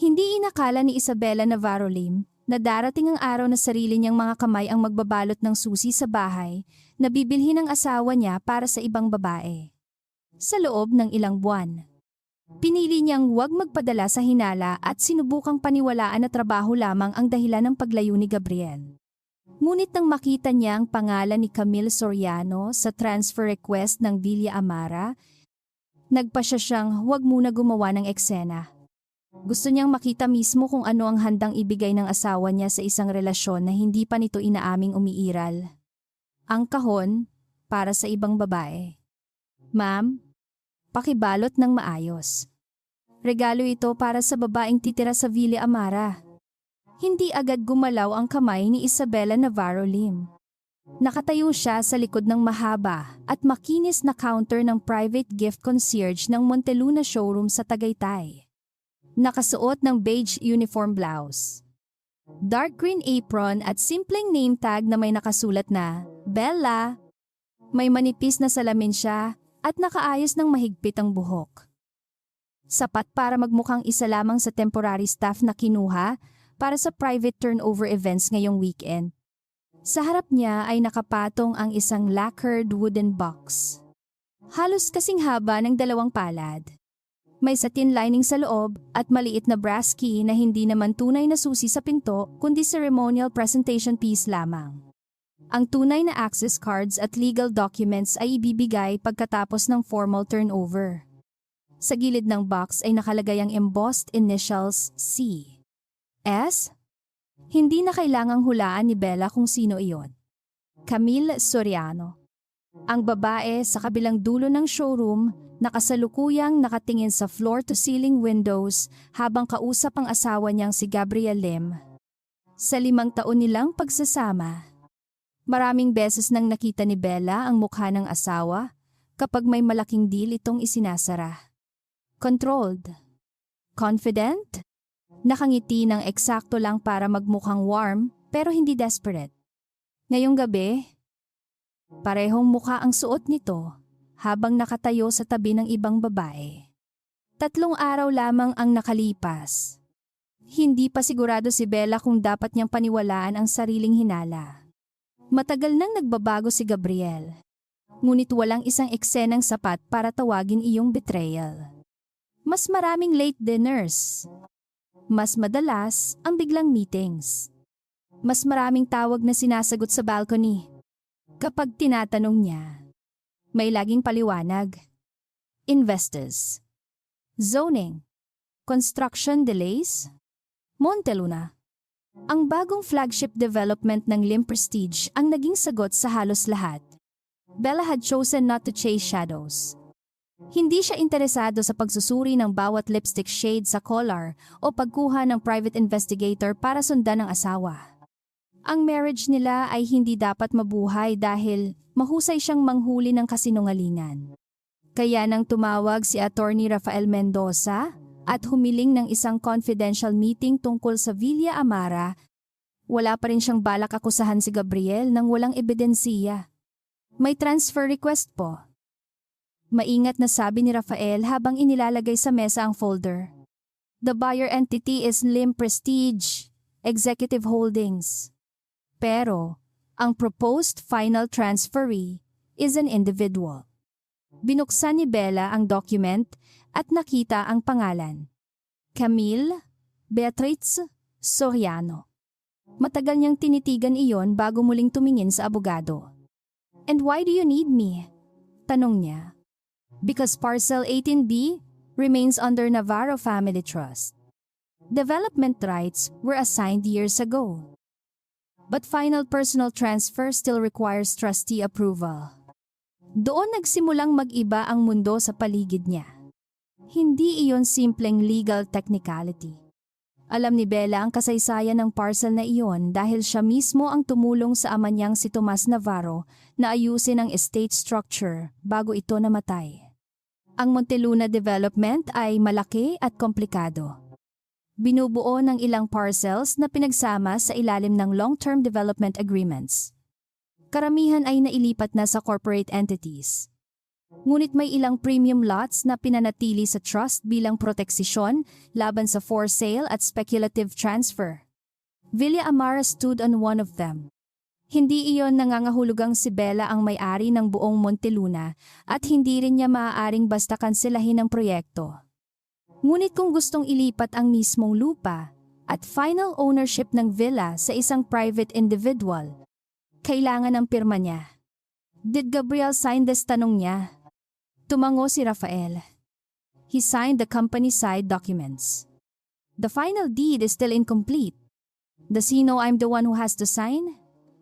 Hindi inakala ni Isabela Navarro Lim na darating ang araw na sarili niyang mga kamay ang magbabalot ng susi sa bahay na bibilhin ng asawa niya para sa ibang babae. Sa loob ng ilang buwan, pinili niyang huwag magpadala sa hinala at sinubukang paniwalaan na trabaho lamang ang dahilan ng paglayo ni Gabriel. Ngunit nang makita niya ang pangalan ni Camille Soriano sa transfer request ng Villa Amara, nagpasya siyang huwag muna gumawa ng eksena. Gusto niyang makita mismo kung ano ang handang ibigay ng asawa niya sa isang relasyon na hindi pa nito inaaming umiiral. Ang kahon para sa ibang babae. Ma'am, pakibalot ng maayos. Regalo ito para sa babaeng titira sa Villa Amara. Hindi agad gumalaw ang kamay ni Isabela Navarro Lim. Nakatayo siya sa likod ng mahaba at makinis na counter ng private gift concierge ng Monteluna showroom sa Tagaytay. Nakasuot ng beige uniform blouse, dark green apron at simpleng name tag na may nakasulat na Bella. May manipis na salamin siya at nakaayos ng mahigpit ang buhok. Sapat para magmukhang isa lamang sa temporary staff na kinuha para sa private turnover events ngayong weekend. Sa harap niya ay nakapatong ang isang lacquered wooden box. Halos kasing haba ng 2 palad. May satin lining sa loob at maliit na brass key na hindi naman tunay na susi sa pinto kundi ceremonial presentation piece lamang. Ang tunay na access cards at legal documents ay ibibigay pagkatapos ng formal turnover. Sa gilid ng box ay nakalagay ang embossed initials C. S? Hindi na kailangang hulaan ni Bella kung sino iyon. Camille Soriano. Ang babae sa kabilang dulo ng showroom, nakasalukuyang nakatingin sa floor-to-ceiling windows habang kausap ang asawa niyang si Gabriel Lim. Sa 5 taon nilang pagsasama, maraming beses nang nakita ni Bella ang mukha ng asawa kapag may malaking deal itong isinasara. Controlled. Confident. Nakangiti ng eksakto lang para magmukhang warm pero hindi desperate. Ngayong gabi, parehong mukha ang suot nito habang nakatayo sa tabi ng ibang babae. 3 araw lamang ang nakalipas. Hindi pa sigurado si Bella kung dapat niyang paniwalaan ang sariling hinala. Matagal nang nagbabago si Gabriel. Ngunit walang isang eksenang sapat para tawagin iyong betrayal. Mas maraming late dinners. Mas madalas ang biglang meetings. Mas maraming tawag na sinasagot sa balcony. Kapag tinatanong niya, may laging paliwanag. Investors. Zoning. Construction delays. Monteluna. Ang bagong flagship development ng Lim Prestige ang naging sagot sa halos lahat. Bella had chosen not to chase shadows. Hindi siya interesado sa pagsusuri ng bawat lipstick shade sa collar o pagkuha ng private investigator para sundan ng asawa. Ang marriage nila ay hindi dapat mabuhay dahil mahusay siyang manghuli ng kasinungalingan. Kaya nang tumawag si Attorney Rafael Mendoza at humiling ng isang confidential meeting tungkol sa Villa Amara, wala pa rin siyang balak akusahan si Gabriel ng walang ebidensiya. May transfer request po. Maingat na sabi ni Rafael habang inilalagay sa mesa ang folder. The buyer entity is Lim Prestige, Executive Holdings. Pero, ang proposed final transferee is an individual. Binuksan ni Bella ang document at nakita ang pangalan. Camille Beatriz Soriano. Matagal niyang tinitigan iyon bago muling tumingin sa abogado. And why do you need me? Tanong niya. Because Parcel 18B remains under Navarro Family Trust. Development rights were assigned years ago. But final personal transfer still requires trustee approval. Doon nagsimulang mag-iba ang mundo sa paligid niya. Hindi iyon simpleng legal technicality. Alam ni Bella ang kasaysayan ng parcel na iyon dahil siya mismo ang tumulong sa ama niyang si Tomas Navarro na ayusin ang estate structure bago ito namatay. Ang Monteluna development ay malaki at komplikado. Binubuo ng ilang parcels na pinagsama sa ilalim ng long-term development agreements. Karamihan ay nailipat na sa corporate entities. Ngunit may ilang premium lots na pinanatili sa trust bilang proteksyon laban sa for sale at speculative transfer. Villa Amara stood on one of them. Hindi iyon nangangahulugang si Bella ang may-ari ng buong Monteluna at hindi rin niya maaaring basta kanselahin ang proyekto. Ngunit kung gustong ilipat ang mismong lupa at final ownership ng villa sa isang private individual, kailangan ang pirma niya. Did Gabriel sign this, tanong niya? Tumango si Rafael. He signed the company's side documents. The final deed is still incomplete. Does he know I'm the one who has to sign?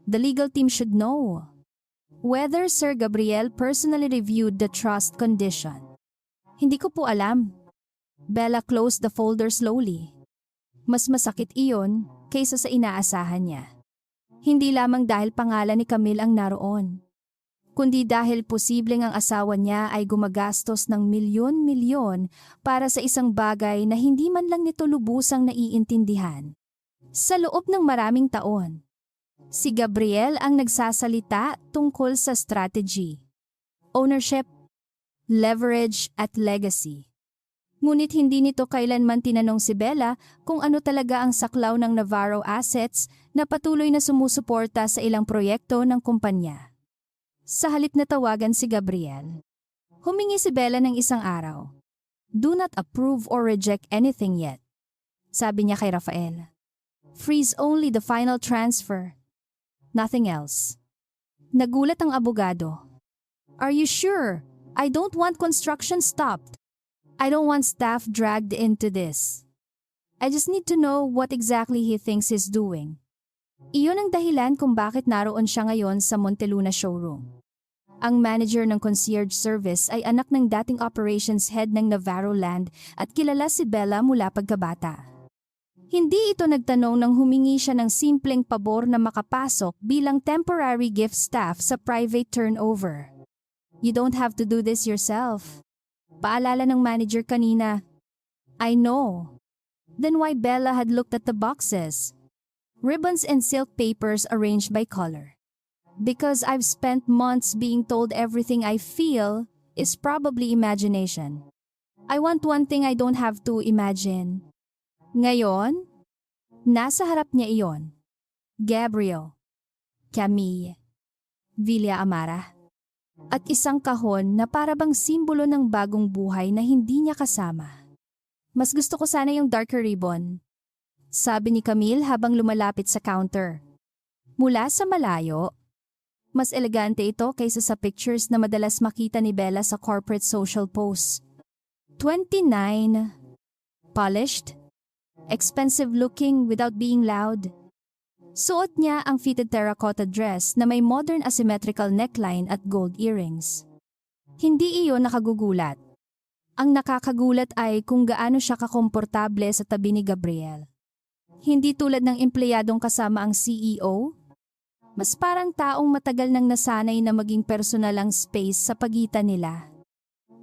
The legal team should know. Whether Sir Gabriel personally reviewed the trust condition. Hindi ko po alam. Bella closed the folder slowly. Mas masakit iyon kaysa sa inaasahan niya. Hindi lamang dahil pangalan ni Camille ang naroon, kundi dahil posibleng ang asawa niya ay gumagastos ng milyon-milyon para sa isang bagay na hindi man lang nito lubusang naiintindihan. Sa loob ng maraming taon, si Gabriel ang nagsasalita tungkol sa strategy, ownership, leverage at legacy. Ngunit hindi nito kailanman tinanong si Bella kung ano talaga ang saklaw ng Navarro assets na patuloy na sumusuporta sa ilang proyekto ng kumpanya. Sa halip na tawagan si Gabriel, humingi si Bella ng isang araw. Do not approve or reject anything yet, sabi niya kay Rafael. Freeze only the final transfer. Nothing else. Nagulat ang abogado. Are you sure? I don't want construction stopped. I don't want staff dragged into this. I just need to know what exactly he thinks he's doing. Iyon ang dahilan kung bakit naroon siya ngayon sa Monteluna showroom. Ang manager ng concierge service ay anak ng dating operations head ng Navarro Land at kilala si Bella mula pagkabata. Hindi ito nagtanong nang humingi siya ng simpleng pabor na makapasok bilang temporary gift staff sa private turnover. You don't have to do this yourself. Paalala ng manager kanina. I know. Then why Bella had looked at the boxes? Ribbons and silk papers arranged by color. Because I've spent months being told everything I feel is probably imagination. I want one thing I don't have to imagine. Ngayon, nasa harap niya iyon. Gabriel, Camille, Villa Amara. At isang kahon na parabang simbolo ng bagong buhay na hindi niya kasama. Mas gusto ko sana yung darker ribbon, sabi ni Camille habang lumalapit sa counter. Mula sa malayo, mas elegante ito kaysa sa pictures na madalas makita ni Bella sa corporate social posts. 29. Polished. Expensive looking without being loud. Suot niya ang fitted terracotta dress na may modern asymmetrical neckline at gold earrings. Hindi iyon nakagugulat. Ang nakakagulat ay kung gaano siya kakomportable sa tabi ni Gabriel. Hindi tulad ng empleyadong kasama ang CEO. Mas parang taong matagal nang nasanay na maging personal ang space sa pagitan nila.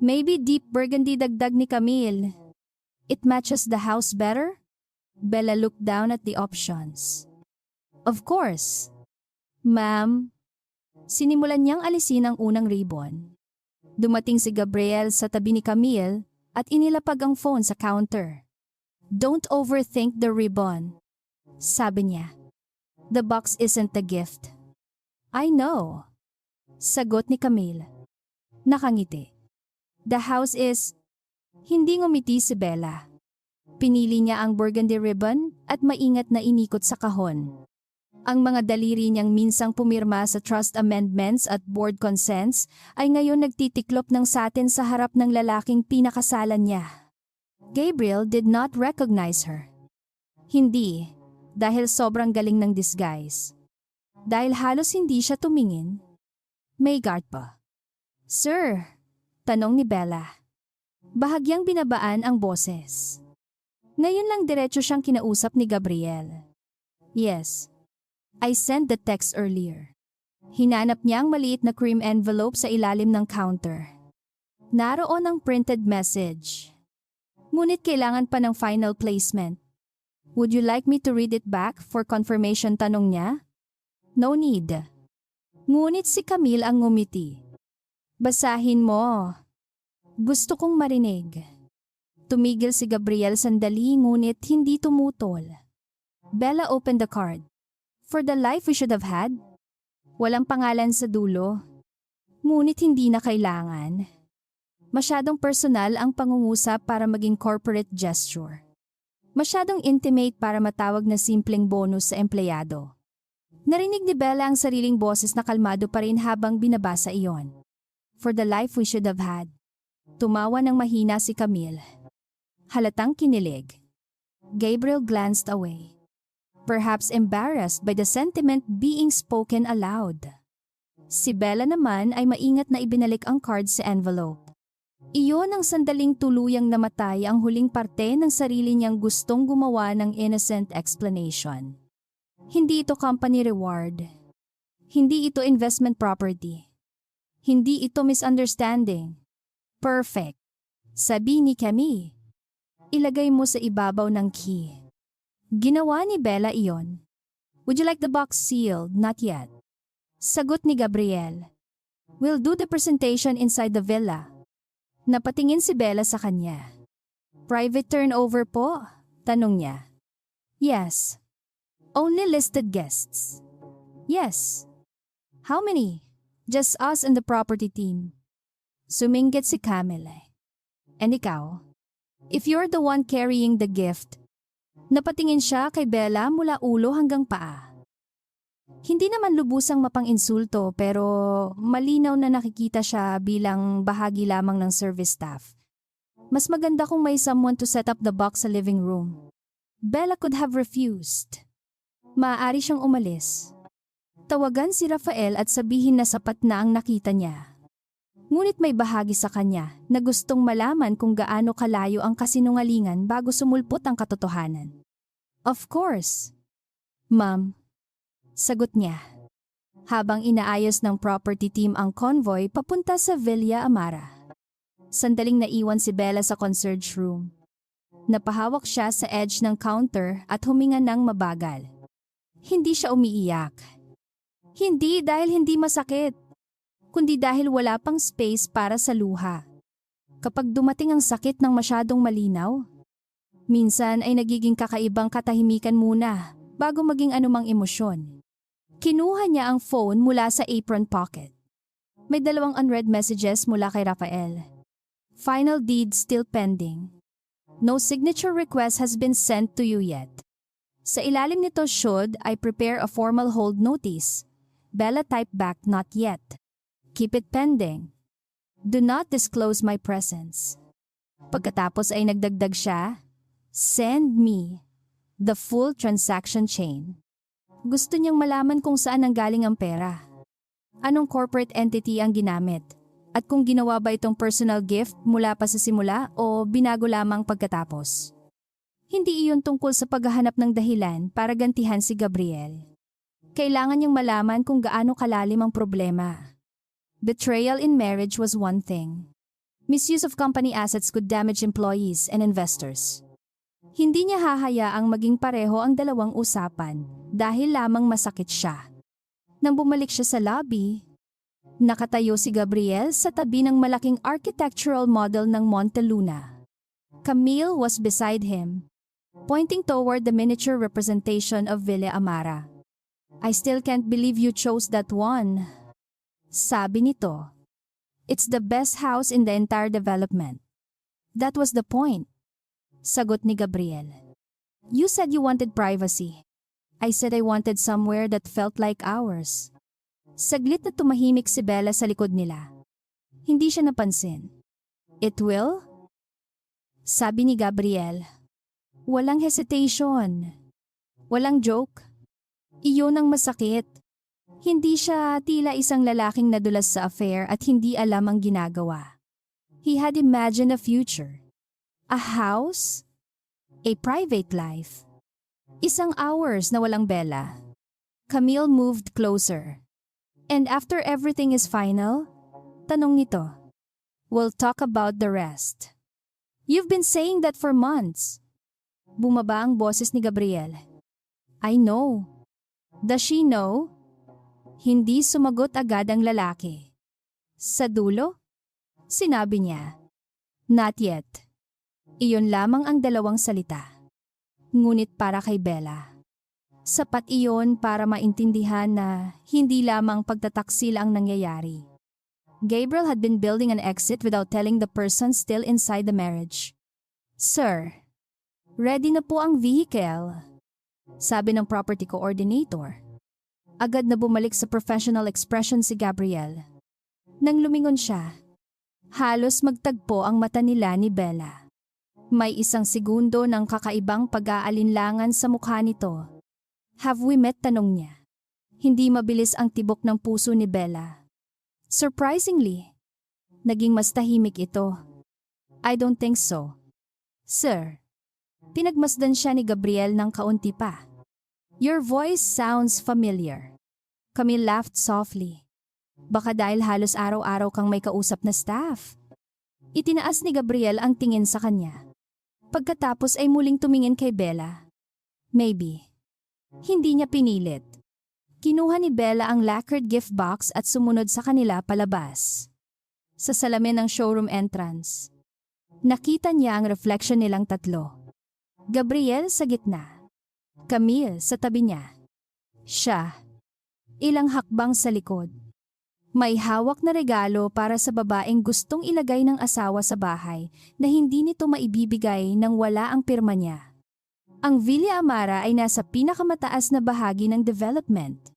Maybe deep burgundy, dagdag ni Camille. It matches the house better? Bella looked down at the options. Of course. Ma'am. Sinimulan niyang alisin ang unang ribbon. Dumating si Gabriel sa tabi ni Camille at inilapag ang phone sa counter. Don't overthink the ribbon, sabi niya. The box isn't a gift. I know. Sagot ni Camille. Nakangiti. The house is... Hindi ngumiti si Bella. Pinili niya ang burgundy ribbon at maingat na inikot sa kahon. Ang mga daliri niyang minsang pumirma sa trust amendments at board consents ay ngayon nagtitiklop ng satin sa harap ng lalaking pinakasalan niya. Gabriel did not recognize her. Hindi, dahil sobrang galing ng disguise. Dahil halos hindi siya tumingin. May guard pa. Sir, tanong ni Bella. Bahagyang binabaan ang boses. Ngayon lang diretso siyang kinausap ni Gabriel. Yes. I sent the text earlier. Hinanap niya ang maliit na cream envelope sa ilalim ng counter. Naroon ang printed message. Ngunit kailangan pa ng final placement. Would you like me to read it back for confirmation, tanong niya? No need. Ngunit si Camille ang ngumiti. Basahin mo. Gusto kong marinig. Tumigil si Gabriel sandali ngunit hindi tumutol. Bella opened the card. For the life we should have had. Walang pangalan sa dulo. Ngunit hindi na kailangan. Masyadong personal ang pangungusap para maging corporate gesture. Masyadong intimate para matawag na simpleng bonus sa empleyado. Narinig ni Bella ang sariling boses na kalmado pa rin habang binabasa iyon. For the life we should have had. Tumawa ng mahina si Camille. Halatang kinilig. Gabriel glanced away. Perhaps embarrassed by the sentiment being spoken aloud. Si Bella naman ay maingat na ibinalik ang card sa envelope. Iyon ang sandaling tuluyang namatay ang huling parte ng sarili niyang gustong gumawa ng innocent explanation. Hindi ito company reward. Hindi ito investment property. Hindi ito misunderstanding. Perfect. Sabi ni Camille. Ilagay mo sa ibabaw ng key. Ginawa ni Bella iyon. Would you like the box sealed? Not yet. Sagot ni Gabriel. We'll do the presentation inside the villa. Napatingin si Bella sa kanya. Private turnover po? Tanong niya. Yes. Only listed guests. Yes. How many? Just us and the property team. Suminggit si Camille. And ikaw? If you're the one carrying the gift. Napatingin siya kay Bella mula ulo hanggang paa. Hindi naman lubusang mapang-insulto pero malinaw na nakikita siya bilang bahagi lamang ng service staff. Mas maganda kung may someone to set up the box sa living room. Bella could have refused. Maaari siyang umalis. Tawagan si Rafael at sabihin na sapat na ang nakita niya. Ngunit may bahagi sa kanya na gustong malaman kung gaano kalayo ang kasinungalingan bago sumulpot ang katotohanan. Of course. Ma'am. Sagot niya. Habang inaayos ng property team ang convoy papunta sa Villa Amara. Sandaling naiwan si Bella sa concierge room. Napahawak siya sa edge ng counter at huminga ng mabagal. Hindi siya umiiyak. Hindi dahil hindi masakit, kundi dahil wala pang space para sa luha. Kapag dumating ang sakit ng masyadong malinaw, minsan ay nagiging kakaibang katahimikan muna bago maging anumang emosyon. Kinuha niya ang phone mula sa apron pocket. May 2 unread messages mula kay Rafael. Final deed still pending. No signature request has been sent to you yet. Sa ilalim nito should I prepare a formal hold notice. Bella typed back not yet. Keep it pending. Do not disclose my presence. Pagkatapos ay nagdagdag siya, send me the full transaction chain. Gusto niyang malaman kung saan nanggaling ang pera. Anong corporate entity ang ginamit? At kung ginawa ba itong personal gift mula pa sa simula o binago lamang pagkatapos? Hindi iyon tungkol sa paghahanap ng dahilan para gantihan si Gabriel. Kailangan niyang malaman kung gaano kalalim ang problema. Betrayal in marriage was one thing. Misuse of company assets could damage employees and investors. Hindi niya hahayaang maging pareho ang dalawang usapan dahil lamang masakit siya. Nang bumalik siya sa lobby, nakatayo si Gabriel sa tabi ng malaking architectural model ng Monteluna. Camille was beside him, pointing toward the miniature representation of Villa Amara. I still can't believe you chose that one. Sabi nito. It's the best house in the entire development. That was the point. Sagot ni Gabriel. You said you wanted privacy. I said I wanted somewhere that felt like ours. Saglit na tumahimik si Bella sa likod nila. Hindi siya napansin. It will? Sabi ni Gabriel. Walang hesitation. Walang joke. Iyon ang masakit. Hindi siya tila isang lalaking nadulas sa affair at hindi alam ang ginagawa. He had imagined a future. A house? A private life. Isang hours na walang Bella. Camille moved closer. And after everything is final? Tanong nito. We'll talk about the rest. You've been saying that for months. Bumaba ang boses ni Gabriel. I know. Does she know? Hindi sumagot agad ang lalaki. Sa dulo? Sinabi niya. Not yet. Iyon lamang ang dalawang salita. Ngunit para kay Bella. Sapat iyon para maintindihan na hindi lamang pagtataksil ang nangyayari. Gabriel had been building an exit without telling the person still inside the marriage. Sir, ready na po ang vehicle, sabi ng property coordinator. Agad na bumalik sa professional expression si Gabriel. Nang lumingon siya, halos magtagpo ang mata nila ni Bella. May isang segundo ng kakaibang pag-aalinlangan sa mukha nito. Have we met? Tanong niya. Hindi mabilis ang tibok ng puso ni Bella. Surprisingly, naging mas tahimik ito. I don't think so. Sir, pinagmasdan siya ni Gabriel ng kaunti pa. Your voice sounds familiar. Camille laughed softly. Baka dahil halos araw-araw kang may kausap na staff. Itinaas ni Gabriel ang tingin sa kanya. Pagkatapos ay muling tumingin kay Bella. Maybe. Hindi niya pinilit. Kinuha ni Bella ang lacquered gift box at sumunod sa kanila palabas. Sa salamin ng showroom entrance, nakita niya ang reflection nilang tatlo. Gabriel sa gitna. Camille sa tabi niya. Siya. Ilang hakbang sa likod. May hawak na regalo para sa babaeng gustong ilagay ng asawa sa bahay na hindi nito maibibigay nang wala ang pirma niya. Ang Villa Amara ay nasa pinakamataas na bahagi ng development.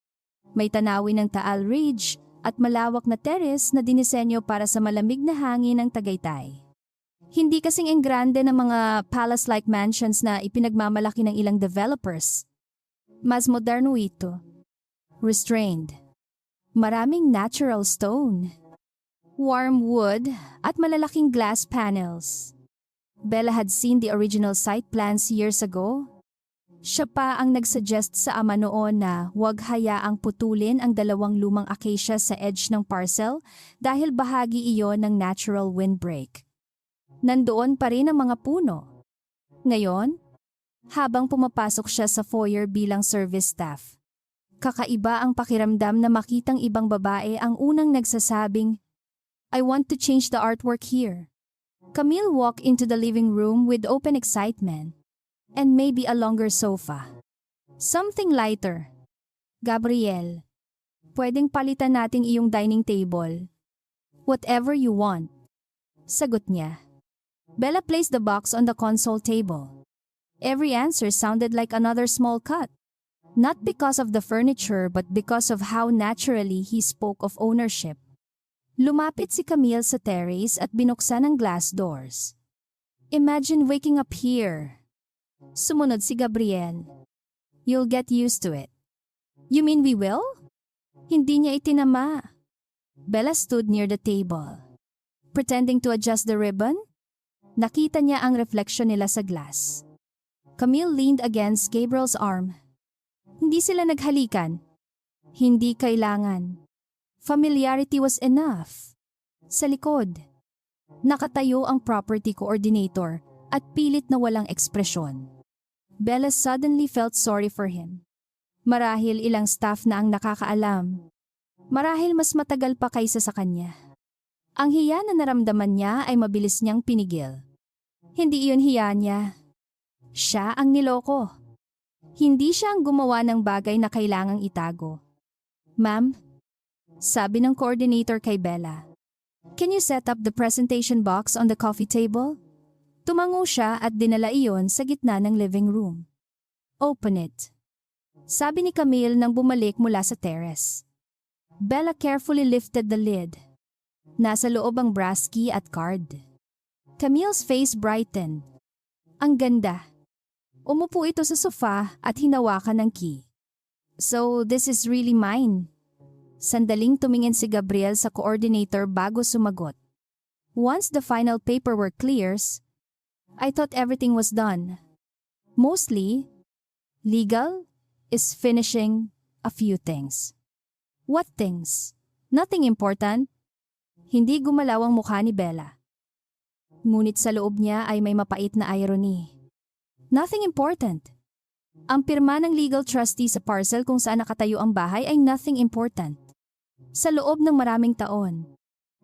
May tanawin ng Taal Ridge at malawak na terrace na dinisenyo para sa malamig na hangin ng Tagaytay. Hindi kasing enggrande ng mga palace-like mansions na ipinagmamalaki ng ilang developers. Mas moderno ito. Restrained. Maraming natural stone, warm wood at malalaking glass panels. Bella had seen the original site plans years ago. Siya pa ang nagsuggest sa ama noon na huwag hayaang putulin ang dalawang lumang acacia sa edge ng parcel dahil bahagi iyon ng natural windbreak. Nandoon pa rin ang mga puno. Ngayon, habang pumapasok siya sa foyer bilang service staff, kakaiba ang pakiramdam na makitang ibang babae ang unang nagsasabing, I want to change the artwork here. Camille walked into the living room with open excitement, and maybe a longer sofa. Something lighter. Gabriel, pwedeng palitan nating iyong dining table. Whatever you want. Sagot niya. Bella placed the box on the console table. Every answer sounded like another small cut. Not because of the furniture but because of how naturally he spoke of ownership. Lumapit si Camille sa terrace at binuksan ang glass doors. Imagine waking up here. Sumunod si Gabriel. You'll get used to it. You mean we will? Hindi niya itinama. Bella stood near the table. Pretending to adjust the ribbon, nakita niya ang reflection nila sa glass. Camille leaned against Gabriel's arm. Hindi sila naghalikan. Hindi kailangan. Familiarity was enough. Sa likod, nakatayo ang property coordinator at pilit na walang ekspresyon. Bella suddenly felt sorry for him. Marahil ilang staff na ang nakakaalam. Marahil mas matagal pa kaysa sa kanya. Ang hiya na naramdaman niya ay mabilis niyang pinigil. Hindi iyon hiya niya. Siya ang niloko. Hindi siya ang gumawa ng bagay na kailangang itago. Ma'am, sabi ng coordinator kay Bella, can you set up the presentation box on the coffee table? Tumango siya at dinala iyon sa gitna ng living room. Open it. Sabi ni Camille nang bumalik mula sa terrace. Bella carefully lifted the lid. Nasa loob ang brass key at card. Camille's face brightened. Ang ganda. Umupo ito sa sofa at hinawakan ng key. So, this is really mine. Sandaling tumingin si Gabriel sa coordinator bago sumagot. Once the final paperwork clears, I thought everything was done. Mostly, legal is finishing a few things. What things? Nothing important. Hindi gumalaw ang mukha ni Bella. Ngunit sa loob niya ay may mapait na irony. Nothing important. Ang pirma ng legal trustee sa parcel kung saan nakatayo ang bahay ay nothing important. Sa loob ng maraming taon,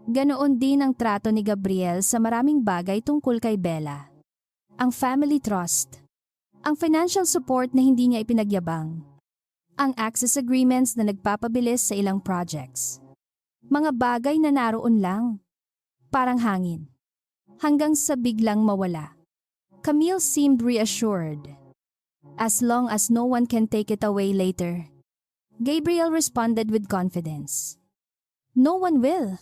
Ganoon din ang trato ni Gabriel sa maraming bagay tungkol kay Bella. Ang family trust. Ang financial support na hindi niya ipinagyabang. Ang access agreements na nagpapabilis sa ilang projects. Mga bagay na naroon lang. Parang hangin. Hanggang sa biglang mawala. Camille seemed reassured. As long as no one can take it away later. Gabriel responded with confidence. No one will.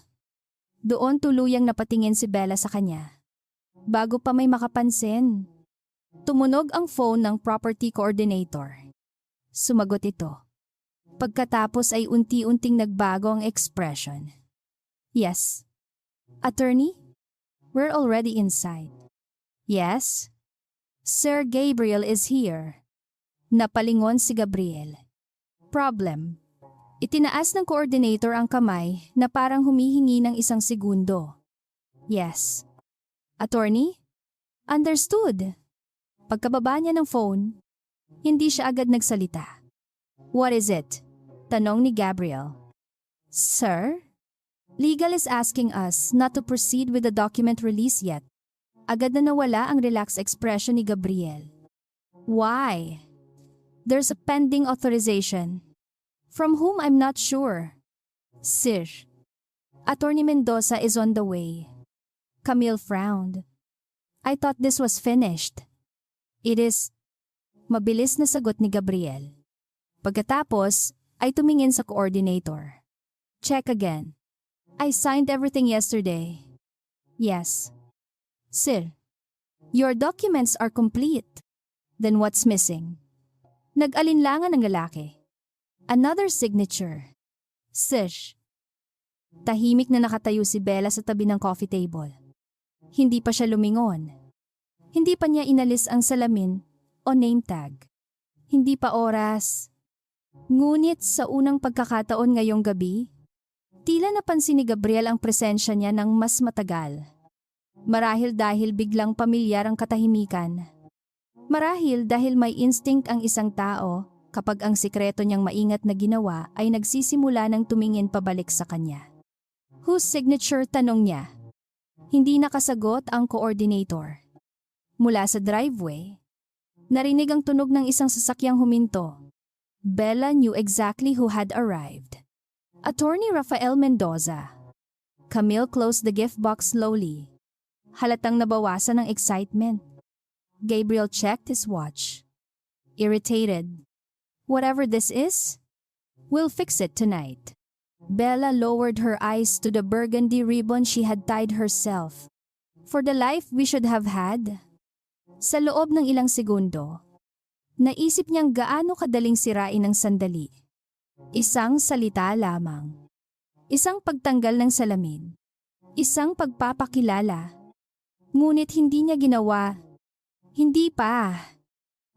Doon tuluyang napatingin si Bella sa kanya. Bago pa may makapansin. Tumunog ang phone ng property coordinator. Sumagot ito. Pagkatapos ay unti-unting nagbago ang expression. Yes. Attorney? We're already inside. Yes? Sir Gabriel is here. Napalingon si Gabriel. Problem. Itinaas ng coordinator ang kamay na parang humihingi ng 1 segundo. Yes. Attorney? Understood. Pagkababa niya ng phone, hindi siya agad nagsalita. What is it? Tanong ni Gabriel. Sir? Legal is asking us not to proceed with the document release yet. Agad na nawala ang relaxed expression ni Gabriel. Why? There's a pending authorization. From whom I'm not sure. Sir. Attorney Mendoza is on the way. Camille frowned. I thought this was finished. It is. Mabilis na sagot ni Gabriel. Pagkatapos, ay tumingin sa coordinator. Check again. I signed everything yesterday. Yes. Sir, your documents are complete. Then what's missing? Nag-alinlangan ang lalaki. Another signature. Sir. Tahimik na nakatayo si Bella sa tabi ng coffee table. Hindi pa siya lumingon. Hindi pa niya inalis ang salamin o name tag. Hindi pa oras. Ngunit sa unang pagkakataon ngayong gabi, tila napansin ni Gabriel ang presensya niya ng mas matagal. Marahil dahil biglang pamilyar ang katahimikan. Marahil dahil may instinct ang isang tao kapag ang sikreto niyang maingat na ginawa ay nagsisimula ng tumingin pabalik sa kanya. Whose signature? Tanong niya. Hindi nakasagot ang coordinator. Mula sa driveway, narinig ang tunog ng isang sasakyang huminto. Bella knew exactly who had arrived. Attorney Rafael Mendoza. Camille closed the gift box slowly. Halatang nabawasan ng excitement. Gabriel checked his watch. Irritated. Whatever this is, we'll fix it tonight. Bella lowered her eyes to the burgundy ribbon she had tied herself. For the life we should have had. Sa loob ng ilang segundo, naisip niyang gaano kadaling sirain ng sandali. Isang salita lamang. Isang pagtanggal ng salamin. Isang pagpapakilala. Ngunit hindi niya ginawa. Hindi pa.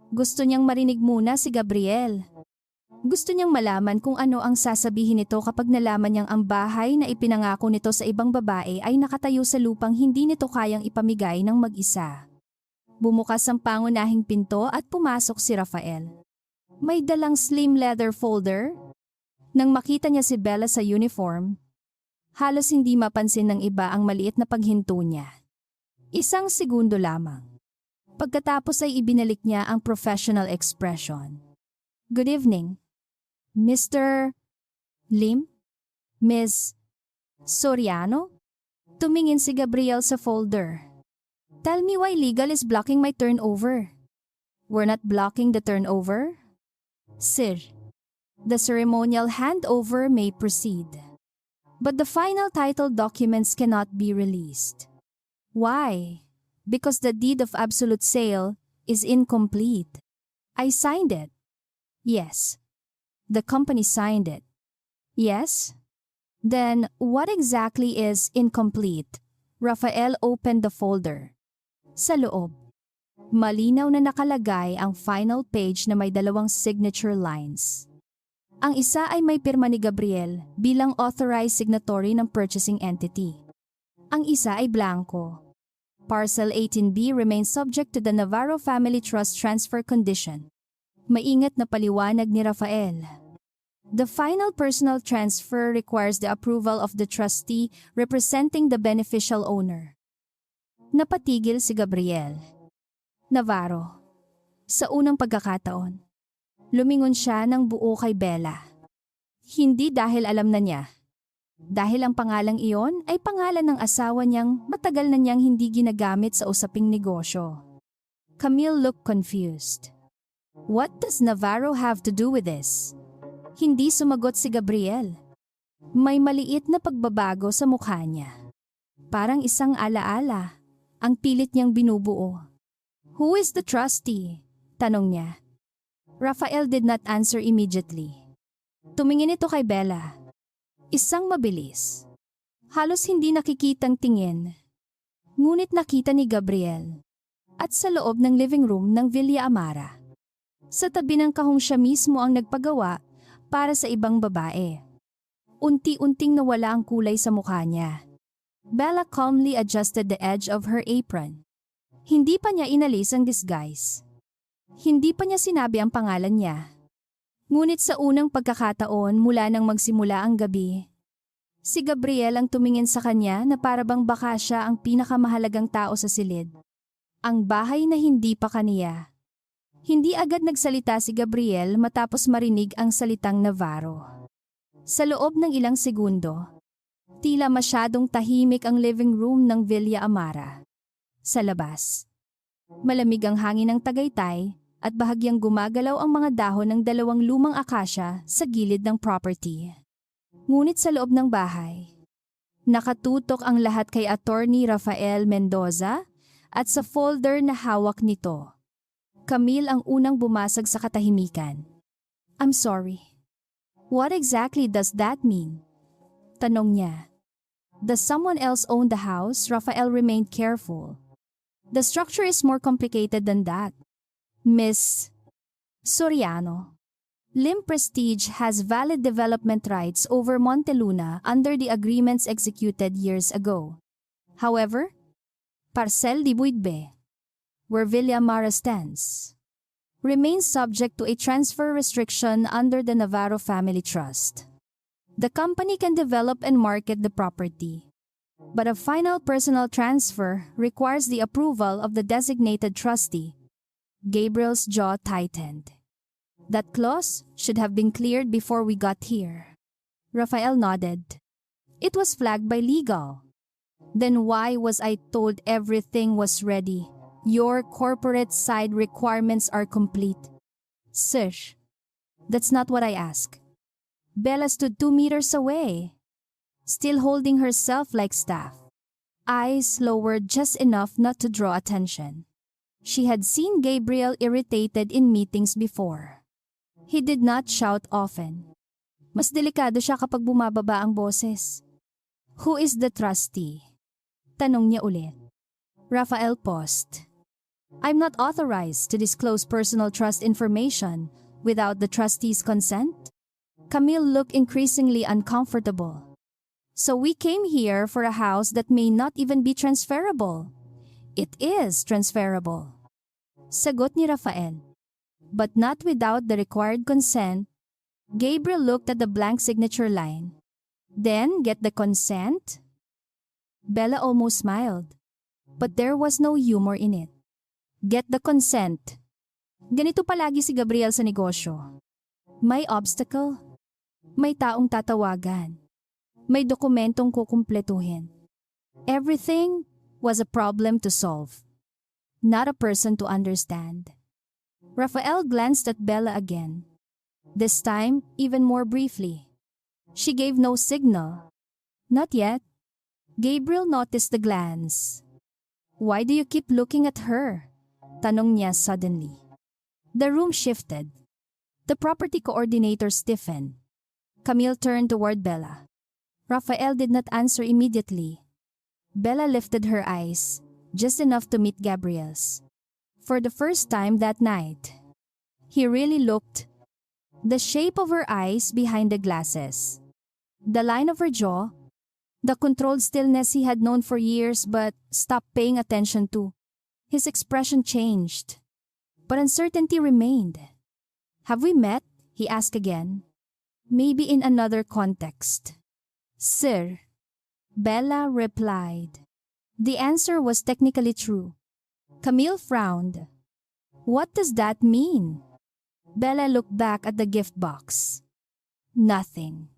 Gusto niyang marinig muna si Gabriel. Gusto niyang malaman kung ano ang sasabihin nito kapag nalaman niyang ang bahay na ipinangako nito sa ibang babae ay nakatayo sa lupang hindi nito kayang ipamigay ng mag-isa. Bumukas ang pangunahing pinto at pumasok si Rafael. May dalang slim leather folder. Nang makita niya si Bella sa uniform, halos hindi mapansin ng iba ang maliit na paghinto niya. 1 segundo lamang. Pagkatapos ay ibinalik niya ang professional expression. Good evening. Mr. Lim? Ms. Soriano? Tumingin si Gabriel sa folder. Tell me why legal is blocking my turnover. We're not blocking the turnover. Sir, the ceremonial handover may proceed. But the final title documents cannot be released. Why? Because the deed of absolute sale is incomplete. I signed it. Yes. The company signed it. Yes? Then what exactly is incomplete? Rafael opened the folder. Sa loob, malinaw na nakalagay ang final page na may 2 signature lines. Ang isa ay may pirma ni Gabriel bilang authorized signatory ng purchasing entity. Ang isa ay blanco. Parcel 18B remains subject to the Navarro Family Trust transfer condition. Maingat na paliwanag ni Rafael. The final personal transfer requires the approval of the trustee representing the beneficial owner. Napatigil si Gabriel. Navarro. Sa unang pagkakataon, lumingon siya ng buo kay Bella. Hindi dahil alam na niya. Dahil ang pangalang iyon ay pangalan ng asawa niyang matagal na niyang hindi ginagamit sa usaping negosyo. Camille looked confused. What does Navarro have to do with this? Hindi sumagot si Gabriel. May maliit na pagbabago sa mukha niya. Parang isang alaala, ang pilit niyang binubuo. Who is the trustee? Tanong niya. Rafael did not answer immediately. Tumingin ito kay Bella. Isang mabilis. Halos hindi nakikitang tingin. Ngunit nakita ni Gabriel. At sa loob ng living room ng Villa Amara. Sa tabi ng kahong siya mismo ang nagpagawa para sa ibang babae. Unti-unting nawala ang kulay sa mukha niya. Bella calmly adjusted the edge of her apron. Hindi pa niya inalis ang disguise. Hindi pa niya sinabi ang pangalan niya. Ngunit sa unang pagkakataon mula nang magsimula ang gabi, si Gabriel ang tumingin sa kanya na parabang baka siya ang pinakamahalagang tao sa silid. Ang bahay na hindi pa kaniya. Hindi agad nagsalita si Gabriel matapos marinig ang salitang Navarro. Sa loob ng ilang segundo, tila masyadong tahimik ang living room ng Villa Amara. Sa labas, malamig ang hangin ng Tagaytay at bahagyang gumagalaw ang mga dahon ng dalawang lumang akasya sa gilid ng property. Ngunit sa loob ng bahay, nakatutok ang lahat kay Attorney Rafael Mendoza at sa folder na hawak nito. Camille ang unang bumasag sa katahimikan. I'm sorry. What exactly does that mean? Tanong niya. Does someone else own the house? Rafael remained careful. The structure is more complicated than that. Miss Soriano. Lim Prestige has valid development rights over Monteluna under the agreements executed years ago. However, Parcel di Buidbe, where Villa Amara stands, remains subject to a transfer restriction under the Navarro Family Trust. The company can develop and market the property, but a final personal transfer requires the approval of the designated trustee. Gabriel's jaw tightened. That clause should have been cleared before we got here. Rafael nodded. It was flagged by legal. Then why was I told everything was ready? Your corporate side requirements are complete. Sir, that's not what I asked. Bella stood 2 meters away, still holding herself like staff. Eyes lowered just enough not to draw attention. She had seen Gabriel irritated in meetings before. He did not shout often. Mas delikado siya kapag bumababa ang boses. Who is the trustee? Tanong niya ulit. Rafael paused. I'm not authorized to disclose personal trust information without the trustee's consent. Camille looked increasingly uncomfortable. So we came here for a house that may not even be transferable. It is transferable. Sagot ni Rafael. But not without the required consent. Gabriel looked at the blank signature line. Then get the consent? Bella almost smiled. But there was no humor in it. Get the consent. Ganito palagi si Gabriel sa negosyo. May obstacle. May taong tatawagan. May dokumentong kukumpletuhin. Everything was a problem to solve. Not a person to understand. Rafael glanced at Bella again. This time, even more briefly. She gave no signal. Not yet. Gabriel noticed the glance. Why do you keep looking at her? Tanong niya suddenly. The room shifted. The property coordinator stiffened. Camille turned toward Bella. Rafael did not answer immediately. Bella lifted her eyes, just enough to meet Gabriel's. For the first time that night, he really looked. The shape of her eyes behind the glasses. The line of her jaw. The controlled stillness he had known for years but stopped paying attention to. His expression changed. But uncertainty remained. Have we met? He asked again. Maybe in another context. Sir, Bella replied. The answer was technically true. Camille frowned. What does that mean? Bella looked back at the gift box. Nothing.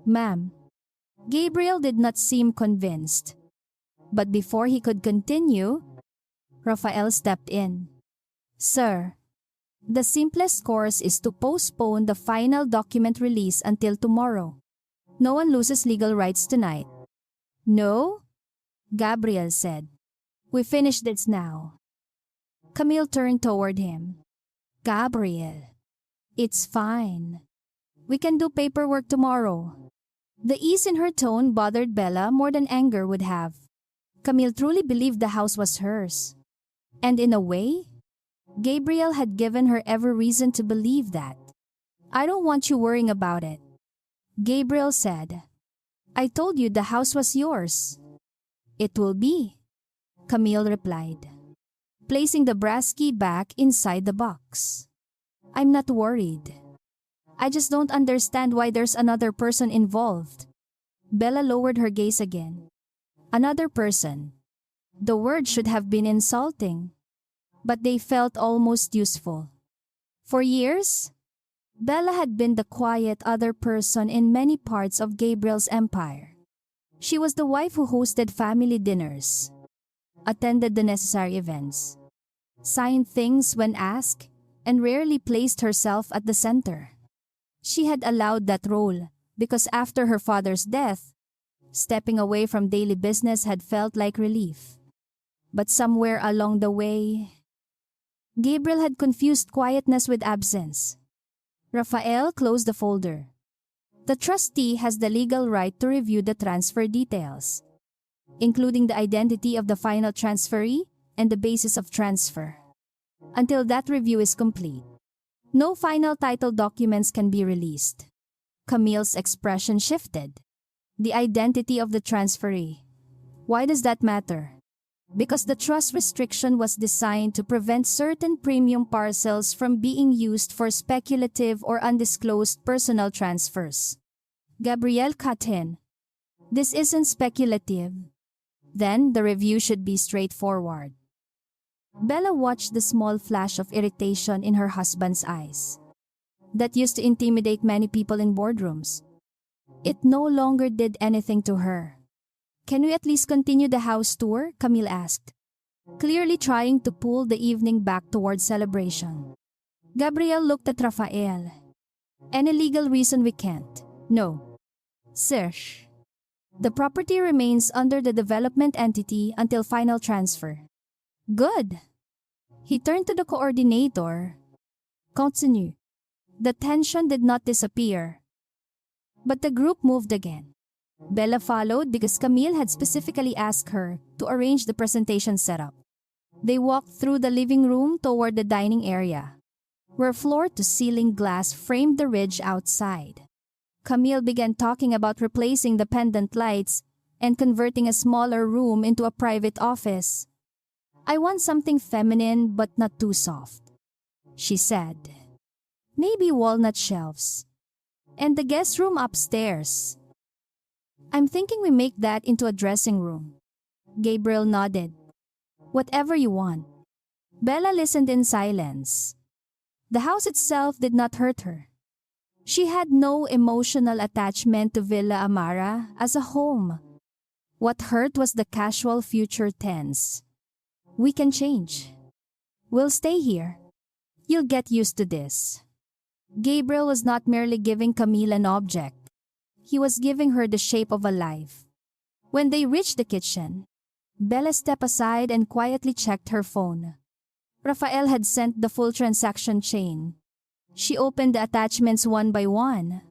Ma'am. Gabriel did not seem convinced. But before he could continue, Raphael stepped in. Sir, the simplest course is to postpone the final document release until tomorrow. No one loses legal rights tonight. No? Gabriel said. We finished this now. Camille turned toward him. Gabriel, it's fine. We can do paperwork tomorrow. The ease in her tone bothered Bella more than anger would have. Camille truly believed the house was hers. And in a way, Gabriel had given her every reason to believe that. I don't want you worrying about it. Gabriel said. I told you the house was yours. It will be, Camille replied, placing the brass key back inside the box. I'm not worried. I just don't understand why there's another person involved. Bella lowered her gaze again. Another person. The word should have been insulting, but they felt almost useful. For years, Bella had been the quiet other person in many parts of Gabriel's empire. She was the wife who hosted family dinners, attended the necessary events, signed things when asked, and rarely placed herself at the center. She had allowed that role because after her father's death, stepping away from daily business had felt like relief. But somewhere along the way, Gabriel had confused quietness with absence. Raphael closed the folder. The trustee has the legal right to review the transfer details, including the identity of the final transferee and the basis of transfer. Until that review is complete, no final title documents can be released. Camille's expression shifted. The identity of the transferee. Why does that matter? Because the trust restriction was designed to prevent certain premium parcels from being used for speculative or undisclosed personal transfers. Gabriel cut in. This isn't speculative. Then the review should be straightforward. Bella watched the small flash of irritation in her husband's eyes. That used to intimidate many people in boardrooms. It no longer did anything to her. Can we at least continue the house tour? Camille asked, clearly trying to pull the evening back towards celebration. Gabriel looked at Raphael. Any legal reason we can't? No. Sir, the property remains under the development entity until final transfer. Good. He turned to the coordinator. Continue. The tension did not disappear, but the group moved again. Bella followed because Camille had specifically asked her to arrange the presentation setup. They walked through the living room toward the dining area, where floor-to-ceiling glass framed the ridge outside. Camille began talking about replacing the pendant lights and converting a smaller room into a private office. I want something feminine but not too soft, she said. Maybe walnut shelves. And the guest room upstairs. I'm thinking we make that into a dressing room. Gabriel nodded. Whatever you want. Bella listened in silence. The house itself did not hurt her. She had no emotional attachment to Villa Amara as a home. What hurt was the casual future tense. We can change. We'll stay here. You'll get used to this. Gabriel was not merely giving Camille an object. He was giving her the shape of a life. When they reached the kitchen, Bella stepped aside and quietly checked her phone. Raphael had sent the full transaction chain. She opened the attachments one by one.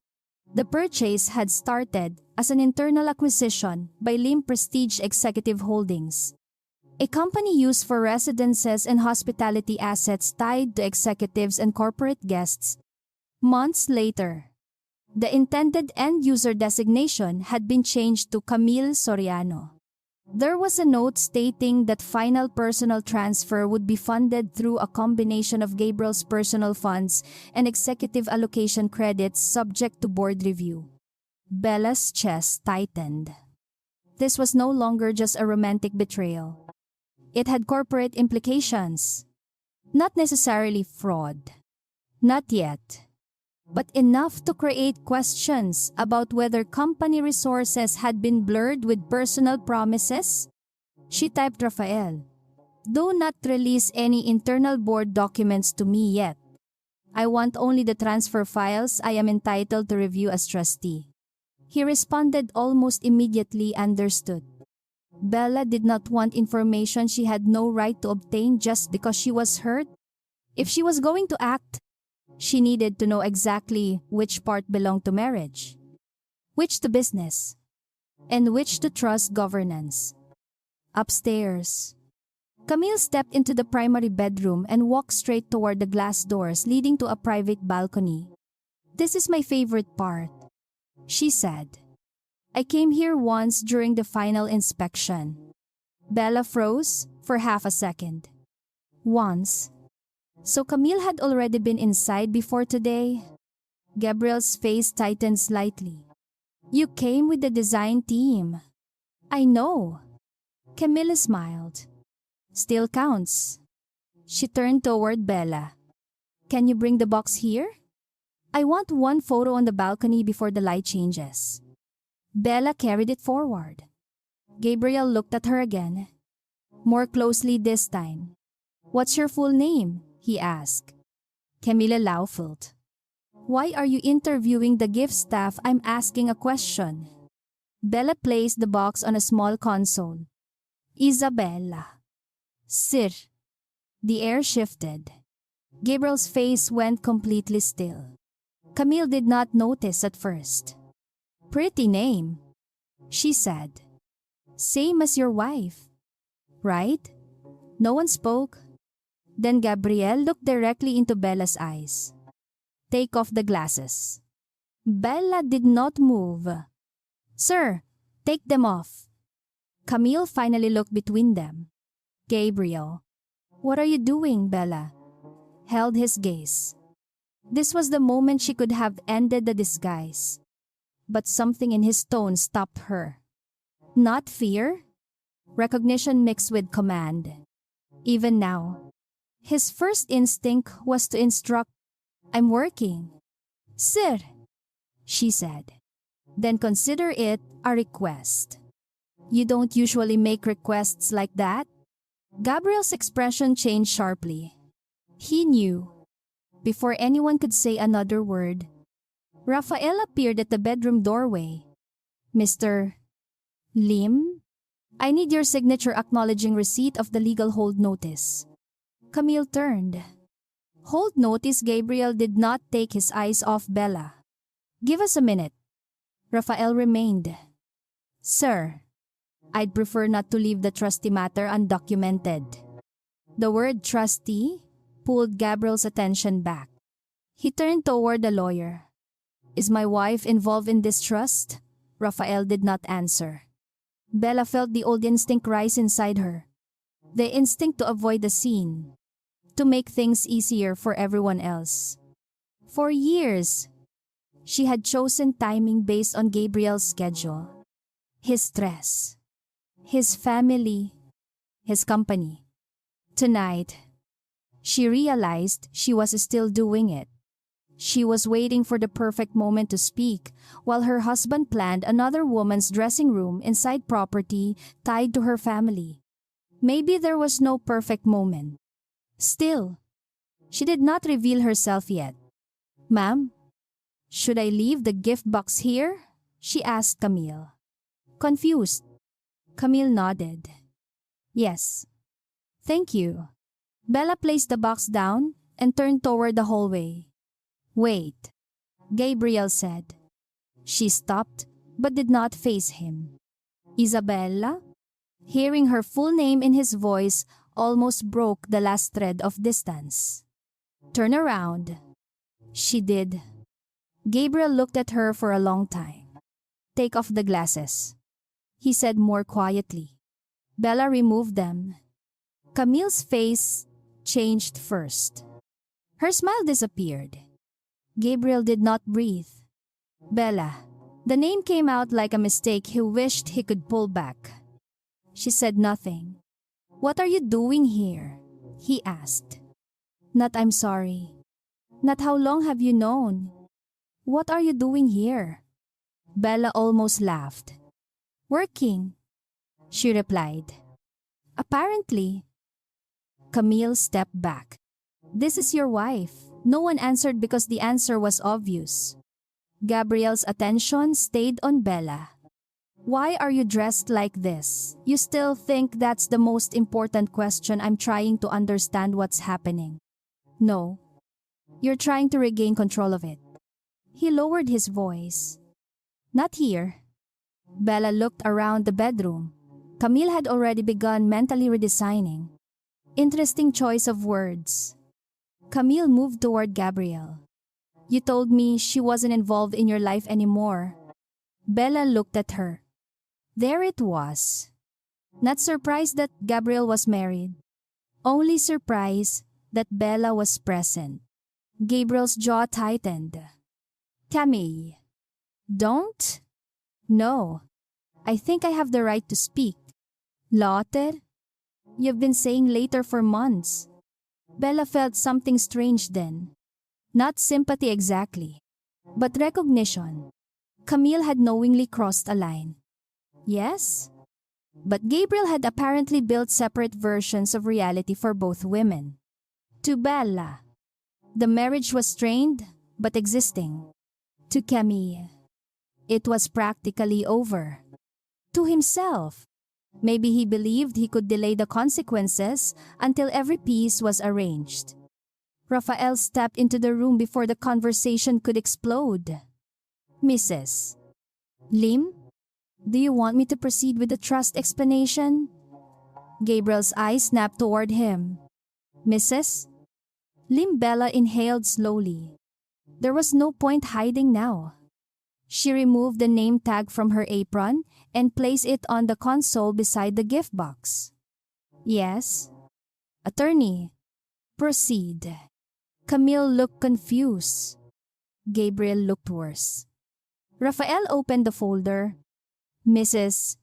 The purchase had started as an internal acquisition by Lim Prestige Executive Holdings, a company used for residences and hospitality assets tied to executives and corporate guests. Months later, the intended end-user designation had been changed to Camille Soriano. There was a note stating that final personal transfer would be funded through a combination of Gabriel's personal funds and executive allocation credits subject to board review. Bella's chest tightened. This was no longer just a romantic betrayal. It had corporate implications. Not necessarily fraud. Not yet. But enough to create questions about whether company resources had been blurred with personal promises. She typed Rafael. Do not release any internal board documents to me yet. I want only the transfer files I am entitled to review as trustee. He responded almost immediately. Understood. Bella did not want information she had no right to obtain just because she was hurt. If she was going to act, she needed to know exactly which part belonged to marriage, which to business, and which to trust governance. Upstairs, Camille stepped into the primary bedroom and walked straight toward the glass doors leading to a private balcony. This is my favorite part, she said. I came here once during the final inspection. Bella froze for half a second. Once. So Camille had already been inside before today? Gabriel's face tightened slightly. You came with the design team. I know. Camille smiled. Still counts. She turned toward Bella. Can you bring the box here? I want one photo on the balcony before the light changes. Bella carried it forward. Gabriel looked at her again. More closely this time. What's your full name? He asked. Camille laughed. Why are you interviewing the gift staff? I'm asking a question. Bella placed the box on a small console. Isabella. Sir. The air shifted. Gabriel's face went completely still. Camille did not notice at first. Pretty name, she said. Same as your wife, right? No one spoke. Then Gabriel looked directly into Bella's eyes. Take off the glasses. Bella did not move. Sir, take them off. Camille finally looked between them. Gabriel. What are you doing, Bella? Held his gaze. This was the moment she could have ended the disguise. But something in his tone stopped her. Not fear? Recognition mixed with command. Even now, his first instinct was to instruct, I'm working. Sir, she said. Then consider it a request. You don't usually make requests like that? Gabriel's expression changed sharply. He knew. Before anyone could say another word, Rafael appeared at the bedroom doorway. Mr. Lim? I need your signature acknowledging receipt of the legal hold notice. Camille turned. Hold notice. Gabriel did not take his eyes off Bella. Give us a minute. Rafael remained. Sir, I'd prefer not to leave the trustee matter undocumented. The word trustee pulled Gabriel's attention back. He turned toward the lawyer. Is my wife involved in this trust? Rafael did not answer. Bella felt the old instinct rise inside her. The instinct to avoid the scene. To make things easier for everyone else. For years, she had chosen timing based on Gabriel's schedule. His stress. His family. His company. Tonight, she realized she was still doing it. She was waiting for the perfect moment to speak while her husband planned another woman's dressing room inside property tied to her family. Maybe there was no perfect moment. Still, she did not reveal herself yet. Ma'am, should I leave the gift box here? She asked Camille. Confused, Camille nodded. Yes. Thank you. Bella placed the box down and turned toward the hallway. Wait, Gabriel said. She stopped but did not face him. Isabella? Hearing her full name in his voice almost broke the last thread of distance. Turn around. She did. Gabriel looked at her for a long time. Take off the glasses, he said more quietly. Bella removed them. Camille's face changed first. Her smile disappeared. Gabriel did not breathe. Bella. The name came out like a mistake he wished he could pull back. She said nothing. "What are you doing here?" he asked. "Not I'm sorry. Not how long have you known? What are you doing here?" Bella almost laughed. "Working," she replied. "Apparently." Camille stepped back. "This is your wife." No one answered because the answer was obvious. Gabriel's attention stayed on Bella. "Why are you dressed like this? You still think that's the most important question? I'm trying to understand what's happening." "No. You're trying to regain control of it." He lowered his voice. "Not here." Bella looked around the bedroom. Camille had already begun mentally redesigning. Interesting choice of words. Camille moved toward Gabriel. "You told me she wasn't involved in your life anymore." Bella looked at her. There it was. Not surprised that Gabriel was married. Only surprised that Bella was present. Gabriel's jaw tightened. "Camille. Don't?" "No. I think I have the right to speak." "Later?" "You've been saying later for months." Bella felt something strange then. Not sympathy exactly, but recognition. Camille had knowingly crossed a line. Yes? But Gabriel had apparently built separate versions of reality for both women. To Bella, the marriage was strained but existing. To Camille, it was practically over. To himself, maybe he believed he could delay the consequences until every piece was arranged. Raphael stepped into the room before the conversation could explode. "Mrs. Lim, do you want me to proceed with the trust explanation?" Gabriel's eyes snapped toward him. "Mrs. Lim." Bella inhaled slowly. There was no point hiding now. She removed the name tag from her apron and placed it on the console beside the gift box. "Yes." "Attorney, proceed." Camille looked confused. Gabriel looked worse. Raphael opened the folder. "Mrs.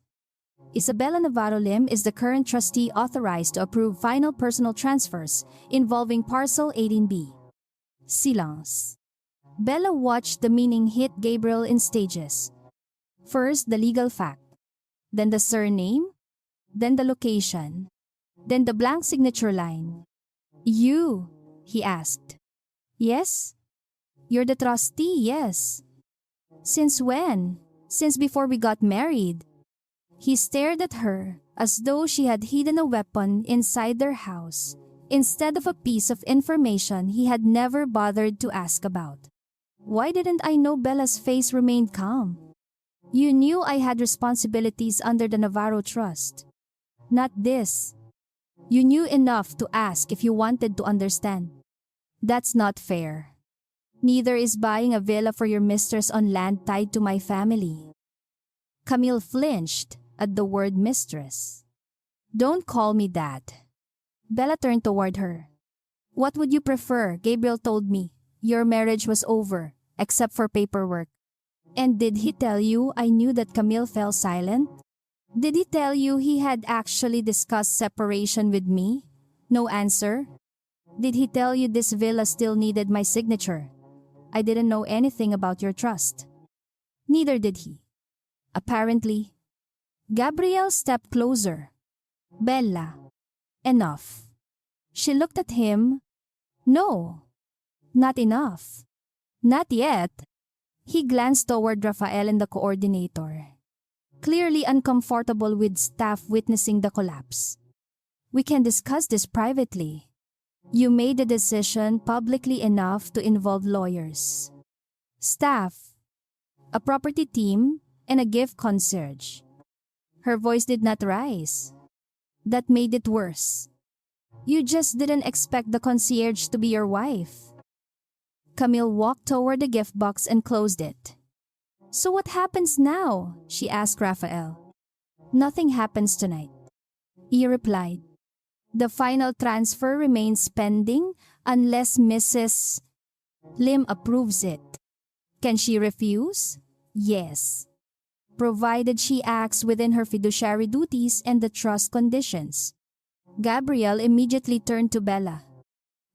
Isabella Navarro Lim is the current trustee authorized to approve final personal transfers involving Parcel 18B. Silence. Bella watched the meaning hit Gabriel in stages. First the legal fact, then the surname, then the location, then the blank signature line. "You?" he asked. "Yes." "You're the trustee, yes." "Since when?" "Since before we got married." He stared at her as though she had hidden a weapon inside their house, instead of a piece of information he had never bothered to ask about. "Why didn't I know?" Bella's face remained calm. "You knew I had responsibilities under the Navarro Trust. Not this. You knew enough to ask if you wanted to understand." "That's not fair. Neither is buying a villa for your mistress on land tied to my family." Camille flinched at the word mistress. "Don't call me that." Bella turned toward her. "What would you prefer?" "Gabriel told me your marriage was over, except for paperwork." "And did he tell you?" I knew that. Camille fell silent. "Did he tell you he had actually discussed separation with me?" No answer. "Did he tell you this villa still needed my signature?" "I didn't know anything about your trust." Neither did he. Apparently. Gabriel stepped closer. "Bella, enough." She looked at him. "No, not enough. Not yet." He glanced toward Raphael and the coordinator, clearly uncomfortable with staff witnessing the collapse. "We can discuss this privately. You made the decision publicly enough to involve lawyers, staff, a property team, and a gift concierge." Her voice did not rise. "That made it worse. You just didn't expect the concierge to be your wife." Camille walked toward the gift box and closed it. "So what happens now?" she asked Raphael. "Nothing happens tonight. He replied. The final transfer remains pending unless Mrs. Lim approves it. Can she refuse? Yes. Provided she acts within her fiduciary duties and the trust conditions. Gabriel immediately turned to Bella.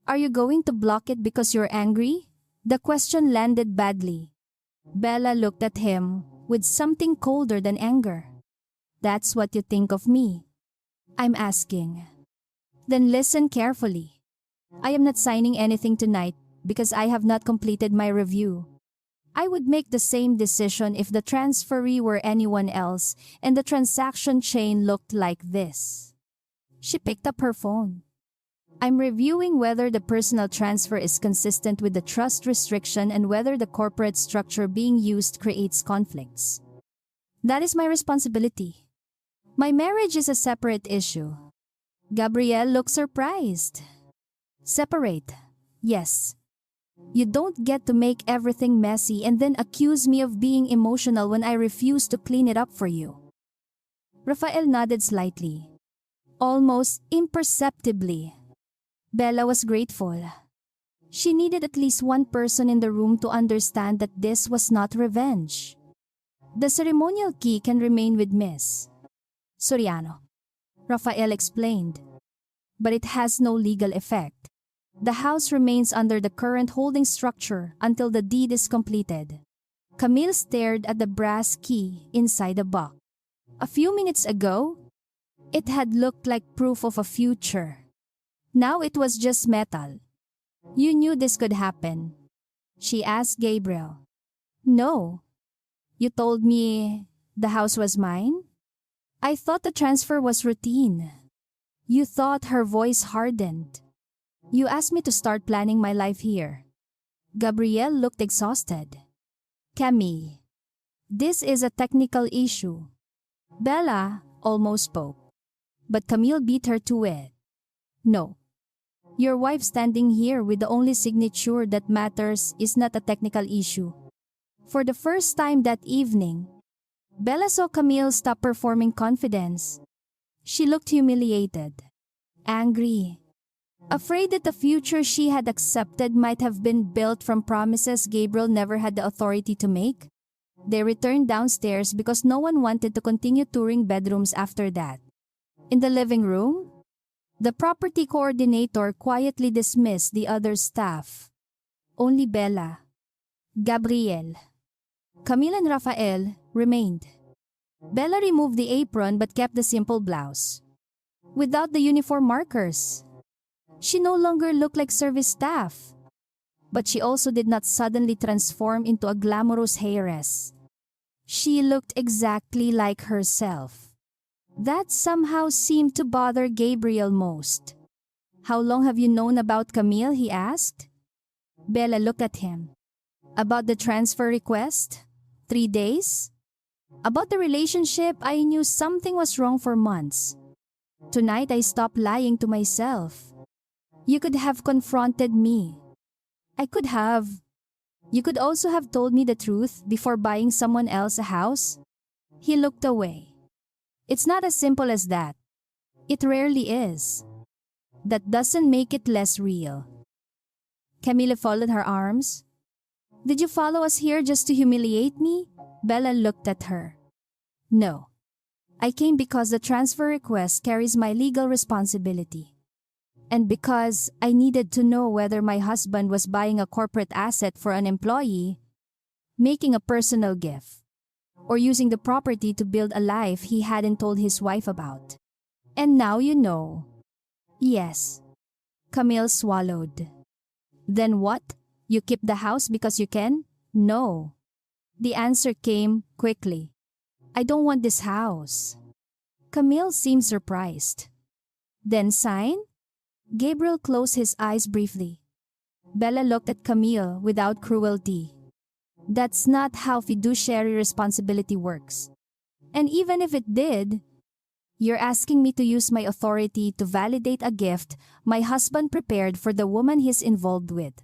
Are you going to block it because you're angry? The question landed badly. Bella looked at him with something colder than anger. That's what you think of me. I'm asking. Then listen carefully. I am not signing anything tonight because I have not completed my review. I would make the same decision if the transferee were anyone else and the transaction chain looked like this. She picked up her phone. I'm reviewing whether the personal transfer is consistent with the trust restriction and whether the corporate structure being used creates conflicts. That is my responsibility. My marriage is a separate issue. Gabrielle looked surprised. Separate? Yes. You don't get to make everything messy and then accuse me of being emotional when I refuse to clean it up for you. Rafael nodded slightly. Almost imperceptibly. Bella was grateful. She needed at least one person in the room to understand that this was not revenge. The ceremonial key can remain with Miss Soriano, Rafael explained. But it has no legal effect. The house remains under the current holding structure until the deed is completed. Camille stared at the brass key inside the box. A few minutes ago, it had looked like proof of a future. Now it was just metal. You knew this could happen? She asked Gabriel. No. You told me the house was mine? I thought the transfer was routine. You thought. Her voice hardened. You asked me to start planning my life here. Gabrielle looked exhausted. Camille, this is a technical issue. Bella almost spoke, but Camille beat her to it. No. Your wife standing here with the only signature that matters is not a technical issue. For the first time that evening, Bella saw Camille stop performing confidence. She looked humiliated, angry, afraid that the future she had accepted might have been built from promises Gabriel never had the authority to make. They returned downstairs because no one wanted to continue touring bedrooms after that. In the living room, the property coordinator quietly dismissed the other staff. Only Bella, Gabriel, Camille and Rafael remained. Bella removed the apron but kept the simple blouse. Without the uniform markers, she no longer looked like service staff. But she also did not suddenly transform into a glamorous heiress. She looked exactly like herself. That somehow seemed to bother Gabriel most. How long have you known about Camille? He asked. Bella looked at him. About the transfer request? 3 days? About the relationship, I knew something was wrong for months. Tonight I stopped lying to myself. You could have confronted me. I could have. You could also have told me the truth before buying someone else a house. He looked away. It's not as simple as that. It rarely is. That doesn't make it less real. Camille folded her arms. Did you follow us here just to humiliate me? Bella looked at her. No. I came because the transfer request carries my legal responsibility. And because I needed to know whether my husband was buying a corporate asset for an employee, making a personal gift, or using the property to build a life he hadn't told his wife about. And now you know. Yes. Camille swallowed. Then what? You keep the house because you can? No. The answer came quickly. I don't want this house. Camille seemed surprised. Then sign? Gabriel closed his eyes briefly. Bella looked at Camille without cruelty. That's not how fiduciary responsibility works. And even if it did, you're asking me to use my authority to validate a gift my husband prepared for the woman he's involved with.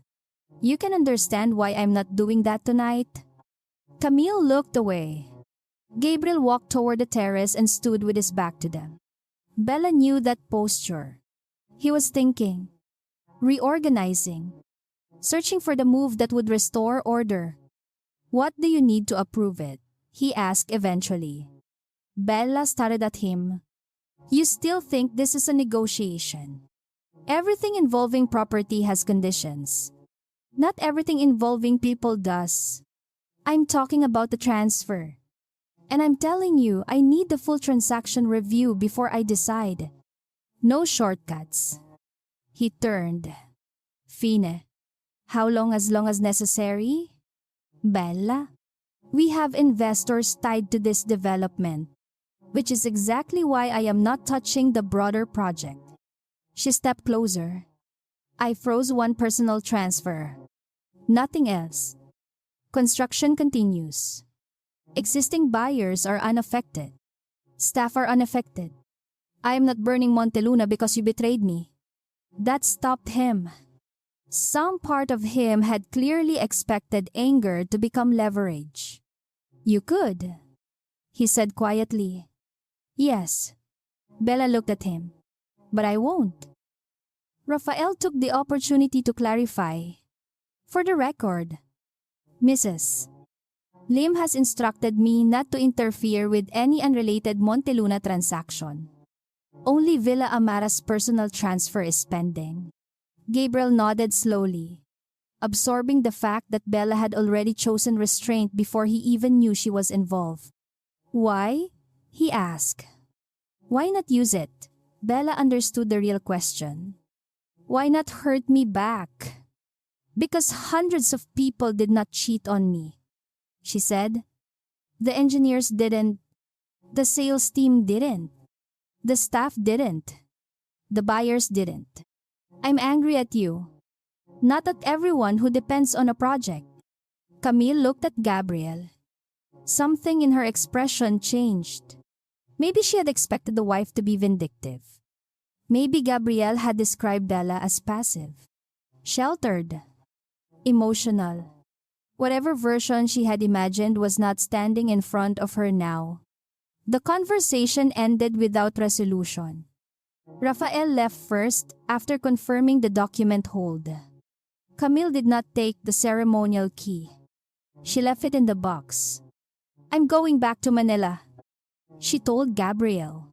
You can understand why I'm not doing that tonight? Camille looked away. Gabriel walked toward the terrace and stood with his back to them. Bella knew that posture. He was thinking, reorganizing, searching for the move that would restore order. "What do you need to approve it?" he asked eventually. Bella stared at him. "You still think this is a negotiation? Everything involving property has conditions. Not everything involving people does. I'm talking about the transfer. And I'm telling you, I need the full transaction review before I decide. No shortcuts." He turned. "Fine. How long as necessary?" "Bella, we have investors tied to this development, which is exactly why I am not touching the broader project." She stepped closer. "I froze one personal transfer. Nothing else. Construction continues. Existing buyers are unaffected. Staff are unaffected. I am not burning Monteluna because you betrayed me." That stopped him. Some part of him had clearly expected anger to become leverage. "You could," he said quietly. "Yes." Bella looked at him. "But I won't." Rafael took the opportunity to clarify. "For the record, Mrs. Lim has instructed me not to interfere with any unrelated Monteluna transaction. Only Villa Amara's personal transfer is pending." Gabriel nodded slowly, absorbing the fact that Bella had already chosen restraint before he even knew she was involved. "Why?" he asked. "Why not use it?" Bella understood the real question. "Why not hurt me back?" "Because hundreds of people did not cheat on me," she said. "The engineers didn't. The sales team didn't. The staff didn't. The buyers didn't. I'm angry at you. Not at everyone who depends on a project." Camille looked at Gabriel. Something in her expression changed. Maybe she had expected the wife to be vindictive. Maybe Gabriel had described Bella as passive, sheltered, emotional. Whatever version she had imagined was not standing in front of her now. The conversation ended without resolution. Rafael left first after confirming the document hold. Camille did not take the ceremonial key. She left it in the box. "I'm going back to Manila," she told Gabriel.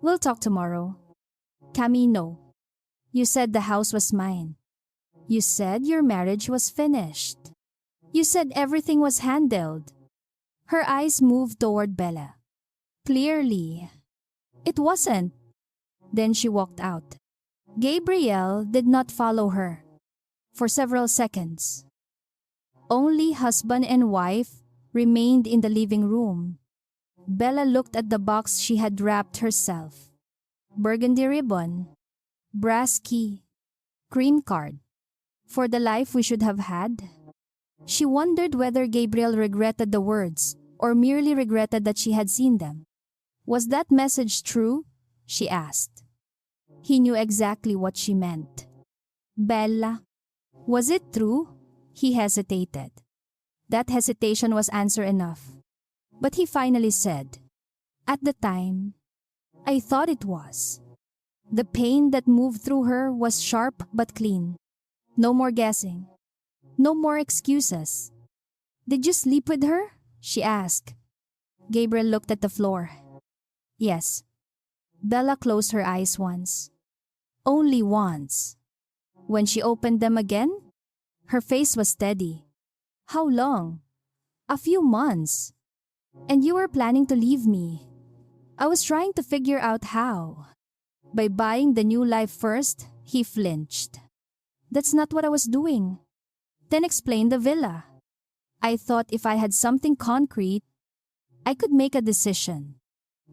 "We'll talk tomorrow." "Camino, you said the house was mine. You said your marriage was finished. You said everything was handled." Her eyes moved toward Bella. "Clearly, it wasn't." Then she walked out. Gabriel did not follow her. For several seconds, only husband and wife remained in the living room. Bella looked at the box she had wrapped herself. Burgundy ribbon, brass key, cream card. For the life we should have had? She wondered whether Gabriel regretted the words or merely regretted that she had seen them. Was that message true? She asked. He knew exactly what she meant. "Bella, was it true?" He hesitated. That hesitation was answer enough. But he finally said, "At the time, I thought it was." The pain that moved through her was sharp but clean. No more guessing. No more excuses. "Did you sleep with her?" she asked. Gabriel looked at the floor. "Yes." Bella closed her eyes once. Only once. When she opened them again, her face was steady. "How long?" "A few months." "And you were planning to leave me." "I was trying to figure out how." "By buying the new life first?" He flinched. "That's not what I was doing." "Then explain the villa." "I thought if I had something concrete, I could make a decision."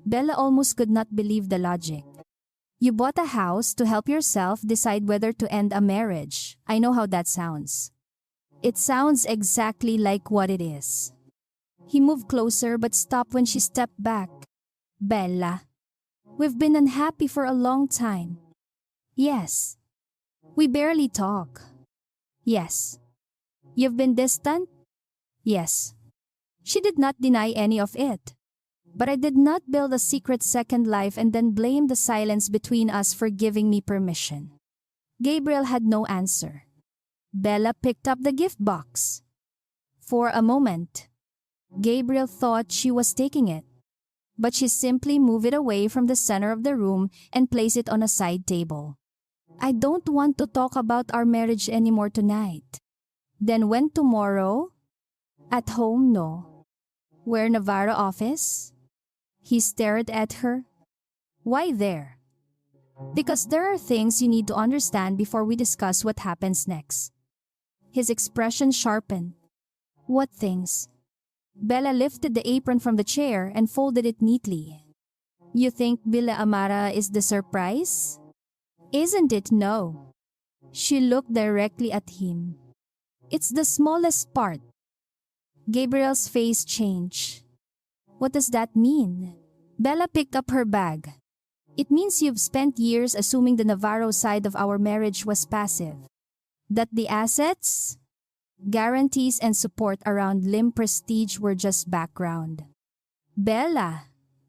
Bella almost could not believe the logic. "You bought a house to help yourself decide whether to end a marriage. I know how that sounds." "It sounds exactly like what it is." He moved closer but stopped when she stepped back. "Bella, we've been unhappy for a long time." "Yes." "We barely talk." "Yes." "You've been distant?" "Yes." She did not deny any of it. But I did not build a secret second life and then blame the silence between us for giving me permission. Gabriel had no answer. Bella picked up the gift box. For a moment, Gabriel thought she was taking it, but she simply moved it away from the center of the room and placed it on a side table. I don't want to talk about our marriage anymore tonight. Then when tomorrow? At home, no. Where Navarro office? He stared at her. Why there? Because there are things you need to understand before we discuss what happens next. His expression sharpened. What things? Bella lifted the apron from the chair and folded it neatly. You think Villa Amara is the surprise? Isn't it? No. She looked directly at him. It's the smallest part. Gabriel's face changed. What does that mean? Bella picked up her bag. It means you've spent years assuming the Navarro side of our marriage was passive. That the assets, guarantees and support around Lim Prestige were just background. Bella,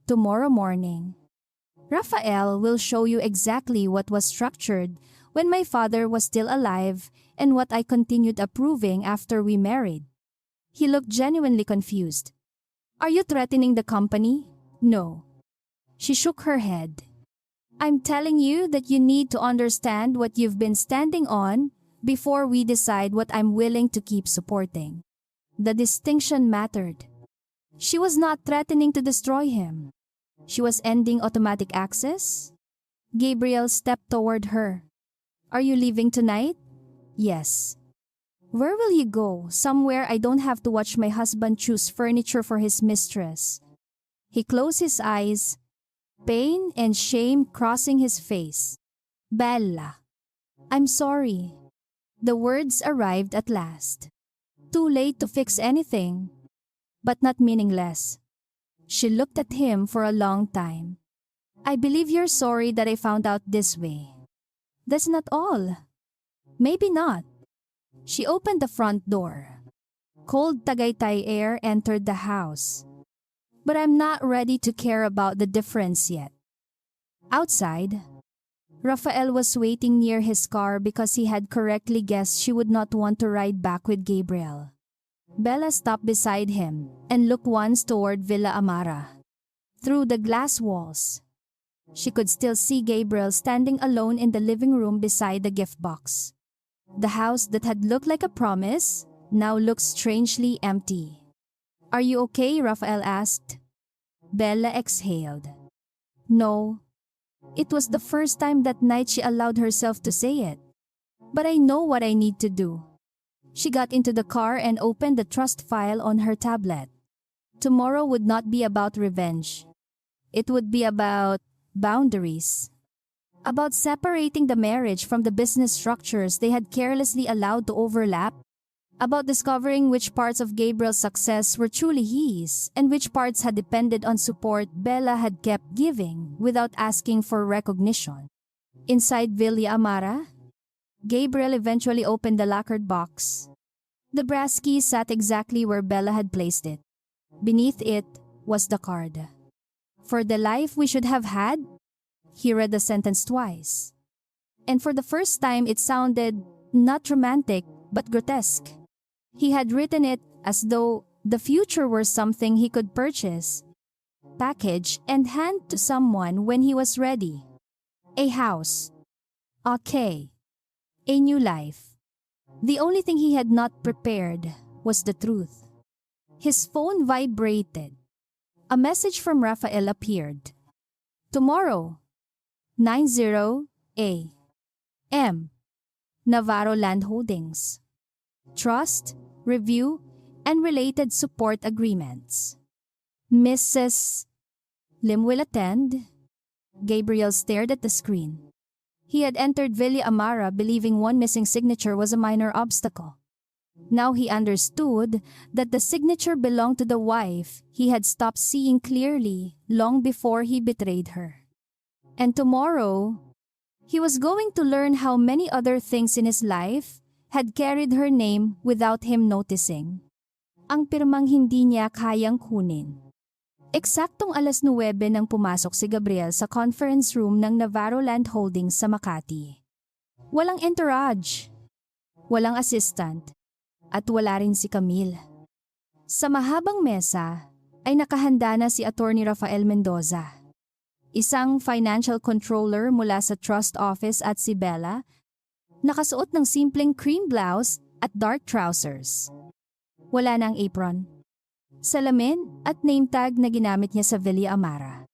tomorrow morning, Rafael will show you exactly what was structured when my father was still alive and what I continued approving after we married. He looked genuinely confused. Are you threatening the company? No. She shook her head. I'm telling you that you need to understand what you've been standing on before we decide what I'm willing to keep supporting. The distinction mattered. She was not threatening to destroy him. She was ending automatic access. Gabriel stepped toward her. Are you leaving tonight? Yes. Where will you go? Somewhere I don't have to watch my husband choose furniture for his mistress. He closed his eyes, pain and shame crossing his face. Bella, I'm sorry. The words arrived at last. Too late to fix anything, but not meaningless. She looked at him for a long time. I believe you're sorry that I found out this way. That's not all. Maybe not. She opened the front door. Cold Tagaytay air entered the house. But I'm not ready to care about the difference yet. Outside, Rafael was waiting near his car because he had correctly guessed she would not want to ride back with Gabriel. Bella stopped beside him and looked once toward Villa Amara. Through the glass walls, she could still see Gabriel standing alone in the living room beside the gift box. The house that had looked like a promise now looked strangely empty. Are you okay? Rafael asked. Bella exhaled. No. It was the first time that night she allowed herself to say it. But I know what I need to do. She got into the car and opened the trust file on her tablet. Tomorrow would not be about revenge. It would be about boundaries. About separating the marriage from the business structures they had carelessly allowed to overlap. About discovering which parts of Gabriel's success were truly his and which parts had depended on support Bella had kept giving without asking for recognition. Inside Villa Amara, Gabriel eventually opened the lacquered box. The brass key sat exactly where Bella had placed it. Beneath it was the card. For the life we should have had, he read the sentence twice. And for the first time it sounded not romantic but grotesque. He had written it as though the future were something he could purchase, package, and hand to someone when he was ready. A house. Okay. A new life. The only thing he had not prepared was the truth. His phone vibrated. A message from Rafael appeared. Tomorrow, 9:00 a.m. Navarro Land Holdings. Trust, review, and related support agreements. Mrs. Lim will attend. Gabriel stared at the screen. He had entered Villa Amara believing one missing signature was a minor obstacle. Now he understood that the signature belonged to the wife he had stopped seeing clearly long before he betrayed her. And tomorrow, he was going to learn how many other things in his life had carried her name without him noticing. Ang pirmang hindi niya kayang kunin. Eksaktong 9:09 nang pumasok si Gabriel sa conference room ng Navarro Land Holdings sa Makati. Walang entourage, walang assistant, at wala rin si Camille. Sa mahabang mesa ay nakahanda na si Attorney Rafael Mendoza, isang financial controller mula sa trust office, at si Bella, nakasuot ng simpleng cream blouse at dark trousers. Wala na ang apron, salamin at name tag na ginamit niya sa Villa Amara.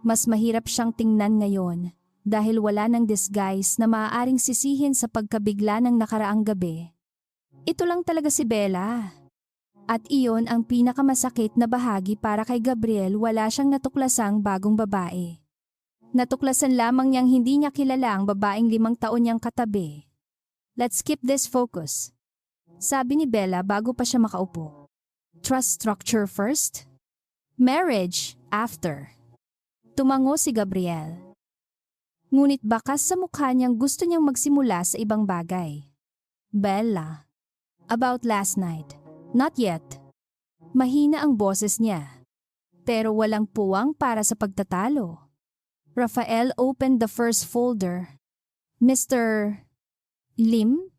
Mas mahirap siyang tingnan ngayon dahil wala ng disguise na maaaring sisihin sa pagkabigla ng nakaraang gabi. Ito lang talaga si Bella. At iyon ang pinakamasakit na bahagi para kay Gabriel. Wala siyang natuklasang bagong babae. Natuklasan lamang niyang hindi niya kilala ang babaeng 5 taon niyang katabi. Let's keep this focus, sabi ni Bella bago pa siya makaupo. Trust structure first, marriage after. Tumango si Gabriel. Ngunit bakas sa mukha niyang gusto niyang magsimula sa ibang bagay. Bella, about last night. Not yet. Mahina ang boses niya, pero walang puwang para sa pagtatalo. Rafael opened the first folder. Mr. Lim?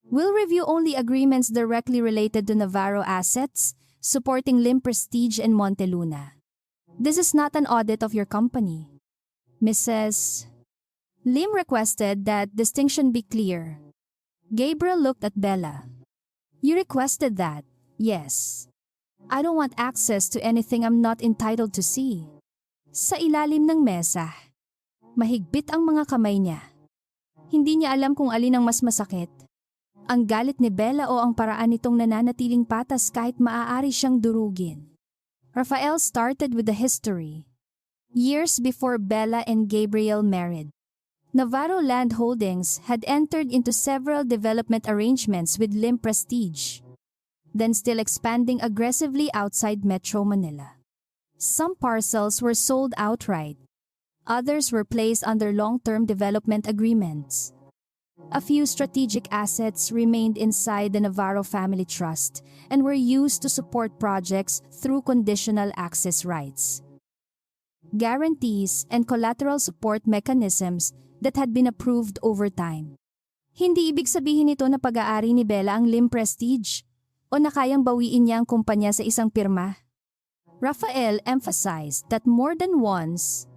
Will review only agreements directly related to Navarro assets, supporting Lim Prestige and Monteluna. This is not an audit of your company. Mrs. Lim requested that distinction be clear. Gabriel looked at Bella. You requested that, yes. I don't want access to anything I'm not entitled to see. Sa ilalim ng mesa, mahigpit ang mga kamay niya. Hindi niya alam kung alin ang mas masakit. Ang galit ni Bella o ang paraan nitong nananatiling patas kahit maaari siyang durugin. Rafael started with the history. Years before Bella and Gabriel married, Navarro Land Holdings had entered into several development arrangements with Lim Prestige, then still expanding aggressively outside Metro Manila. Some parcels were sold outright. Others were placed under long-term development agreements. A few strategic assets remained inside the Navarro Family Trust and were used to support projects through conditional access rights, guarantees, and collateral support mechanisms that had been approved over time. Hindi ibig sabihin ito na pag-aari ni Bella ang Lim Prestige o na kayang bawiin niya ang kumpanya sa isang pirma. Rafael emphasized that more than once,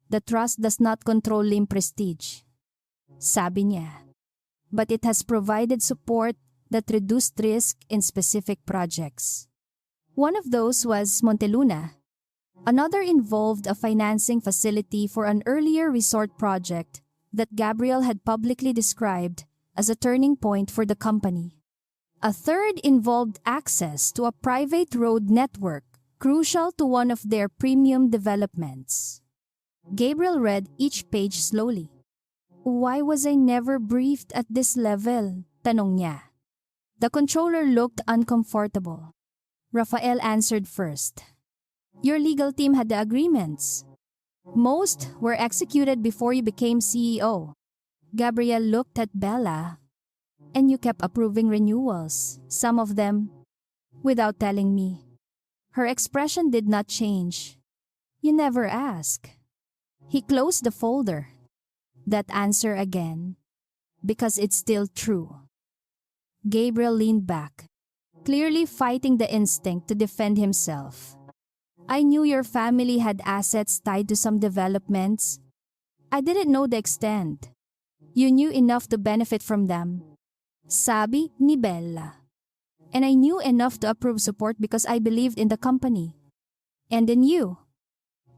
the trust does not control Lim Prestige. Sabi niya, but it has provided support that reduced risk in specific projects. One of those was Monteluna. Another involved a financing facility for an earlier resort project that Gabriel had publicly described as a turning point for the company. A third involved access to a private road network crucial to one of their premium developments. Gabriel read each page slowly. Why was I never briefed at this level? Tanong niya. The controller looked uncomfortable. Rafael answered first. Your legal team had the agreements. Most were executed before you became CEO. Gabriel looked at Bella. And you kept approving renewals, some of them, without telling me. Her expression did not change. You never ask. He closed the folder. That answer again, because it's still true. Gabriel leaned back, clearly fighting the instinct to defend himself. I knew your family had assets tied to some developments. I didn't know the extent. You knew enough to benefit from them, sabi ni Bella. And I knew enough to approve support because I believed in the company. And in you.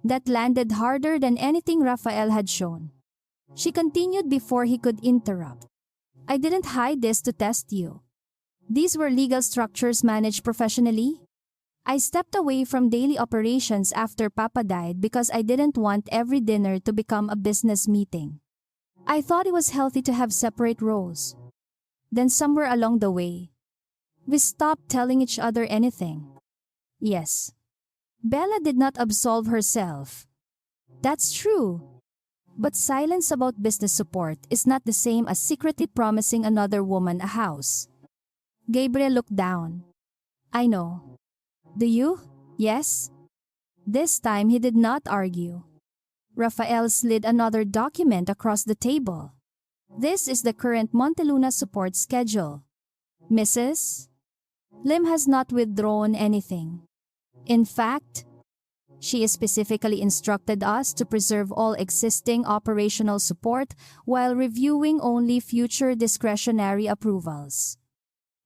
That landed harder than anything Rafael had shown. She continued before he could interrupt. I didn't hide this to test you. These were legal structures managed professionally. I stepped away from daily operations after Papa died because I didn't want every dinner to become a business meeting. I thought it was healthy to have separate roles. Then somewhere along the way, we stopped telling each other anything. Yes, Bella did not absolve herself. That's true. But silence about business support is not the same as secretly promising another woman a house. Gabriel looked down. I know. Do you? Yes? This time he did not argue. Rafael slid another document across the table. This is the current Monteluna support schedule. Mrs. Lim has not withdrawn anything. In fact, she specifically instructed us to preserve all existing operational support while reviewing only future discretionary approvals.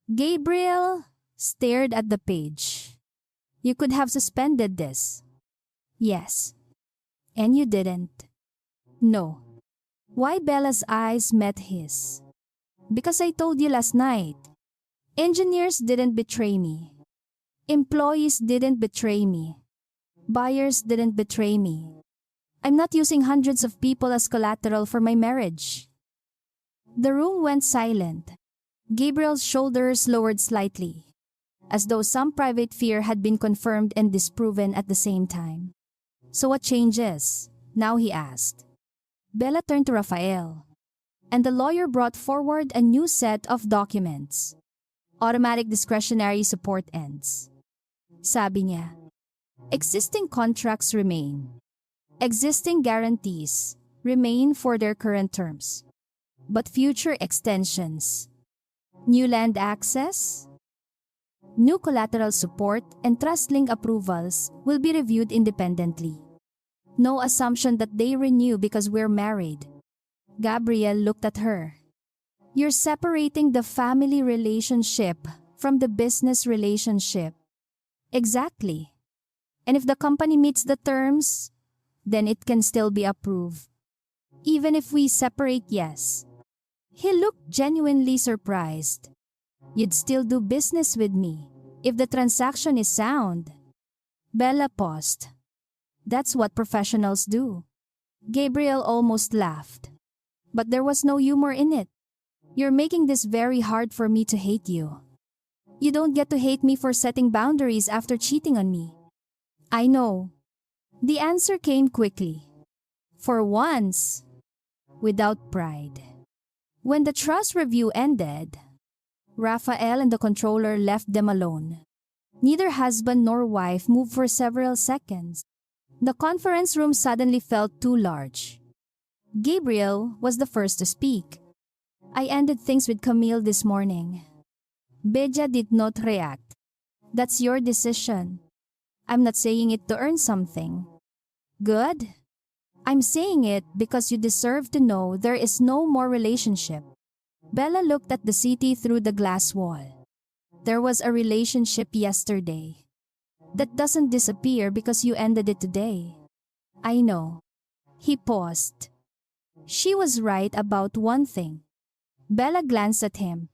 Gabriel stared at the page. You could have suspended this. Yes. And you didn't. No. Why? Bella's eyes met his. Because I told you last night. Engineers didn't betray me. Employees didn't betray me. Buyers didn't betray me. I'm not using hundreds of people as collateral for my marriage. The room went silent. Gabriel's shoulders lowered slightly, as though some private fear had been confirmed and disproven at the same time. So what changes? Now he asked. Bella turned to Rafael, and the lawyer brought forward a new set of documents. Automatic discretionary support ends. Sabi niya, existing contracts remain. Existing guarantees remain for their current terms. But future extensions, new land access, new collateral support, and trust link approvals will be reviewed independently. No assumption that they renew because we're married. Gabriel looked at her. You're separating the family relationship from the business relationship. Exactly. And if the company meets the terms, then it can still be approved. Even if we separate, yes. He looked genuinely surprised. You'd still do business with me if the transaction is sound. Bella paused. That's what professionals do. Gabriel almost laughed. But there was no humor in it. You're making this very hard for me to hate you. You don't get to hate me for setting boundaries after cheating on me. I know. The answer came quickly. For once, without pride. When the trust review ended, Rafael and the controller left them alone. Neither husband nor wife moved for several seconds. The conference room suddenly felt too large. Gabriel was the first to speak. I ended things with Camille this morning. Beja did not react. That's your decision. I'm not saying it to earn something. Good? I'm saying it because you deserve to know there is no more relationship. Bella looked at the city through the glass wall. There was a relationship yesterday. That doesn't disappear because you ended it today. I know. He paused. She was right about one thing. Bella glanced at him.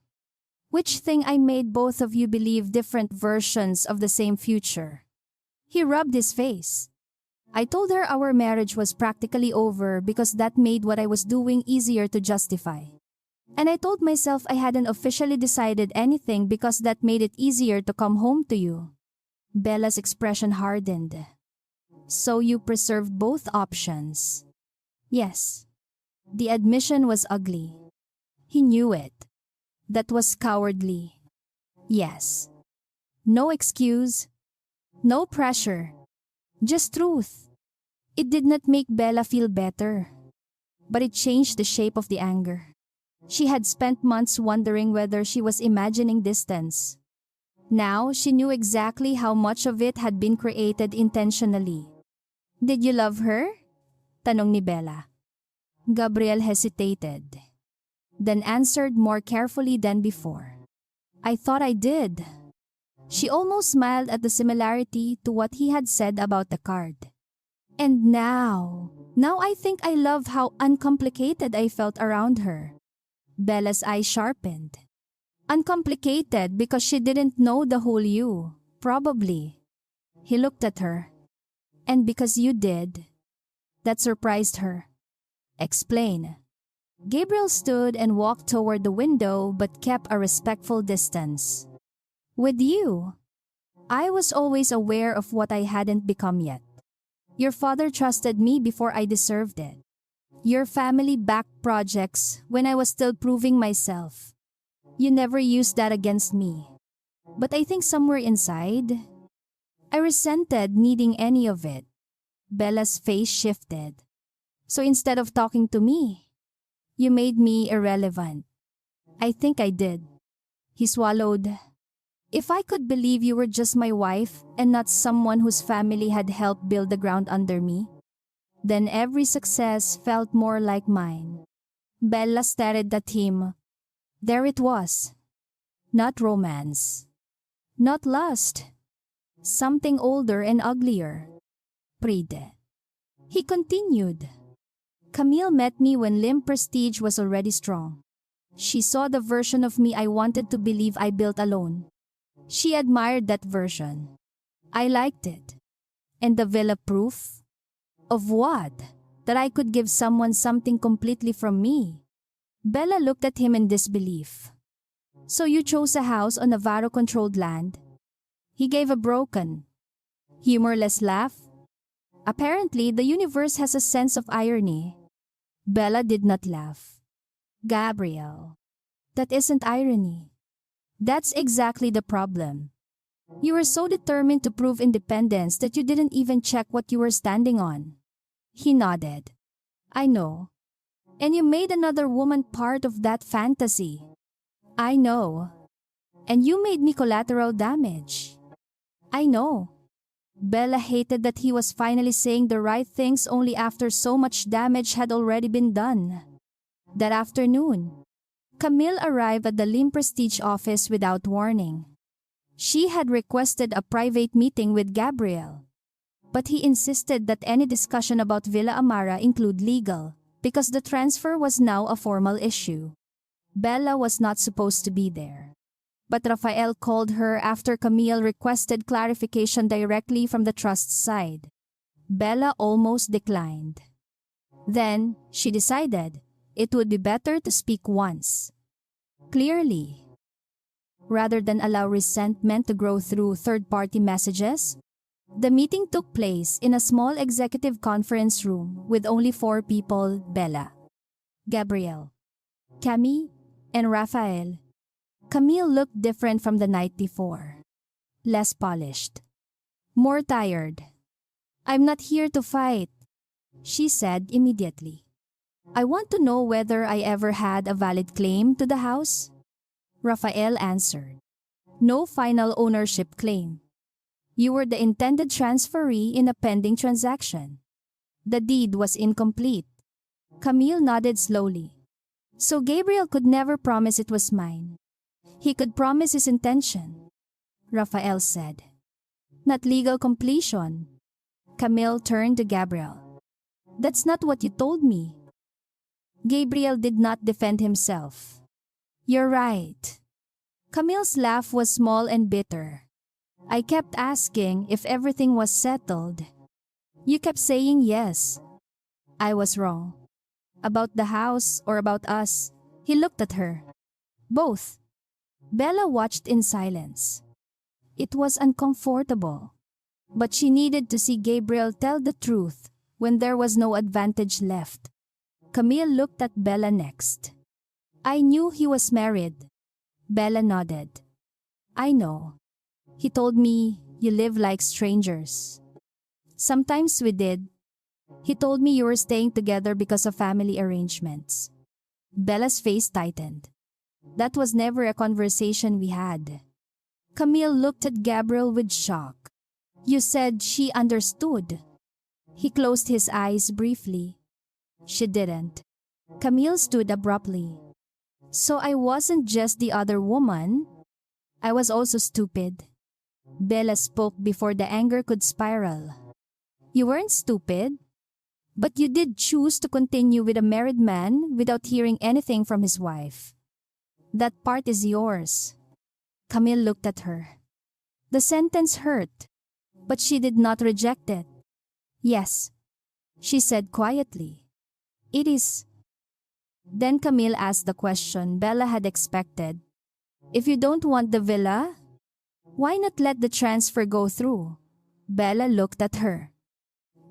Which thing? I made both of you believe different versions of the same future. He rubbed his face. I told her our marriage was practically over because that made what I was doing easier to justify. And I told myself I hadn't officially decided anything because that made it easier to come home to you. Bella's expression hardened. So you preserved both options. Yes. The admission was ugly. He knew it. That was cowardly. Yes. No excuse. No pressure. Just truth. It did not make Bella feel better. But it changed the shape of the anger. She had spent months wondering whether she was imagining distance. Now she knew exactly how much of it had been created intentionally. Did you love her? Tanong ni Bella. Gabriel hesitated, then answered more carefully than before. I thought I did. She almost smiled at the similarity to what he had said about the card. And now I think I love how uncomplicated I felt around her. Bella's eyes sharpened. Uncomplicated because she didn't know the whole you, probably. He looked at her. And because you did. That surprised her. Explain. Gabriel stood and walked toward the window but kept a respectful distance. With you, I was always aware of what I hadn't become yet. Your father trusted me before I deserved it. Your family backed projects when I was still proving myself. You never used that against me. But I think somewhere inside, I resented needing any of it. Bella's face shifted. So instead of talking to me, you made me irrelevant. I think I did. He swallowed. If I could believe you were just my wife and not someone whose family had helped build the ground under me, then every success felt more like mine. Bella stared at him. There it was. Not romance. Not lust. Something older and uglier. Pride. He continued. Camille met me when limb prestige was already strong. She saw the version of me I wanted to believe I built alone. She admired that version. I liked it. And the villa proof? Of what? That I could give someone something completely from me. Bella looked at him in disbelief. So you chose a house on Navarro-controlled land? He gave a broken, humorless laugh. Apparently, the universe has a sense of irony. Bella did not laugh. Gabriel, that isn't irony. That's exactly the problem. You were so determined to prove independence that you didn't even check what you were standing on. He nodded. I know. And you made another woman part of that fantasy. I know. And you made me collateral damage. I know. Bella hated that he was finally saying the right things only after so much damage had already been done. That afternoon, Camille arrived at the Lim Prestige office without warning. She had requested a private meeting with Gabriel. But he insisted that any discussion about Villa Amara include legal, because the transfer was now a formal issue. Bella was not supposed to be there. But Rafael called her after Camille requested clarification directly from the trust's side. Bella almost declined. Then, she decided it would be better to speak once. Clearly. Rather than allow resentment to grow through third-party messages, the meeting took place in a small executive conference room with only 4 people: Bella, Gabriel, Camille, and Rafael. Camille looked different from the night before. Less polished. More tired. I'm not here to fight, she said immediately. I want to know whether I ever had a valid claim to the house. Rafael answered. No final ownership claim. You were the intended transferee in a pending transaction. The deed was incomplete. Camille nodded slowly. So Gabriel could never promise it was mine. He could promise his intention, Rafael said. Not legal completion. Camille turned to Gabriel. That's not what you told me. Gabriel did not defend himself. You're right. Camille's laugh was small and bitter. I kept asking if everything was settled. You kept saying yes. I was wrong. About the house or about us? He looked at her. Both. Bella watched in silence. It was uncomfortable. But she needed to see Gabriel tell the truth when there was no advantage left. Camille looked at Bella next. I knew he was married. Bella nodded. I know. He told me you live like strangers. Sometimes we did. He told me you were staying together because of family arrangements. Bella's face tightened. That was never a conversation we had. Camille looked at Gabriel with shock. You said she understood. He closed his eyes briefly. She didn't. Camille stood abruptly. So I wasn't just the other woman. I was also stupid. Bella spoke before the anger could spiral. You weren't stupid. But you did choose to continue with a married man without hearing anything from his wife. That part is yours. Camille looked at her. The sentence hurt, but she did not reject it. Yes, she said quietly. It is. Then Camille asked the question Bella had expected. If you don't want the villa, why not let the transfer go through? Bella looked at her.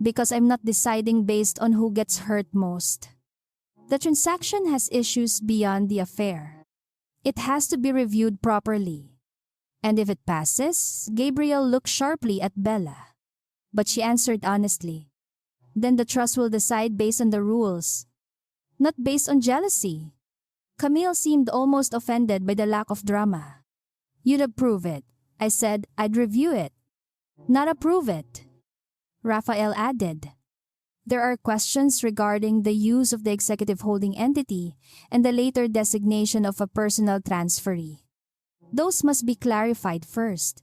Because I'm not deciding based on who gets hurt most. The transaction has issues beyond the affair. It has to be reviewed properly. And if it passes, Gabriel looked sharply at Bella. But she answered honestly. Then the trust will decide based on the rules, not based on jealousy. Camille seemed almost offended by the lack of drama. You'd approve it. I said I'd review it, not approve it. Raphael added. There are questions regarding the use of the executive holding entity and the later designation of a personal transferee. Those must be clarified first.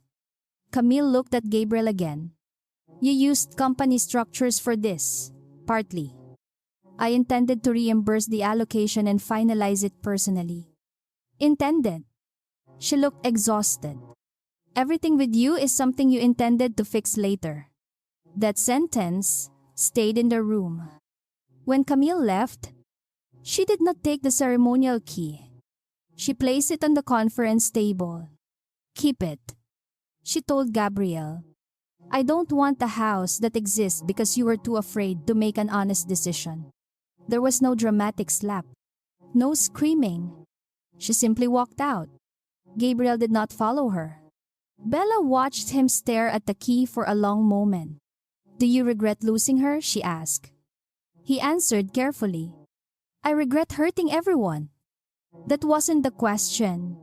Camille looked at Gabriel again. You used company structures for this, partly. I intended to reimburse the allocation and finalize it personally. Intended. She looked exhausted. Everything with you is something you intended to fix later. That sentence stayed in the room. When Camille left, she did not take the ceremonial key. She placed it on the conference table. Keep it, she told Gabriel. I don't want a house that exists because you were too afraid to make an honest decision. There was no dramatic slap, no screaming. She simply walked out. Gabriel did not follow her. Bella watched him stare at the key for a long moment. Do you regret losing her? She asked. He answered carefully. I regret hurting everyone. That wasn't the question.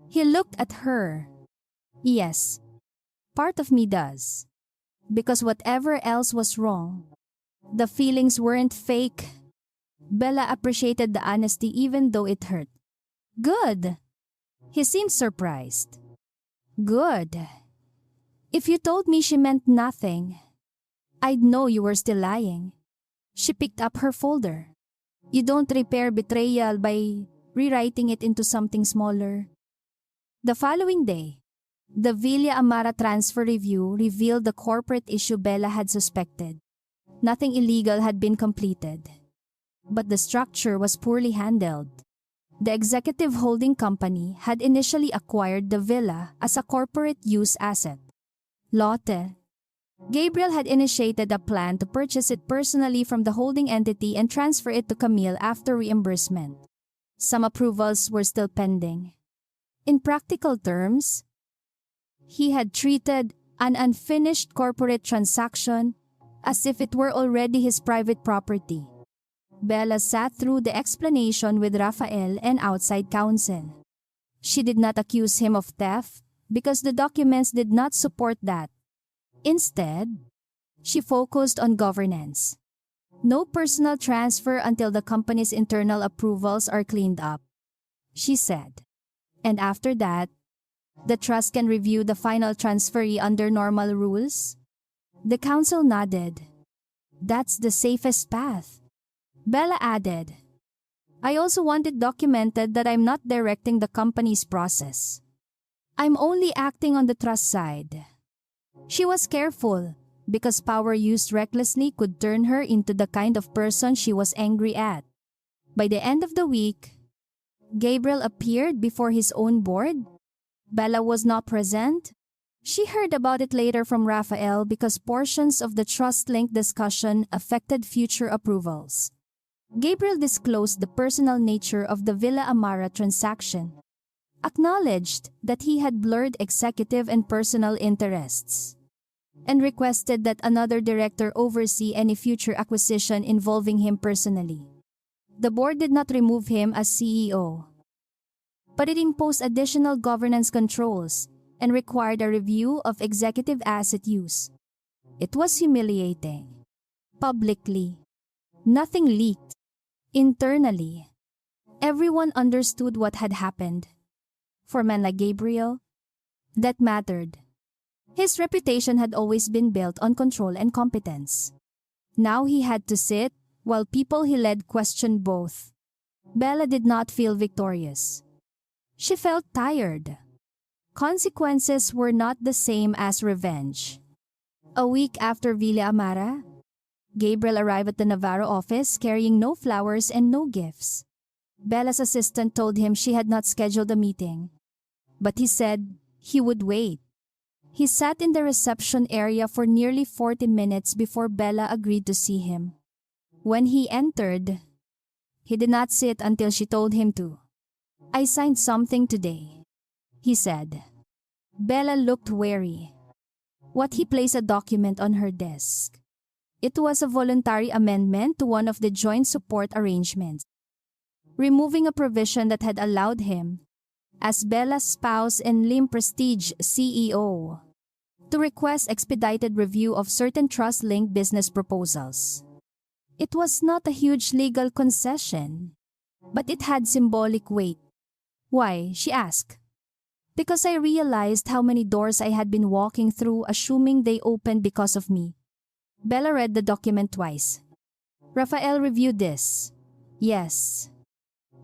He looked at her. Yes, part of me does. Because whatever else was wrong, the feelings weren't fake. Bella appreciated the honesty even though it hurt. Good. He seemed surprised. Good. If you told me she meant nothing, I'd know you were still lying. She picked up her folder. You don't repair betrayal by rewriting it into something smaller. The following day, the Villa Amara transfer review revealed the corporate issue Bella had suspected. Nothing illegal had been completed, but the structure was poorly handled. The executive holding company had initially acquired the villa as a corporate use asset. Lotte. Gabriel had initiated a plan to purchase it personally from the holding entity and transfer it to Camille after reimbursement. Some approvals were still pending. In practical terms, he had treated an unfinished corporate transaction as if it were already his private property. Bella sat through the explanation with Raphael and outside counsel. She did not accuse him of theft because the documents did not support that. Instead, she focused on governance. No personal transfer until the company's internal approvals are cleaned up, she said. And after that, the trust can review the final transferee under normal rules? The council nodded. That's the safest path. Bella added, I also want it documented that I'm not directing the company's process. I'm only acting on the trust side. She was careful because power used recklessly could turn her into the kind of person she was angry at. By the end of the week, Gabriel appeared before his own board. Bella was not present. She heard about it later from Raphael because portions of the trust-linked discussion affected future approvals. Gabriel disclosed the personal nature of the Villa Amara transaction, acknowledged that he had blurred executive and personal interests, and requested that another director oversee any future acquisition involving him personally. The board did not remove him as CEO, but it imposed additional governance controls and required a review of executive asset use. It was humiliating. Publicly, nothing leaked. Internally, everyone understood what had happened. For a man like Gabriel, that mattered. His reputation had always been built on control and competence. Now he had to sit while people he led questioned both. Bella did not feel victorious. She felt tired. Consequences were not the same as revenge. A week after Villa Amara, Gabriel arrived at the Navarro office carrying no flowers and no gifts. Bella's assistant told him she had not scheduled a meeting, but he said he would wait. He sat in the reception area for nearly 40 minutes before Bella agreed to see him. When he entered, he did not sit until she told him to. I signed something today, he said. Bella looked wary. What he placed a document on her desk. It was a voluntary amendment to one of the joint support arrangements, removing a provision that had allowed him, as Bella's spouse and Lim Prestige CEO, to request expedited review of certain trust-linked business proposals. It was not a huge legal concession, but it had symbolic weight. Why? She asked. Because I realized how many doors I had been walking through assuming they opened because of me. Bella read the document twice. Rafael reviewed this. Yes.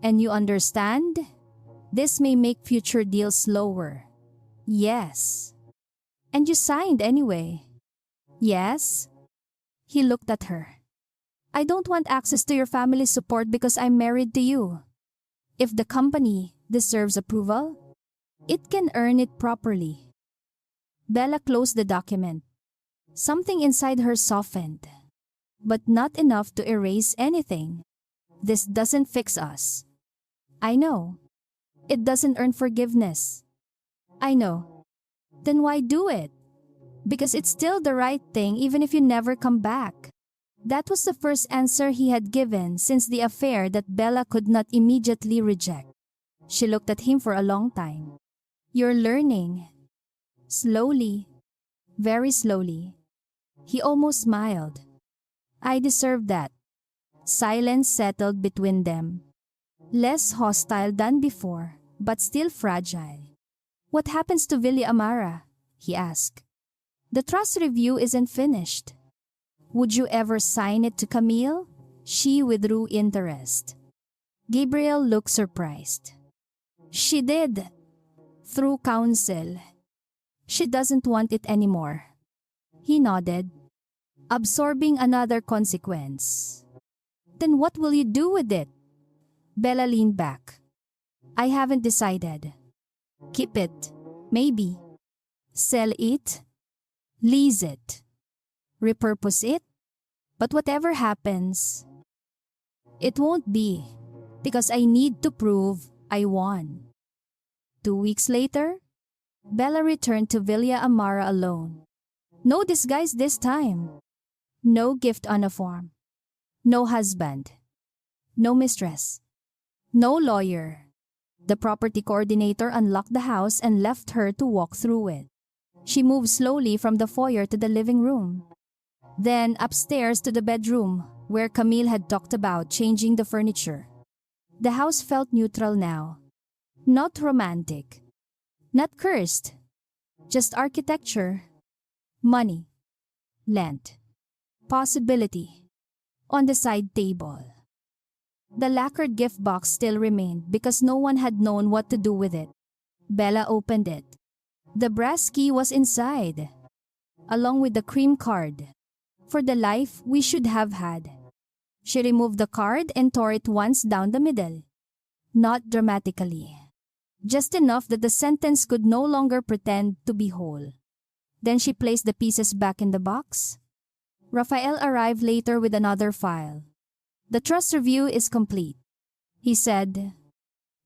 And you understand? This may make future deals slower. Yes. And you signed anyway. Yes. He looked at her. I don't want access to your family's support because I'm married to you. If the company deserves approval, it can earn it properly. Bella closed the document. Something inside her softened, but not enough to erase anything. This doesn't fix us. I know. It doesn't earn forgiveness. I know. Then why do it? Because it's still the right thing even if you never come back. That was the first answer he had given since the affair that Bella could not immediately reject. She looked at him for a long time. You're learning. Slowly. Very slowly. He almost smiled. I deserve that. Silence settled between them. Less hostile than before, but still fragile. What happens to Villa Amara? He asked. The trust review isn't finished. Would you ever sign it to Camille? She withdrew interest. Gabriel looked surprised. She did. Through counsel. She doesn't want it anymore. He nodded, absorbing another consequence. Then what will you do with it? Bella leaned back. I haven't decided. Keep it, maybe. Sell it. Lease it. Repurpose it. But whatever happens, it won't be, because I need to prove I won. 2 weeks later, Bella returned to Villa Amara alone. No disguise this time. No gift on a form. No husband. No mistress. No lawyer. The property coordinator unlocked the house and left her to walk through it. She moved slowly from the foyer to the living room. Then upstairs to the bedroom, where Camille had talked about changing the furniture. The house felt neutral now. Not romantic. Not cursed. Just architecture. Money. Land. Possibility. On the side table. The lacquered gift box still remained because no one had known what to do with it. Bella opened it. The brass key was inside, along with the cream card. For the life we should have had. She removed the card and tore it once down the middle. Not dramatically. Just enough that the sentence could no longer pretend to be whole. Then she placed the pieces back in the box. Rafael arrived later with another file. The trust review is complete. He said,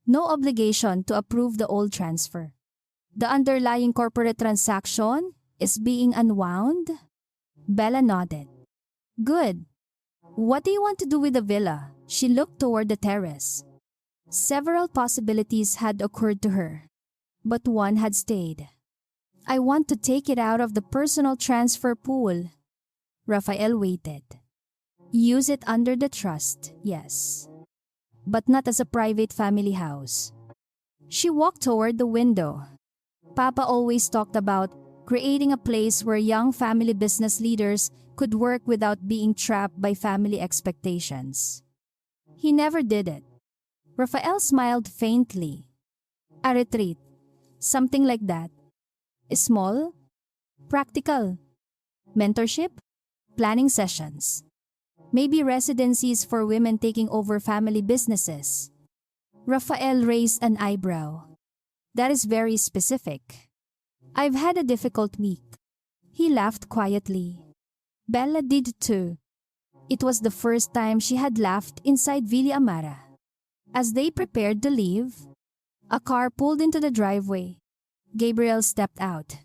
no obligation to approve the old transfer. The underlying corporate transaction is being unwound? Bella nodded. Good. What do you want to do with the villa? She looked toward the terrace. Several possibilities had occurred to her, but one had stayed. I want to take it out of the personal transfer pool. Rafael waited. Use it under the trust, yes. But not as a private family house. She walked toward the window. Papa always talked about creating a place where young family business leaders could work without being trapped by family expectations. He never did it. Rafael smiled faintly. A retreat. Something like that. Small. Practical. Mentorship. Planning sessions. Maybe residencies for women taking over family businesses. Rafael raised an eyebrow. That is very specific. I've had a difficult week. He laughed quietly. Bella did too. It was the first time she had laughed inside Villa Amara. As they prepared to leave, a car pulled into the driveway. Gabriel stepped out.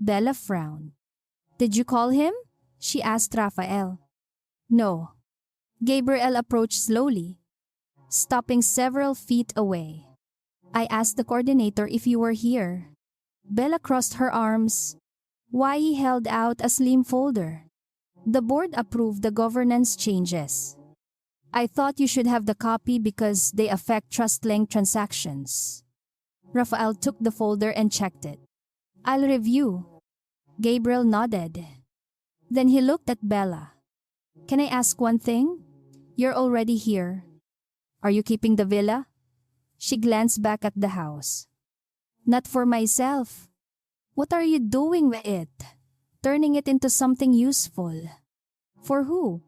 Bella frowned. Did you call him? She asked Rafael. No. Gabriel approached slowly, stopping several feet away. I asked the coordinator if you were here. Bella crossed her arms. Why he held out a slim folder. The board approved the governance changes. I thought you should have the copy because they affect trust-linked transactions. Rafael took the folder and checked it. I'll review. Gabriel nodded. Then he looked at Bella. Can I ask one thing? You're already here. Are you keeping the villa? She glanced back at the house. Not for myself. What are you doing with it? Turning it into something useful. For who?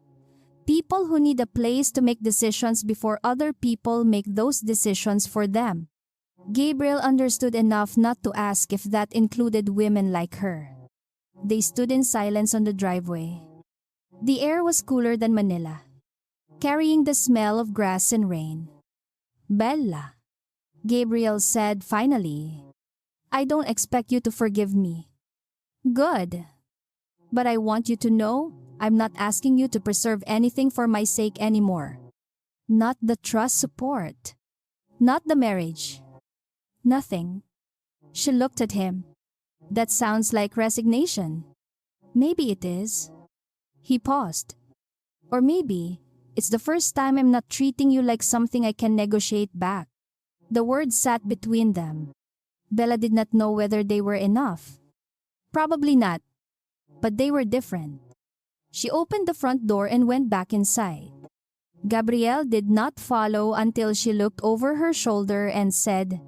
People who need a place to make decisions before other people make those decisions for them. Gabriel understood enough not to ask if that included women like her. They stood in silence on the driveway. The air was cooler than Manila, carrying the smell of grass and rain. Bella, Gabriel said finally, I don't expect you to forgive me. Good. But I want you to know, I'm not asking you to preserve anything for my sake anymore. Not the trust support. Not the marriage. Nothing. She looked at him. That sounds like resignation. Maybe it is. He paused. Or maybe, it's the first time I'm not treating you like something I can negotiate back. The words sat between them. Bella did not know whether they were enough. Probably not. But they were different. She opened the front door and went back inside. Gabrielle did not follow until she looked over her shoulder and said,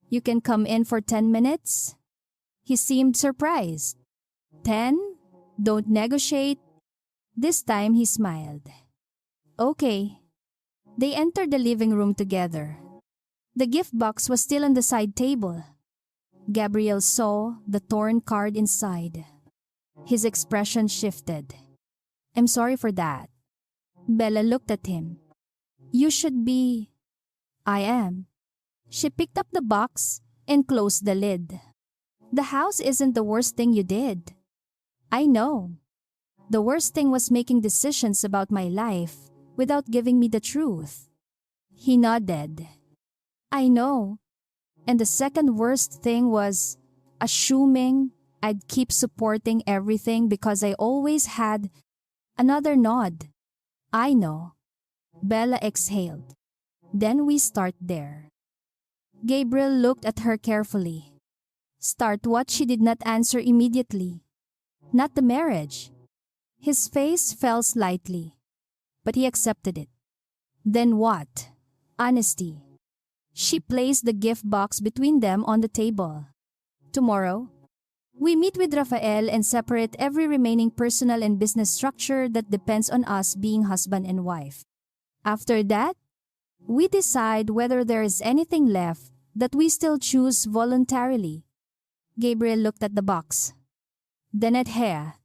You can come in for 10 minutes? He seemed surprised. 10? Don't negotiate? This time he smiled. Okay. They entered the living room together. The gift box was still on the side table. Gabriel saw the torn card inside. His expression shifted. I'm sorry for that. Bella looked at him. You should be... I am. She picked up the box and closed the lid. The house isn't the worst thing you did. I know. The worst thing was making decisions about my life without giving me the truth. He nodded. I know. And the second worst thing was assuming I'd keep supporting everything because I always had another nod. I know. Bella exhaled. Then we start there. Gabriel looked at her carefully. Start what? She did not answer immediately. Not the marriage. His face fell slightly, but he accepted it. Then what? Honesty. She placed the gift box between them on the table. Tomorrow, we meet with Rafael and separate every remaining personal and business structure that depends on us being husband and wife. After that, we decide whether there is anything left that we still choose voluntarily. Gabriel looked at the box. Then at Hea.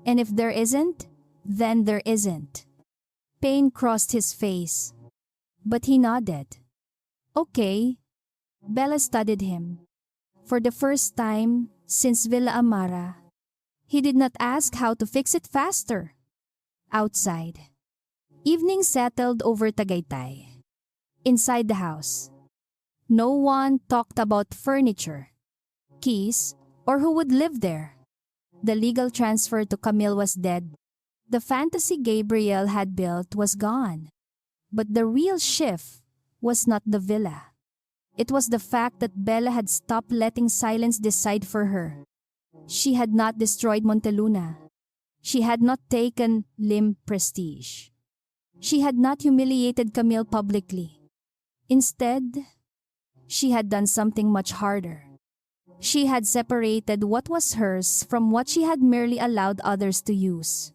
And if there isn't, then there isn't. Pain crossed his face. But he nodded. Okay. Bella studied him. For the first time since Villa Amara, he did not ask how to fix it faster. Outside. Evening settled over Tagaytay. Inside the house. No one talked about furniture, keys, or who would live there. The legal transfer to Camille was dead. The fantasy Gabriel had built was gone. But the real shift was not the villa. It was the fact that Bella had stopped letting silence decide for her. She had not destroyed Monteluna. She had not taken Lim prestige. She had not humiliated Camille publicly. Instead, she had done something much harder. She had separated what was hers from what she had merely allowed others to use.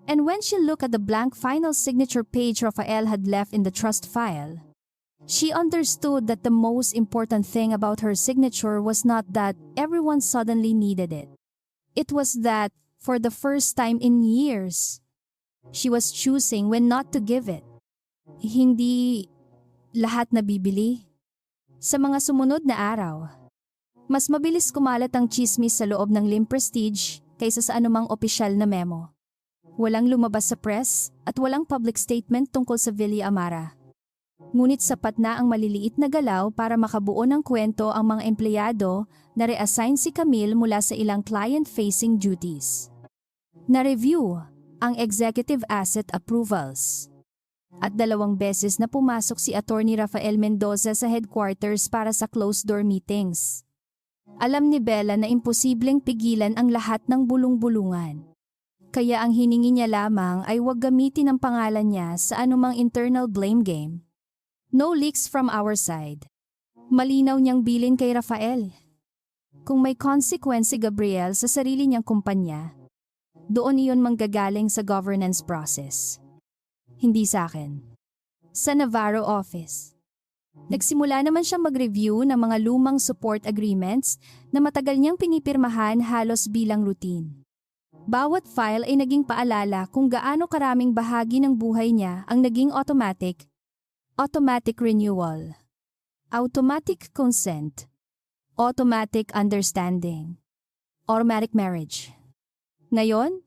And when she looked at the blank final signature page Rafael had left in the trust file, she understood that the most important thing about her signature was not that everyone suddenly needed it. It was that, for the first time in years, she was choosing when not to give it. Hindi lahat nabibili. Sa mga sumunod na araw, Mas mabilis kumalat ang chismis sa loob ng Lim Prestige kaysa sa anumang opisyal na memo. Walang lumabas sa press at walang public statement tungkol sa Villa Amara. Ngunit sapat na ang maliliit na galaw para makabuo ng kwento ang mga empleyado na reassign si Camille mula sa ilang client-facing duties. Na-review ang executive asset approvals. At 2 beses na pumasok si Attorney Rafael Mendoza sa headquarters para sa closed-door meetings. Alam ni Bella na imposibleng pigilan ang lahat ng bulong-bulungan. Kaya ang hiningi niya lamang ay huwag gamitin ang pangalan niya sa anumang internal blame game. No leaks from our side. Malinaw niyang bilin kay Rafael. Kung may consequence si Gabriel sa sarili niyang kumpanya, doon iyon manggagaling sa governance process. Hindi sa akin. Sa Navarro office. Nagsimula naman siyang mag-review ng mga lumang support agreements na matagal niyang pinipirmahan halos bilang routine. Bawat file ay naging paalala kung gaano karaming bahagi ng buhay niya ang naging automatic renewal, automatic consent, automatic understanding, automatic marriage. Ngayon,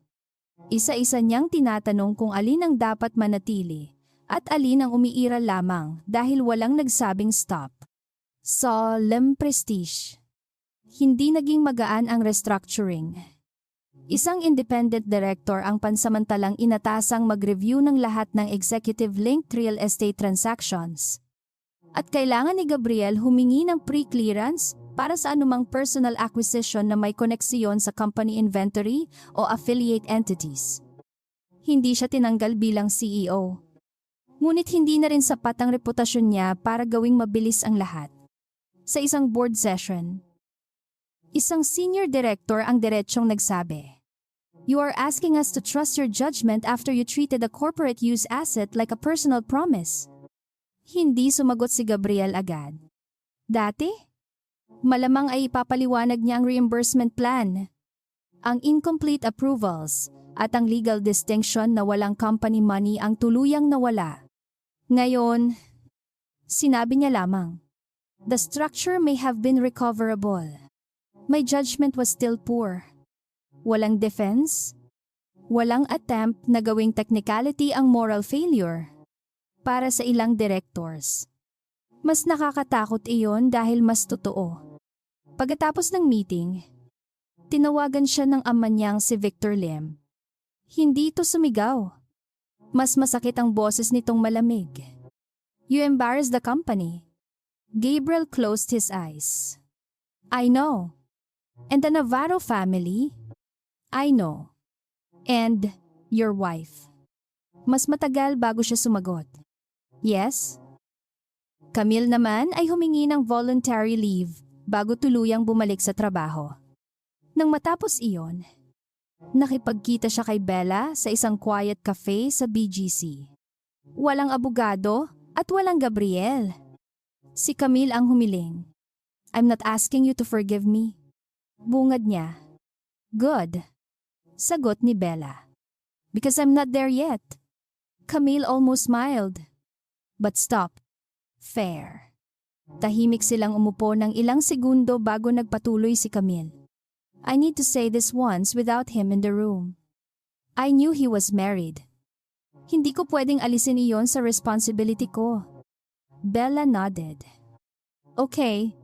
isa-isa niyang tinatanong kung alin ang dapat manatili at alin ang umiiral lamang dahil walang nagsabing stop. Solemn prestige. Hindi naging magaan ang restructuring. Isang independent director ang pansamantalang inatasang mag-review ng lahat ng executive-linked real estate transactions. At kailangan ni Gabriel humingi ng pre-clearance para sa anumang personal acquisition na may koneksiyon sa company inventory o affiliate entities. Hindi siya tinanggal bilang CEO. Ngunit hindi na rin sapat ang reputasyon niya para gawing mabilis ang lahat. Sa isang board session, isang senior director ang diretsyong nagsabi, "You are asking us to trust your judgment after you treated a corporate use asset like a personal promise." Hindi sumagot si Gabriel agad. Dati, malamang ay ipapaliwanag niya ang reimbursement plan, ang incomplete approvals, at ang legal distinction na walang company money ang tuluyang nawala. Ngayon, sinabi niya lamang, "The structure may have been recoverable. My judgment was still poor." Walang defense, walang attempt na gawing technicality ang moral failure. Para sa ilang directors, mas nakakatakot iyon dahil mas totoo. Pagkatapos ng meeting, tinawagan siya ng ama niyang si Victor Lim. Hindi ito sumigaw. Mas masakit ang boses nitong malamig. "You embarrass the company." Gabriel closed his eyes. "I know. And the Navarro family, I know. And your wife." Mas matagal bago siya sumagot. "Yes." Camille naman ay humingi ng voluntary leave bago tuluyang bumalik sa trabaho. Nang matapos iyon, nakipagkita siya kay Bella sa isang quiet cafe sa BGC. Walang abogado at walang Gabriel. Si Camille ang humiling. "I'm not asking you to forgive me." Bungad niya. "Good." Sagot ni Bella. "Because I'm not there yet." Camille almost smiled. "But stop. Fair." Tahimik silang umupo ng ilang segundo bago nagpatuloy si Camille. "I need to say this once without him in the room. I knew he was married. Hindi ko pwedeng alisin iyon sa responsibility ko." Bella nodded. "Okay.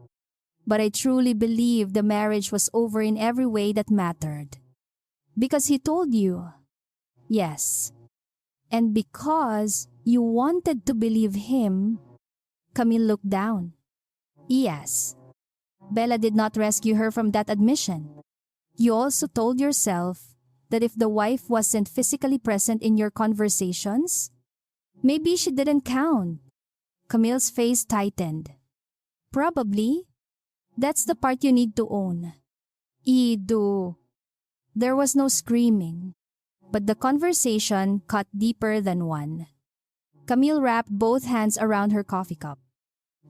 But I truly believe the marriage was over in every way that mattered. Because he told you." "Yes. And because you wanted to believe him." Camille looked down. "Yes. Bella did not rescue her from that admission. You also told yourself that if the wife wasn't physically present in your conversations, maybe she didn't count." Camille's face tightened. "Probably. That's the part you need to own." "Idu." There was no screaming, but the conversation cut deeper than one. Camille wrapped both hands around her coffee cup.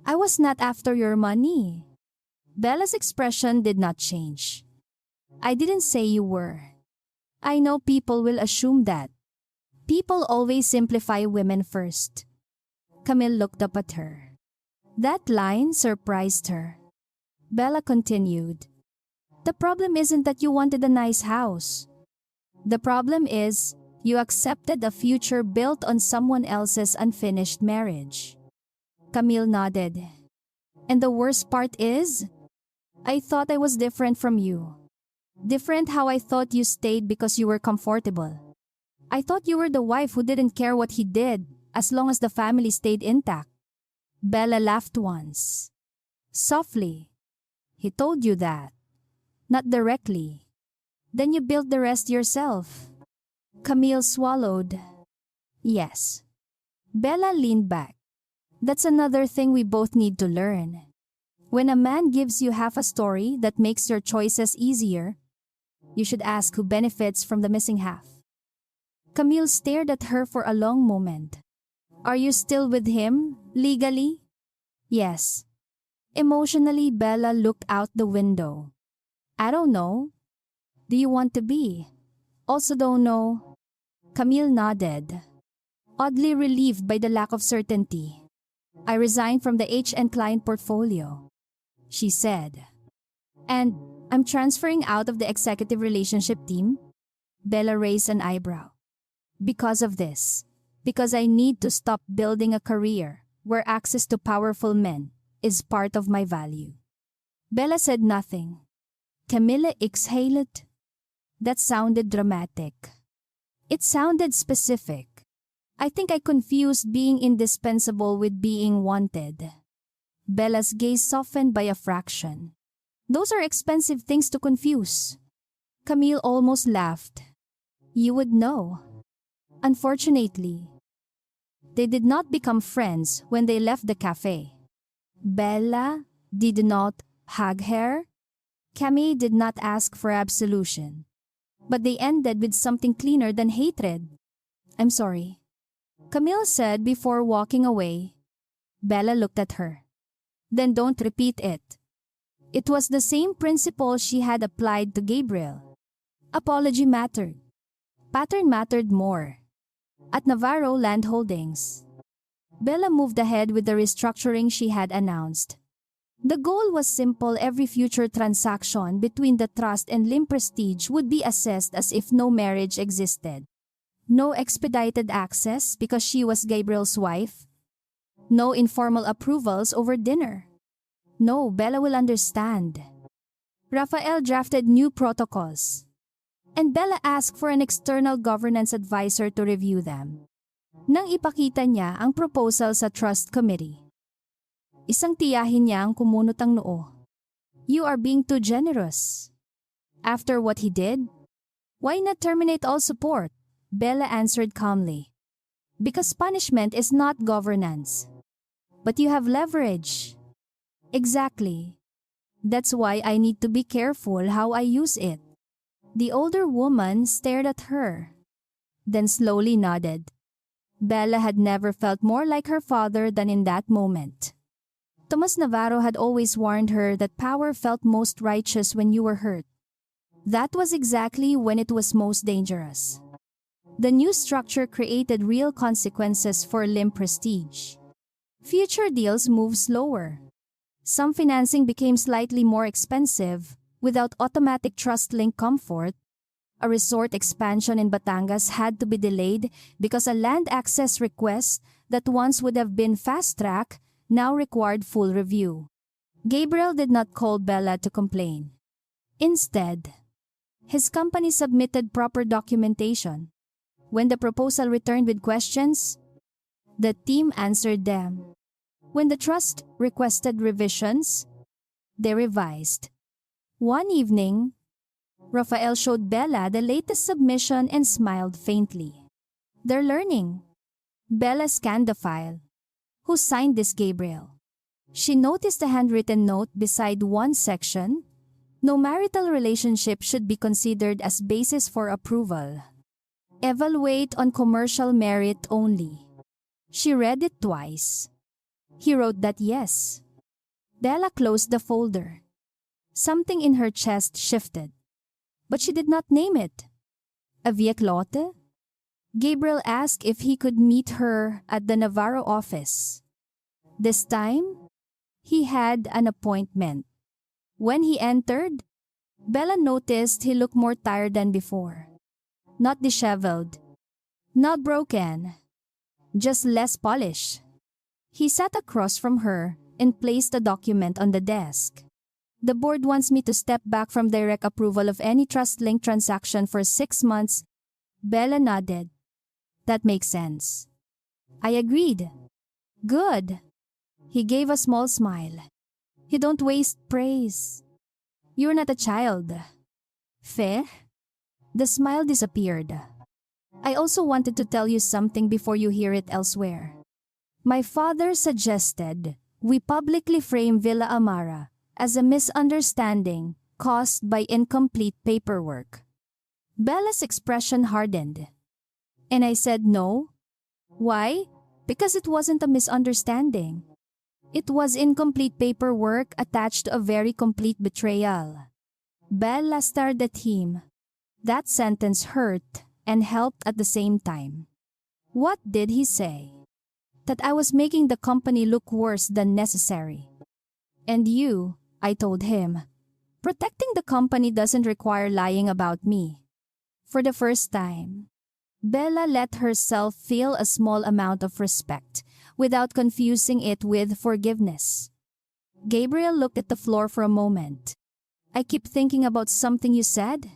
"I was not after your money." Bella's expression did not change. "I didn't say you were. I know people will assume that. People always simplify women first." Camille looked up at her. That line surprised her. Bella continued. The problem isn't that you wanted a nice house. The problem is, you accepted a future built on someone else's unfinished marriage. Camille nodded. And the worst part is, I thought I was different from you. Different how I thought you stayed because you were comfortable. I thought you were the wife who didn't care what he did, as long as the family stayed intact. Bella laughed once. Softly. He told you that. Not directly. Then you built the rest yourself. Camille swallowed. Yes. Bella leaned back. That's another thing we both need to learn. When a man gives you half a story that makes your choices easier, you should ask who benefits from the missing half. Camille stared at her for a long moment. Are you still with him, legally? Yes. Emotionally, Bella looked out the window. I don't know. Do you want to be? Also don't know. Camille nodded, oddly relieved by the lack of certainty. I resigned from the H&N client portfolio, she said. And I'm transferring out of the executive relationship team? Bella raised an eyebrow. Because of this. Because I need to stop building a career where access to powerful men is part of my value. Bella said nothing. Camille exhaled. That sounded dramatic. It sounded specific. I think I confused being indispensable with being wanted. Bella's gaze softened by a fraction. Those are expensive things to confuse. Camille almost laughed. You would know. Unfortunately, they did not become friends when they left the cafe. Bella did not hug her. Camille did not ask for absolution. But they ended with something cleaner than hatred. I'm sorry, Camille said before walking away. Bella looked at her. Then don't repeat it. It was the same principle she had applied to Gabriel. Apology mattered. Pattern mattered more. At Navarro Land Holdings, Bella moved ahead with the restructuring she had announced. The goal was simple: every future transaction between the trust and Lim Prestige would be assessed as if no marriage existed. No expedited access because she was Gabriel's wife. No informal approvals over dinner. No, Bella will understand. Rafael drafted new protocols. And Bella asked for an external governance advisor to review them. Nang ipakita niya ang proposal sa trust committee, isang tiyahin niya ang kumunot ang noo. You are being too generous. After what he did, why not terminate all support? Bella answered calmly. Because punishment is not governance. But you have leverage. Exactly. That's why I need to be careful how I use it. The older woman stared at her, then slowly nodded. Bella had never felt more like her father than in that moment. Tomas Navarro had always warned her that power felt most righteous when you were hurt. That was exactly when it was most dangerous. The new structure created real consequences for Lim Prestige. Future deals moved slower. Some financing became slightly more expensive, without automatic trust-linked comfort. A resort expansion in Batangas had to be delayed because a land access request that once would have been fast-track now required full review. Gabriel did not call Bella to complain. Instead, his company submitted proper documentation. When the proposal returned with questions, the team answered them. When the trust requested revisions, they revised. One evening, Rafael showed Bella the latest submission and smiled faintly. They're learning. Bella scanned the file. Who signed this, Gabriel? She noticed a handwritten note beside one section. No marital relationship should be considered as basis for approval. Evaluate on commercial merit only. She read it twice. He wrote that yes. Bella closed the folder. Something in her chest shifted. But she did not name it. A Vieclote? Gabriel asked if he could meet her at the Navarro office. This time, he had an appointment. When he entered, Bella noticed he looked more tired than before. Not disheveled, not broken, just less polished. He sat across from her and placed a document on the desk. The board wants me to step back from direct approval of any trust-linked transaction for 6 months. Bella nodded. That makes sense. I agreed. Good. He gave a small smile. You don't waste praise. You're not a child. Fair? The smile disappeared. I also wanted to tell you something before you hear it elsewhere. My father suggested we publicly frame Villa Amara as a misunderstanding caused by incomplete paperwork. Bella's expression hardened. And I said no. Why? Because it wasn't a misunderstanding. It was incomplete paperwork attached to a very complete betrayal. Bella stared at him. That sentence hurt and helped at the same time. What did he say? That I was making the company look worse than necessary. And you, I told him, protecting the company doesn't require lying about me. For the first time, Bella let herself feel a small amount of respect without confusing it with forgiveness. Gabriel looked at the floor for a moment. I keep thinking about something you said.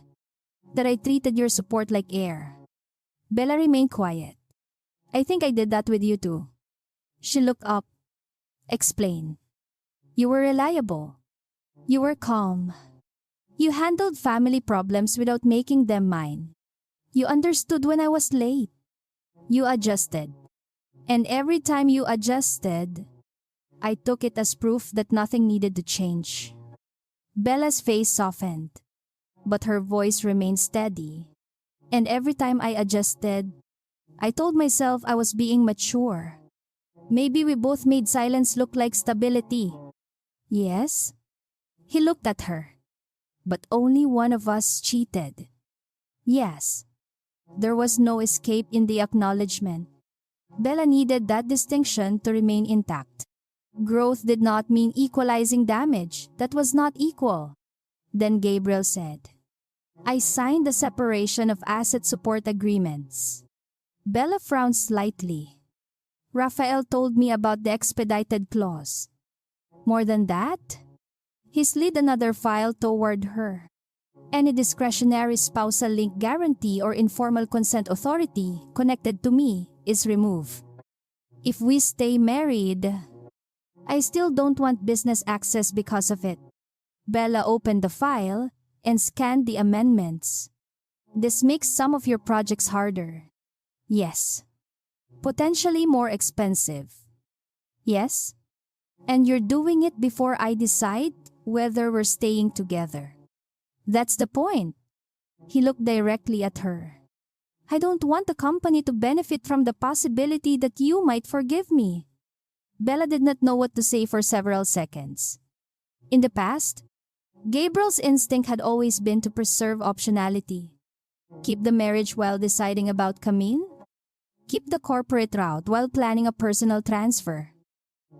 That I treated your support like air. Bella remained quiet. I think I did that with you too. She looked up. Explain. You were reliable. You were calm. You handled family problems without making them mine. You understood when I was late. You adjusted. And every time you adjusted, I took it as proof that nothing needed to change. Bella's face softened, but her voice remained steady. And every time I adjusted, I told myself I was being mature. Maybe we both made silence look like stability. Yes? He looked at her. But only one of us cheated. Yes. There was no escape in the acknowledgement. Bella needed that distinction to remain intact. Growth did not mean equalizing damage. That was not equal. Then Gabriel said, I signed the separation of asset support agreements. Bella frowned slightly. Raphael told me about the expedited clause. More than that? He slid another file toward her. Any discretionary spousal link guarantee or informal consent authority connected to me is removed. If we stay married, I still don't want business access because of it. Bella opened the file and scanned the amendments. This makes some of your projects harder. Yes. Potentially more expensive. Yes. And you're doing it before I decide whether we're staying together. That's the point. He looked directly at her. I don't want the company to benefit from the possibility that you might forgive me. Bella did not know what to say for several seconds. In the past, Gabriel's instinct had always been to preserve optionality. Keep the marriage while deciding about Camille. Keep the corporate route while planning a personal transfer.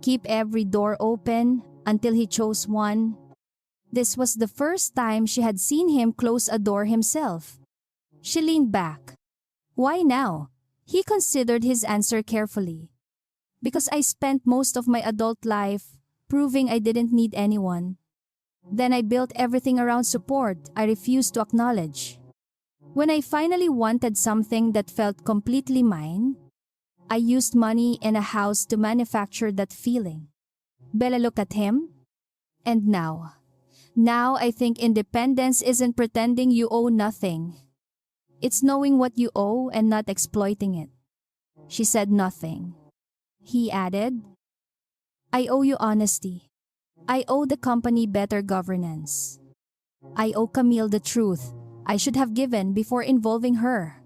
Keep every door open until he chose one. This was the first time she had seen him close a door himself. She leaned back. Why now? He considered his answer carefully. Because I spent most of my adult life proving I didn't need anyone. Then I built everything around support I refused to acknowledge. When I finally wanted something that felt completely mine, I used money and a house to manufacture that feeling. Bella looked at him. And now I think independence isn't pretending you owe nothing. It's knowing what you owe and not exploiting it. She said nothing. He added, I owe you honesty. I owe the company better governance. I owe Camille the truth I should have given before involving her.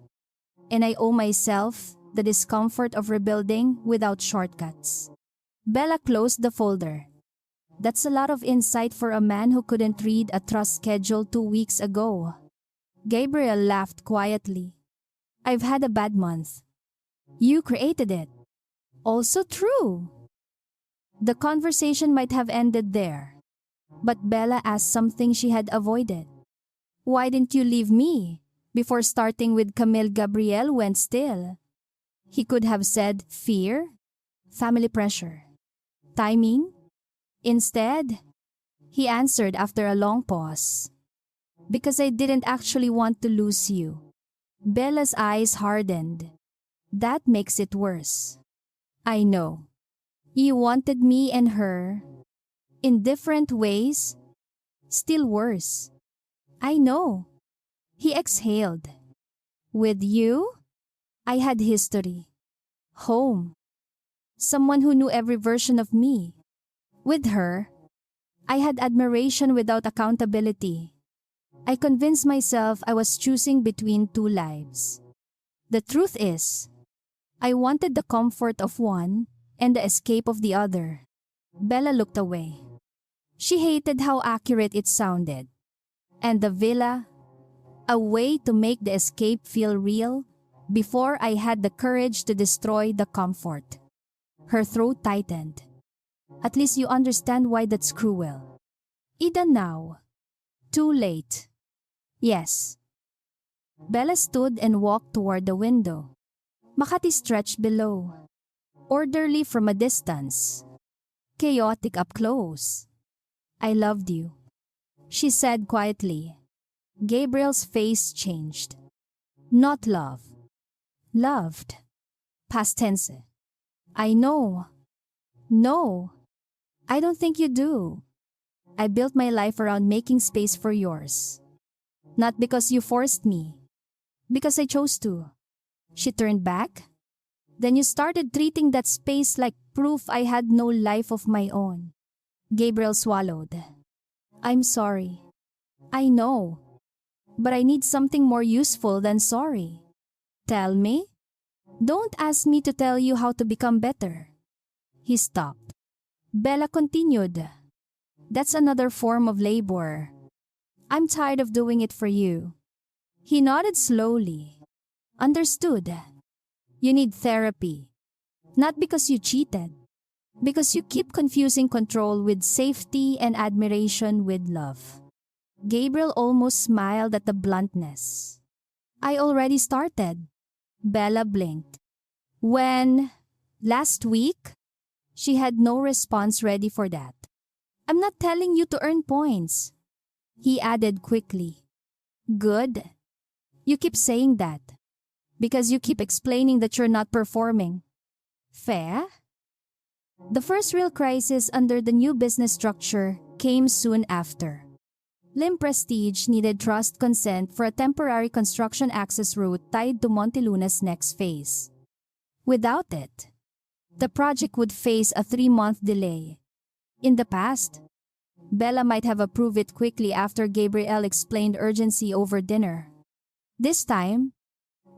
And I owe myself the discomfort of rebuilding without shortcuts. Bella closed the folder. That's a lot of insight for a man who couldn't read a trust schedule 2 weeks ago. Gabriel laughed quietly. I've had a bad month. You created it. Also true. The conversation might have ended there. But Bella asked something she had avoided. Why didn't you leave me? Before starting with Camille, Gabriel went still. He could have said fear, family pressure, timing. Instead, he answered after a long pause. Because I didn't actually want to lose you. Bella's eyes hardened. That makes it worse. I know. You wanted me and her. In different ways. Still worse. I know. He exhaled. With you? I had history. Home. Someone who knew every version of me. With her, I had admiration without accountability. I convinced myself I was choosing between two lives. The truth is, I wanted the comfort of one and the escape of the other. Bella looked away. She hated how accurate it sounded. And the villa, a way to make the escape feel real, before I had the courage to destroy the comfort. Her throat tightened. At least you understand why that's cruel. Ida now. Too late. Yes. Bella stood and walked toward the window. Makati stretched below. Orderly from a distance. Chaotic up close. I loved you, she said quietly. Gabriel's face changed. Not love. Loved. Past tense. I know. No. I don't think you do. I built my life around making space for yours. Not because you forced me. Because I chose to. She turned back. Then you started treating that space like proof I had no life of my own. Gabriel swallowed. I'm sorry. I know. But I need something more useful than sorry. Tell me. Don't ask me to tell you how to become better. He stopped. Bella continued. That's another form of labor. I'm tired of doing it for you. He nodded slowly. Understood. You need therapy. Not because you cheated. Because you keep confusing control with safety and admiration with love. Gabriel almost smiled at the bluntness. I already started. Bella blinked. When? Last week? She had no response ready for that. I'm not telling you to earn points. He added quickly. Good. You keep saying that. Because you keep explaining that you're not performing. Fair? The first real crisis under the new business structure came soon after. Lim Prestige needed trust consent for a temporary construction access route tied to Monteluna's next phase. Without it, the project would face a 3-month delay. In the past, Bella might have approved it quickly after Gabriel explained urgency over dinner. This time,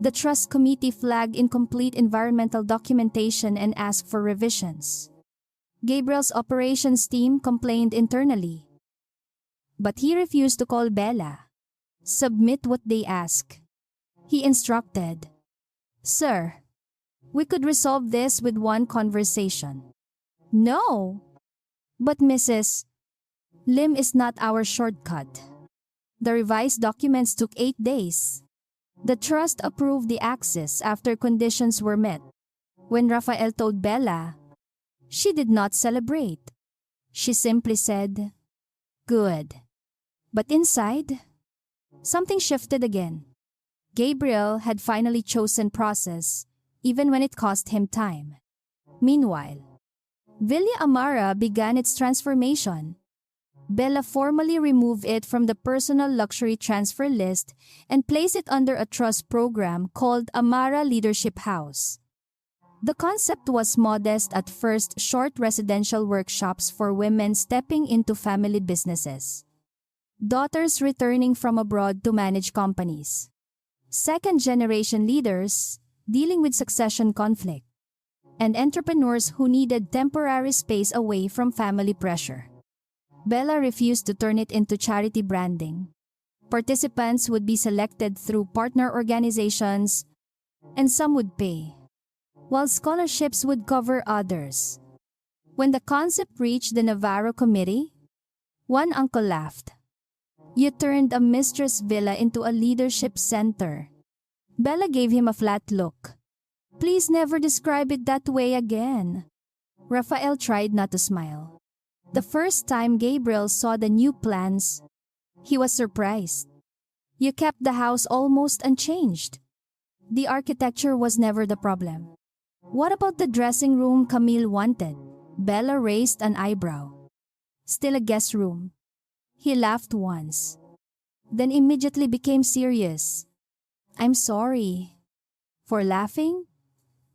the trust committee flagged incomplete environmental documentation and asked for revisions. Gabriel's operations team complained internally. But he refused to call Bella. Submit what they ask. He instructed, Sir, we could resolve this with one conversation. No. But Mrs. Lim is not our shortcut. The revised documents took 8 days. The trust approved the access after conditions were met. When Rafael told Bella, she did not celebrate. She simply said, Good. But inside, something shifted again. Gabriel had finally chosen process, even when it cost him time. Meanwhile, Villa Amara began its transformation. Bella formally removed it from the personal luxury transfer list and placed it under a trust program called Amara Leadership House. The concept was modest at first, short residential workshops for women stepping into family businesses. Daughters returning from abroad to manage companies. Second-generation leaders dealing with succession conflict. And entrepreneurs who needed temporary space away from family pressure. Bella refused to turn it into charity branding. Participants would be selected through partner organizations, and some would pay, while scholarships would cover others. When the concept reached the Navarro Committee, One uncle laughed. You turned a mistress villa into a leadership center. Bella gave him a flat look. Please never describe it that way again. Raphael tried not to smile. The first time Gabriel saw the new plans, he was surprised. You kept the house almost unchanged. The architecture was never the problem. What about the dressing room Camille wanted? Bella raised an eyebrow. Still a guest room. He laughed once, then immediately became serious. I'm sorry. For laughing?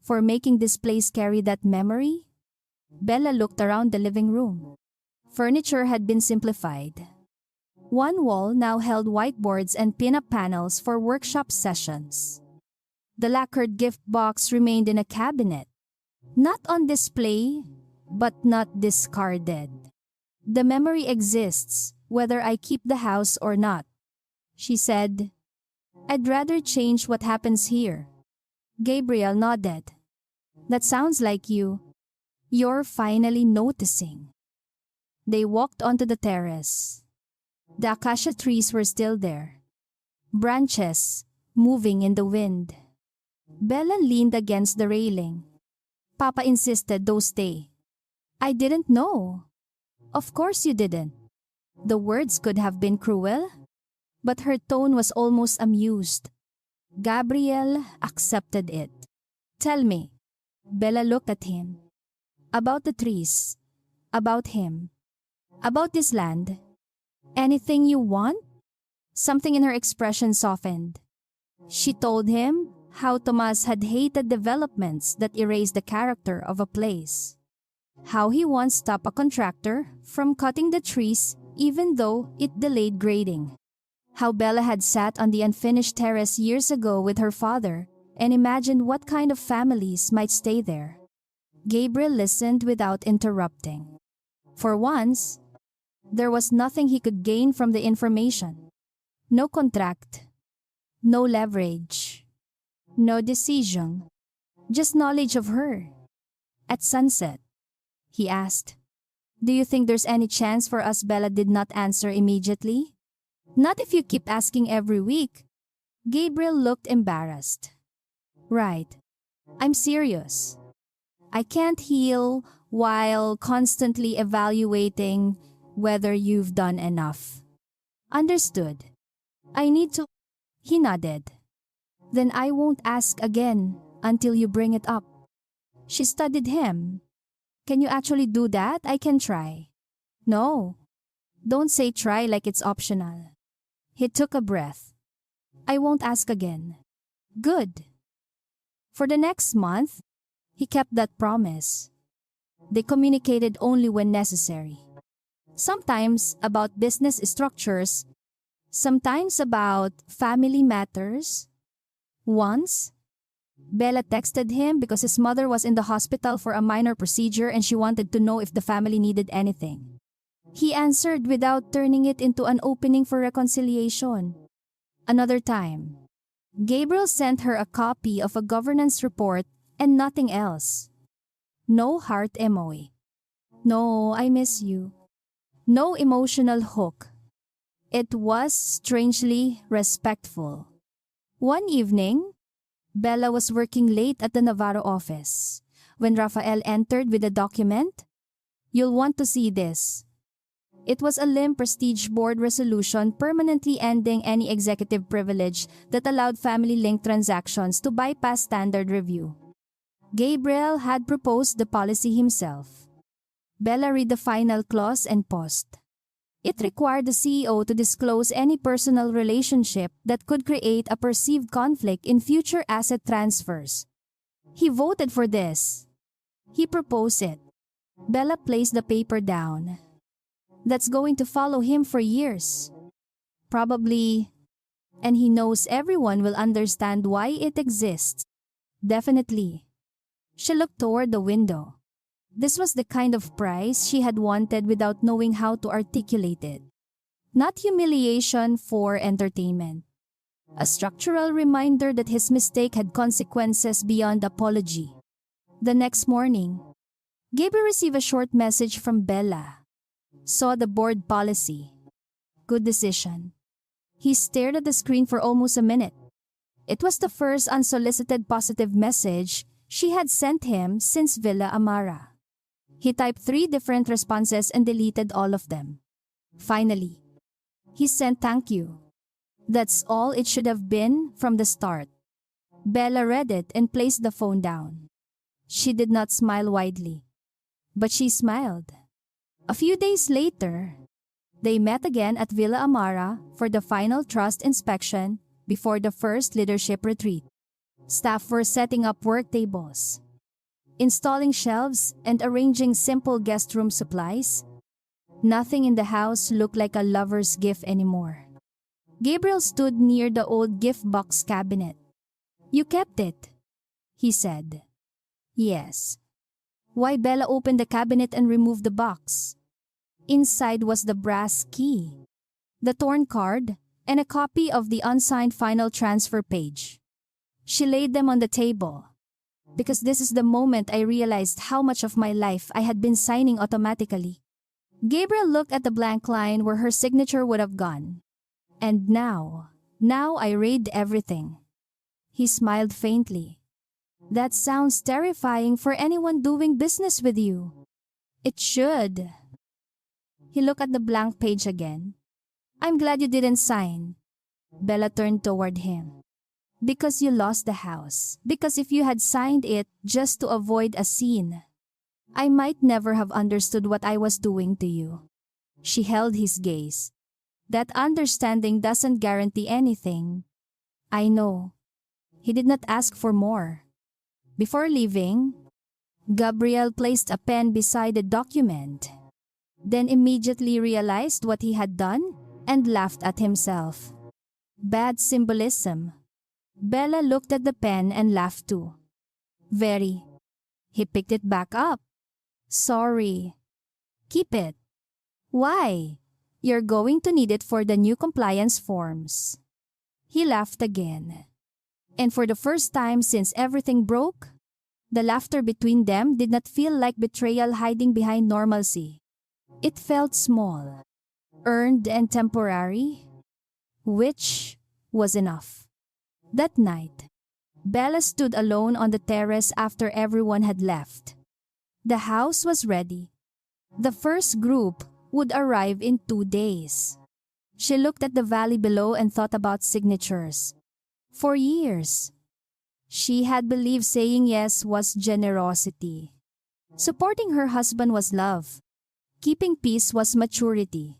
For making this place carry that memory? Bella looked around the living room. Furniture had been simplified. One wall now held whiteboards and pin-up panels for workshop sessions. The lacquered gift box remained in a cabinet. Not on display, but not discarded. The memory exists, whether I keep the house or not. She said, I'd rather change what happens here. Gabriel nodded. That sounds like you. You're finally noticing. They walked onto the terrace. The acacia trees were still there, branches moving in the wind. Bella leaned against the railing. Papa insisted those stay. I didn't know. Of course you didn't. The words could have been cruel, but her tone was almost amused. Gabriel accepted it. Tell me. Bella looked at him. About the trees. About him. About this land. Anything you want? Something in her expression softened. She told him how Tomas had hated developments that erased the character of a place. How he once stopped a contractor from cutting the trees even though it delayed grading. How Bella had sat on the unfinished terrace years ago with her father and imagined what kind of families might stay there. Gabriel listened without interrupting. For once, there was nothing he could gain from the information. No contract, no leverage, no decision, just knowledge of her. At sunset, he asked, Do you think there's any chance for us? Bella did not answer immediately. Not if you keep asking every week. Gabriel looked embarrassed. Right. I'm serious. I can't heal while constantly evaluating whether you've done enough. Understood. I need to... He nodded. Then I won't ask again until you bring it up. She studied him. Can you actually do that? I can try. No. Don't say try like it's optional. He took a breath. I won't ask again. Good. For the next month, he kept that promise. They communicated only when necessary. Sometimes about business structures, sometimes about family matters. Once, Bella texted him because his mother was in the hospital for a minor procedure and she wanted to know if the family needed anything. He answered without turning it into an opening for reconciliation. Another time, Gabriel sent her a copy of a governance report and nothing else. No heart emoji. No, I miss you. No emotional hook. It was strangely respectful. One evening, Bella was working late at the Navarro office. When Raphael entered with a document, You'll want to see this. It was a LIM Prestige Board resolution permanently ending any executive privilege that allowed family-linked transactions to bypass standard review. Gabriel had proposed the policy himself. Bella read the final clause and paused. It required the CEO to disclose any personal relationship that could create a perceived conflict in future asset transfers. He voted for this. He proposed it. Bella placed the paper down. That's going to follow him for years. Probably. And he knows everyone will understand why it exists. Definitely. She looked toward the window. This was the kind of prize she had wanted without knowing how to articulate it. Not humiliation for entertainment. A structural reminder that his mistake had consequences beyond apology. The next morning, Gabriel received a short message from Bella. Saw the board policy. Good decision. He stared at the screen for almost a minute. It was the first unsolicited positive message she had sent him since Villa Amara. He typed 3 different responses and deleted all of them. Finally, he sent thank you. That's all it should have been from the start. Bella read it and placed the phone down. She did not smile widely, but she smiled. A few days later, they met again at Villa Amara for the final trust inspection before the first leadership retreat. Staff were setting up work tables, installing shelves, and arranging simple guest room supplies. Nothing in the house looked like a lover's gift anymore. Gabriel stood near the old gift box cabinet. "You kept it," he said. "Yes." Why? Bella opened the cabinet and removed the box. Inside was the brass key, the torn card, and a copy of the unsigned final transfer page. She laid them on the table. "Because this is the moment I realized how much of my life I had been signing automatically." Gabriel looked at the blank line where her signature would have gone. "And now I read everything." He smiled faintly. "That sounds terrifying for anyone doing business with you." "It should." He looked at the blank page again. "I'm glad you didn't sign." Bella turned toward him. "Because you lost the house. Because if you had signed it just to avoid a scene, I might never have understood what I was doing to you." She held his gaze. "That understanding doesn't guarantee anything." "I know." He did not ask for more. Before leaving, Gabriel placed a pen beside the document, then immediately realized what he had done and laughed at himself. Bad symbolism. Bella looked at the pen and laughed too. "Very." He picked it back up. "Sorry." "Keep it." "Why?" "You're going to need it for the new compliance forms." He laughed again. And for the first time since everything broke, the laughter between them did not feel like betrayal hiding behind normalcy. It felt small, earned and temporary, which was enough. That night, Bella stood alone on the terrace after everyone had left. The house was ready. The first group would arrive in 2 days. She looked at the valley below and thought about signatures. For years, she had believed saying yes was generosity. Supporting her husband was love. Keeping peace was maturity.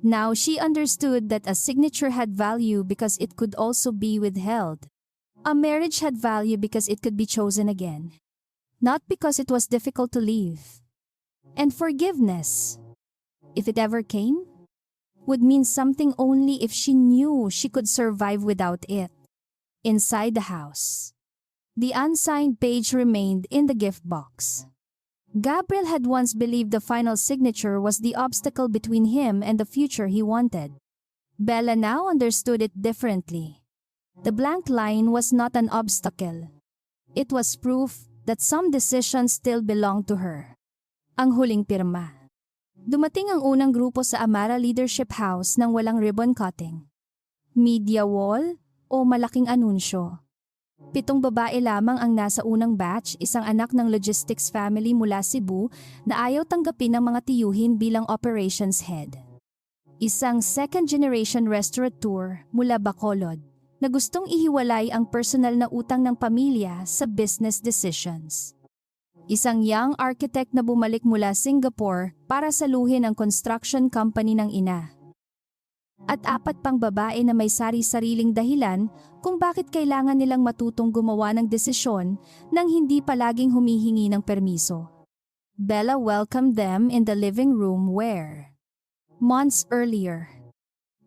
Now she understood that a signature had value because it could also be withheld. A marriage had value because it could be chosen again, not because it was difficult to leave. And forgiveness, if it ever came, would mean something only if she knew she could survive without it. Inside the house, the unsigned page remained in the gift box. Gabriel had once believed the final signature was the obstacle between him and the future he wanted. Bella now understood it differently. The blank line was not an obstacle. It was proof that some decisions still belonged to her. Ang huling pirma. Dumating ang unang grupo sa Amara Leadership House nang walang ribbon cutting, media wall, o malaking anunsyo. 7 babae lamang ang nasa unang batch, isang anak ng logistics family mula Cebu na ayaw tanggapin ng mga tiyuhin bilang operations head. Isang second-generation restaurateur mula Bacolod na gustong ihiwalay ang personal na utang ng pamilya sa business decisions. Isang young architect na bumalik mula Singapore para saluhin ang construction company ng ina. At 4 pang babae na may sari-sariling dahilan kung bakit kailangan nilang matutong gumawa ng desisyon nang hindi palaging humihingi ng permiso. Bella welcomed them in the living room where, months earlier,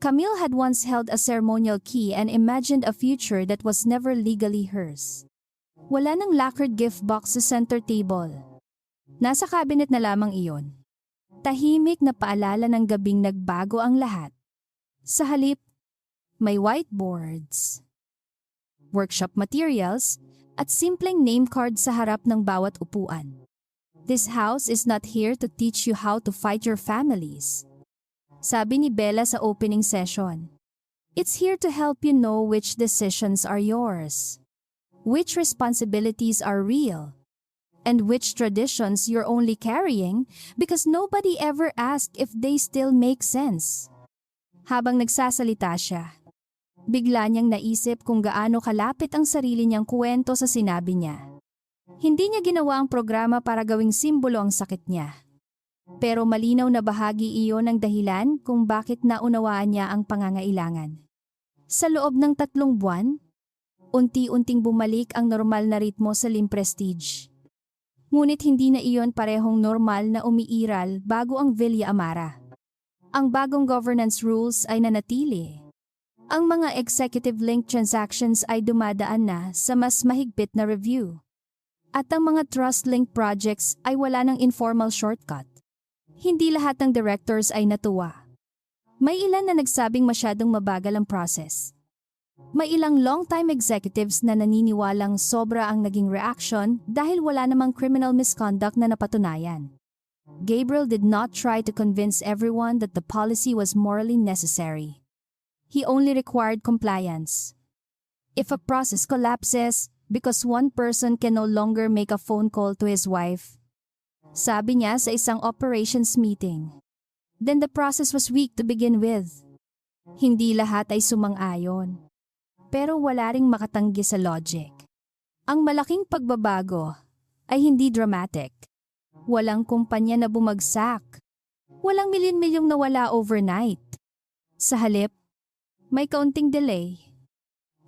Camille had once held a ceremonial key and imagined a future that was never legally hers. Wala nang lacquered gift box sa center table. Nasa cabinet na lamang iyon. Tahimik na paalala ng gabing nagbago ang lahat. Sa halip, may whiteboards, workshop materials, at simpleng name card sa harap ng bawat upuan. This house is not here to teach you how to fight your families. Sabi ni Bella sa opening session. It's here to help you know which decisions are yours, which responsibilities are real, and which traditions you're only carrying because nobody ever asked if they still make sense. Habang nagsasalita siya, bigla niyang naisip kung gaano kalapit ang sarili niyang kwento sa sinabi niya. Hindi niya ginawa ang programa para gawing simbolo ang sakit niya. Pero malinaw na bahagi iyon ng dahilan kung bakit naunawaan niya ang pangangailangan. Sa loob ng 3 buwan, unti-unting bumalik ang normal na ritmo sa Lim Prestige. Ngunit hindi na iyon parehong normal na umiiral bago ang Villa Amara. Ang bagong governance rules ay nanatili. Ang mga executive-linked transactions ay dumadaan na sa mas mahigpit na review. At ang mga trust-linked projects ay wala ng informal shortcut. Hindi lahat ng directors ay natuwa. May ilan na nagsabing masyadong mabagal ang process. May ilang long-time executives na naniniwalang sobra ang naging reaction dahil wala namang criminal misconduct na napatunayan. Gabriel did not try to convince everyone that the policy was morally necessary. He only required compliance. If a process collapses because one person can no longer make a phone call to his wife, sabi niya sa isang operations meeting, then the process was weak to begin with. Hindi lahat ay sumang-ayon. Pero wala ring makatanggi sa logic. Ang malaking pagbabago ay hindi dramatic. Walang kumpanya na bumagsak. Walang milyon-milyong nawala overnight. Sa halip, may kaunting delay.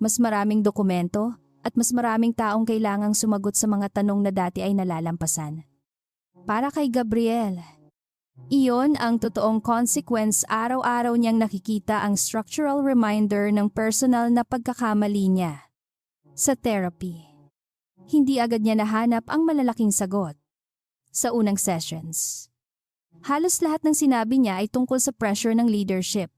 Mas maraming dokumento at mas maraming taong kailangang sumagot sa mga tanong na dati ay nalalampasan. Para kay Gabriel, iyon ang totoong consequence. Araw-araw niyang nakikita ang structural reminder ng personal na pagkakamali niya. Sa therapy, hindi agad niya nahanap ang malalaking sagot. Sa unang sessions, halos lahat ng sinabi niya ay tungkol sa pressure ng leadership,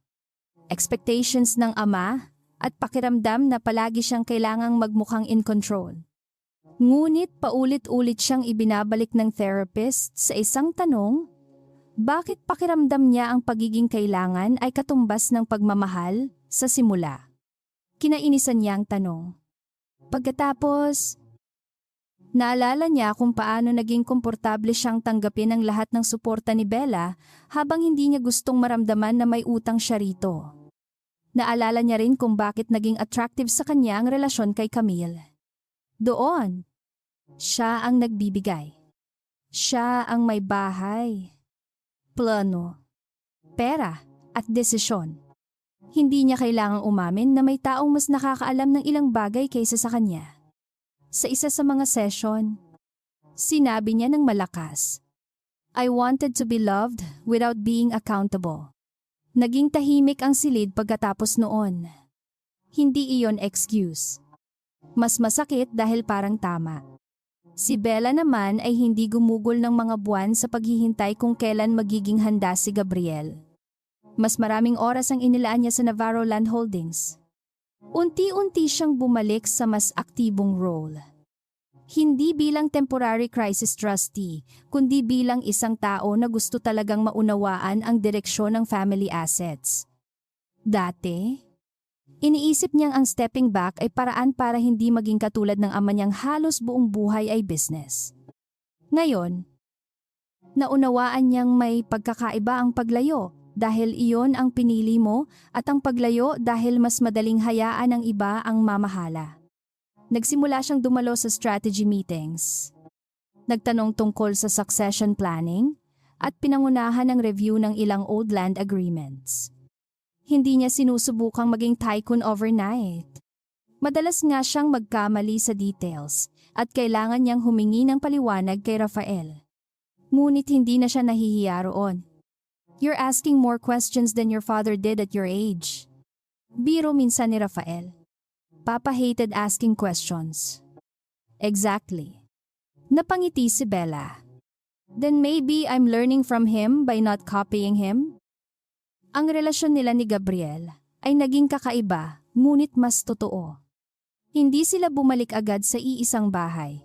expectations ng ama, at pakiramdam na palagi siyang kailangang magmukhang in control. Ngunit paulit-ulit siyang ibinabalik ng therapist sa isang tanong, bakit pakiramdam niya ang pagiging kailangan ay katumbas ng pagmamahal sa simula? Kinainisan niya ang tanong. Pagkatapos, naalala niya kung paano naging komportable siyang tanggapin ang lahat ng suporta ni Bella habang hindi niya gustong maramdaman na may utang siya rito. Naalala niya rin kung bakit naging attractive sa kanya ang relasyon kay Camille. Doon, siya ang nagbibigay. Siya ang may bahay, plano, pera at desisyon. Hindi niya kailangang umamin na may taong mas nakakaalam ng ilang bagay kaysa sa kanya. Sa isa sa mga session, sinabi niya ng malakas, I wanted to be loved without being accountable. Naging tahimik ang silid pagkatapos noon. Hindi iyon excuse. Mas masakit dahil parang tama. Si Bella naman ay hindi gumugol ng mga buwan sa paghihintay kung kailan magiging handa si Gabriel. Mas maraming oras ang inilaan niya sa Navarro Land Holdings. Unti-unti siyang bumalik sa mas aktibong role. Hindi bilang temporary crisis trustee, kundi bilang isang tao na gusto talagang maunawaan ang direksyon ng family assets. Dati, iniisip niyang ang stepping back ay paraan para hindi maging katulad ng ama niyang halos buong buhay ay business. Ngayon, naunawaan niyang may pagkakaiba ang paglayo dahil iyon ang pinili mo at ang paglayo dahil mas madaling hayaan ng iba ang mamahala. Nagsimula siyang dumalo sa strategy meetings. Nagtanong tungkol sa succession planning at pinangunahan ng review ng ilang old land agreements. Hindi niya sinusubukang maging tycoon overnight. Madalas nga siyang magkamali sa details at kailangan niyang humingi ng paliwanag kay Rafael. Ngunit hindi na siya nahihiya roon. You're asking more questions than your father did at your age. Biro minsan ni Rafael. Papa hated asking questions. Exactly. Napangiti si Bella. Then maybe I'm learning from him by not copying him? Ang relasyon nila ni Gabriel ay naging kakaiba, ngunit mas totoo. Hindi sila bumalik agad sa iisang bahay.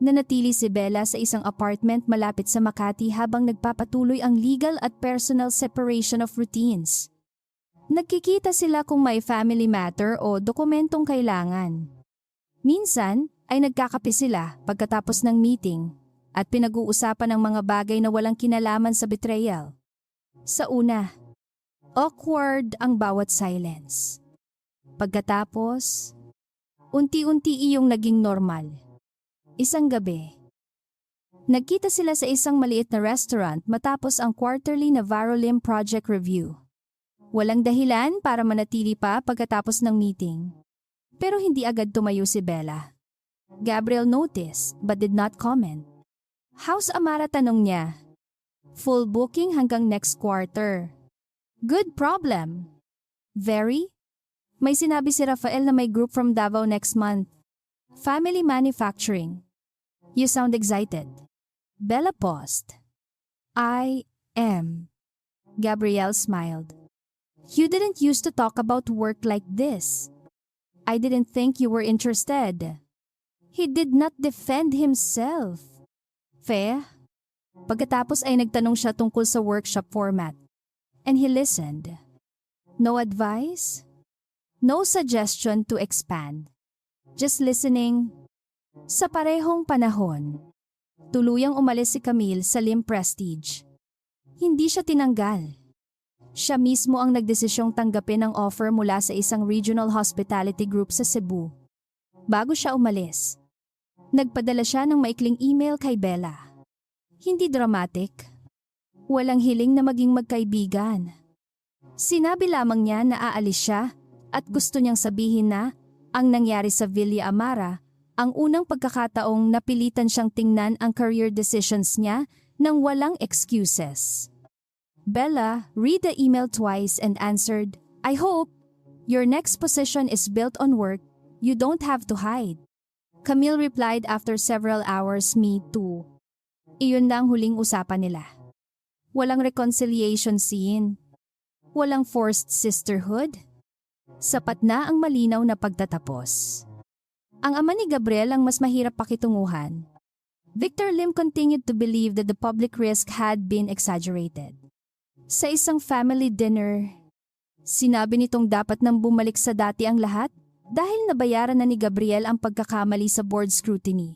Nanatili si Bella sa isang apartment malapit sa Makati habang nagpapatuloy ang legal at personal separation of routines. Nagkikita sila kung may family matter o dokumentong kailangan. Minsan ay nagkakape sila pagkatapos ng meeting at pinag-uusapan ang mga bagay na walang kinalaman sa betrayal. Sa una, awkward ang bawat silence. Pagkatapos, unti-unti iyong naging normal. Isang gabi, nagkita sila sa isang maliit na restaurant matapos ang quarterly na Varolim Project Review. Walang dahilan para manatili pa pagkatapos ng meeting. Pero hindi agad tumayo si Bella. Gabriel noticed but did not comment. How's Amara, tanong niya. Full booking hanggang next quarter. Good problem. Very? May sinabi si Rafael na may group from Davao next month. Family manufacturing. You sound excited. Bella paused. I am. Gabrielle smiled. You didn't used to talk about work like this. I didn't think you were interested. He did not defend himself. Fair? Pagkatapos ay nagtanong siya tungkol sa workshop format. And he listened. No advice? No suggestion to expand. Just listening. Sa parehong panahon, tuluyang umalis si Camille sa Lim Prestige. Hindi siya tinanggal. Siya mismo ang nagdesisyong tanggapin ang offer mula sa isang regional hospitality group sa Cebu. Bago siya umalis, nagpadala siya ng maikling email kay Bella. Hindi dramatic. Walang hiling na maging magkaibigan. Sinabi lamang niya na aalis siya at gusto niyang sabihin na ang nangyari sa Villa Amara, ang unang pagkakataong napilitan siyang tingnan ang career decisions niya nang walang excuses. Bella read the email twice and answered, I hope your next position is built on work. You don't have to hide. Camille replied after several hours, me too. Iyon na ang huling usapan nila. Walang reconciliation scene. Walang forced sisterhood. Sapat na ang malinaw na pagtatapos. Ang ama ni Gabriel ang mas mahirap pakitunguhan. Victor Lim continued to believe that the public risk had been exaggerated. Sa isang family dinner, sinabi nitong dapat nang bumalik sa dati ang lahat dahil nabayaran na ni Gabriel ang pagkakamali sa board scrutiny.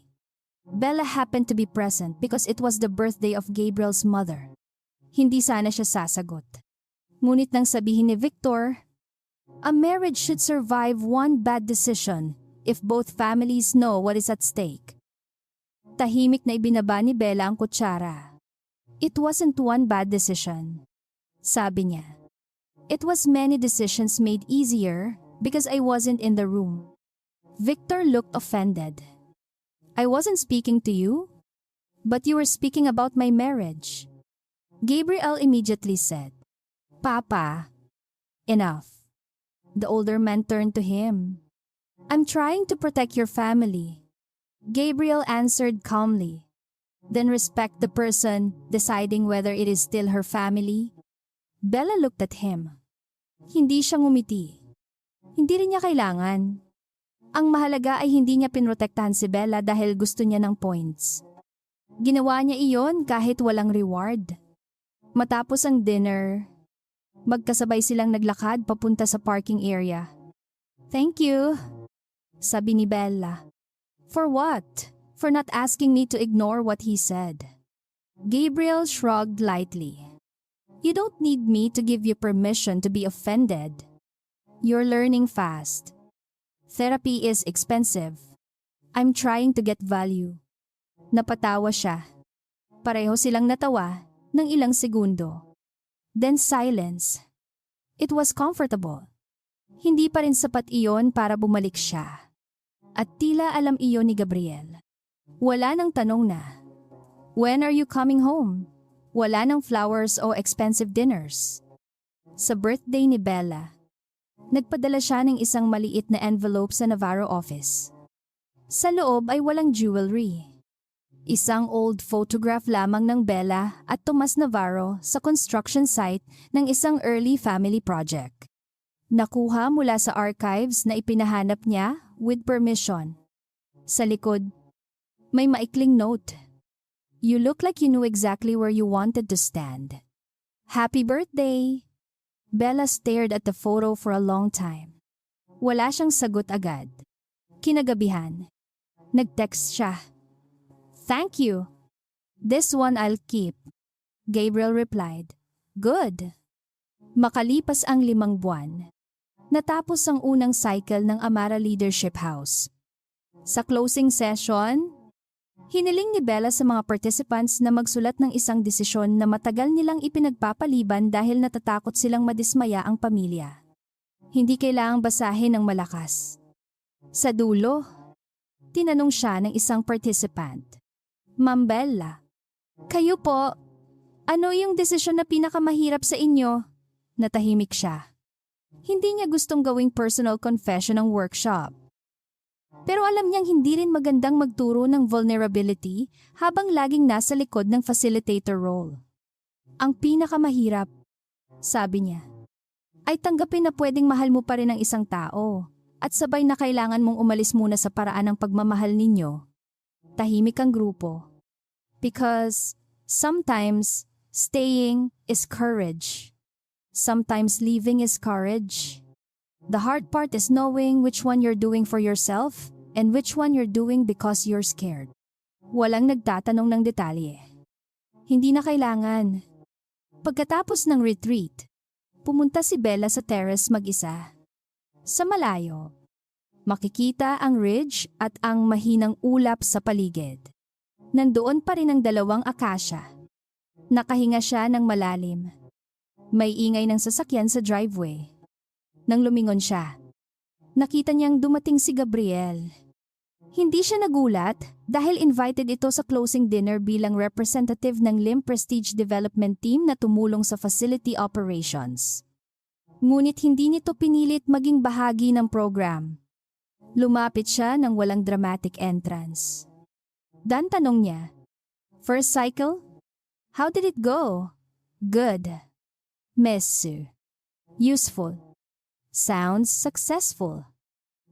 Bella happened to be present because it was the birthday of Gabriel's mother. Hindi sana siya sasagot. Ngunit nang sabihin ni Victor, a marriage should survive one bad decision if both families know what is at stake. Tahimik na ibinaba ni Bella ang kutsara. It wasn't one bad decision. Sabi niya, it was many decisions made easier because I wasn't in the room. Victor looked offended. I wasn't speaking to you, but you were speaking about my marriage. Gabriel immediately said, Papa, enough. The older man turned to him. I'm trying to protect your family. Gabriel answered calmly. Then respect the person deciding whether it is still her family. Bella looked at him. Hindi siya ngumiti. Hindi rin niya kailangan. Ang mahalaga ay hindi niya pinrotektahan si Bella dahil gusto niya ng points. Ginawa niya iyon kahit walang reward. Matapos ang dinner, magkasabay silang naglakad papunta sa parking area. Thank you, sabi ni Bella. For what? For not asking me to ignore what he said. Gabriel shrugged lightly. You don't need me to give you permission to be offended. You're learning fast. Therapy is expensive. I'm trying to get value. Napatawa siya. Pareho silang natawa ng ilang segundo. Then silence. It was comfortable. Hindi pa rin sapat iyon para bumalik siya. At tila alam iyon ni Gabriel. Wala nang tanong na, when are you coming home? Wala nang flowers o expensive dinners. Sa birthday ni Bella, nagpadala siya ng isang maliit na envelope sa Navarro office. Sa loob ay walang jewelry. Isang old photograph lamang ng Bella at Tomas Navarro sa construction site ng isang early family project. Nakuha mula sa archives na ipinahanap niya with permission. Sa likod, May maikling note. You look like you knew exactly where you wanted to stand. Happy birthday! Bella stared at the photo for a long time. Wala siyang sagot agad. Kinagabihan, nag-text siya. Thank you. This one I'll keep. Gabriel replied. Good. Makalipas ang 5 buwan. Natapos ang unang cycle ng Amara Leadership House. Sa closing session, hiniling ni Bella sa mga participants na magsulat ng isang desisyon na matagal nilang ipinagpapaliban dahil natatakot silang madismaya ang pamilya. Hindi kailangang basahin ng malakas. Sa dulo, tinanong siya ng isang participant. Ma'am Bella, kayo po, ano yung desisyon na pinakamahirap sa inyo? Natahimik siya. Hindi niya gustong gawing personal confession ng workshop. Pero alam niyang hindi rin magandang magturo ng vulnerability habang laging nasa likod ng facilitator role. Ang pinakamahirap, sabi niya, ay tanggapin na pwedeng mahal mo pa rin ang isang tao at sabay na kailangan mong umalis muna sa paraan ng pagmamahal ninyo. Tahimik ang grupo. Because sometimes staying is courage. Sometimes leaving is courage. The hard part is knowing which one you're doing for yourself and which one you're doing because you're scared. Walang nagtatanong ng detalye. Hindi na kailangan. Pagkatapos ng retreat, pumunta si Bella sa terrace mag-isa. Sa malayo, makikita ang ridge at ang mahinang ulap sa paligid. Nandoon pa rin ang 2 akasya. Nakahinga siya ng malalim. May ingay ng sasakyan sa driveway. Nang lumingon siya, nakita niyang dumating si Gabriel. Hindi siya nagulat dahil invited ito sa closing dinner bilang representative ng LIM Prestige Development Team na tumulong sa facility operations. Ngunit hindi nito pinilit maging bahagi ng program. Lumapit siya ng walang dramatic entrance. Dan tanong niya, "First cycle? How did it go?" "Good. Messu. Useful. Sounds successful."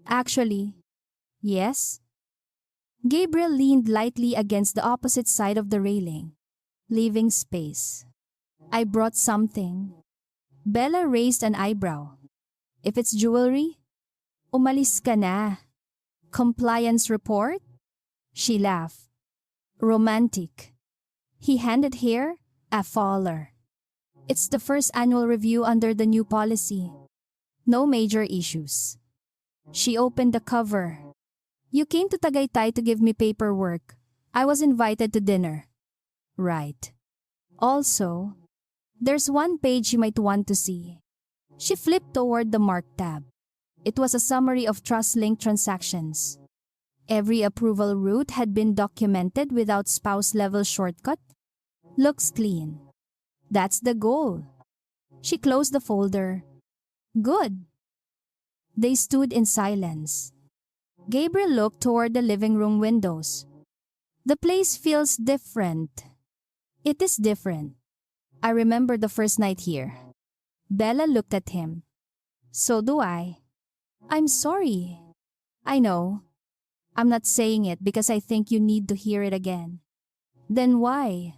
"Actually, yes." Gabriel leaned lightly against the opposite side of the railing, leaving space. "I brought something." Bella raised an eyebrow. "If it's jewelry, umalis ka na." "Compliance report?" She laughed. "Romantic." He handed her a folder. "It's the first annual review under the new policy. No major issues." She opened the cover. "You came to Tagaytay to give me paperwork. I was invited to dinner." "Right. Also, there's one page you might want to see." She flipped toward the marked tab. It was a summary of trust-linked transactions. Every approval route had been documented without spouse-level shortcut. "Looks clean. That's the goal." She closed the folder. "Good." They stood in silence. Gabriel looked toward the living room windows. "The place feels different." "It is different. I remember the first night here." Bella looked at him. "So do I." "I'm sorry." "I know. I'm not saying it because I think you need to hear it again." "Then why?"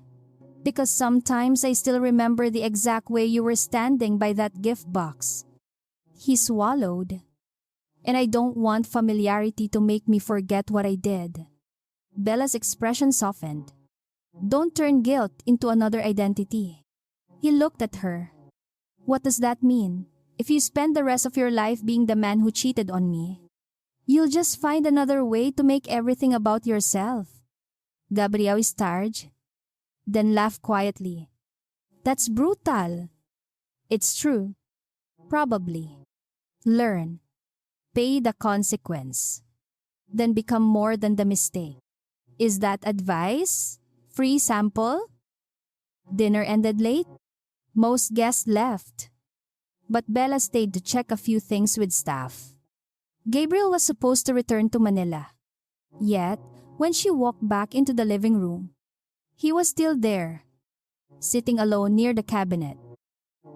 "Because sometimes I still remember the exact way you were standing by that gift box." He swallowed. "And I don't want familiarity to make me forget what I did." Bella's expression softened. "Don't turn guilt into another identity." He looked at her. "What does that mean? If you spend the rest of your life being the man who cheated on me, you'll just find another way to make everything about yourself." Gabriel started, then laughed quietly. "That's brutal." "It's true. Probably. Learn. Pay the consequence. Then become more than the mistake." Is that advice? Free sample? Dinner ended late. Most guests left. But Bella stayed to check a few things with staff. Gabriel was supposed to return to Manila. Yet, when she walked back into the living room, he was still there, sitting alone near the cabinet.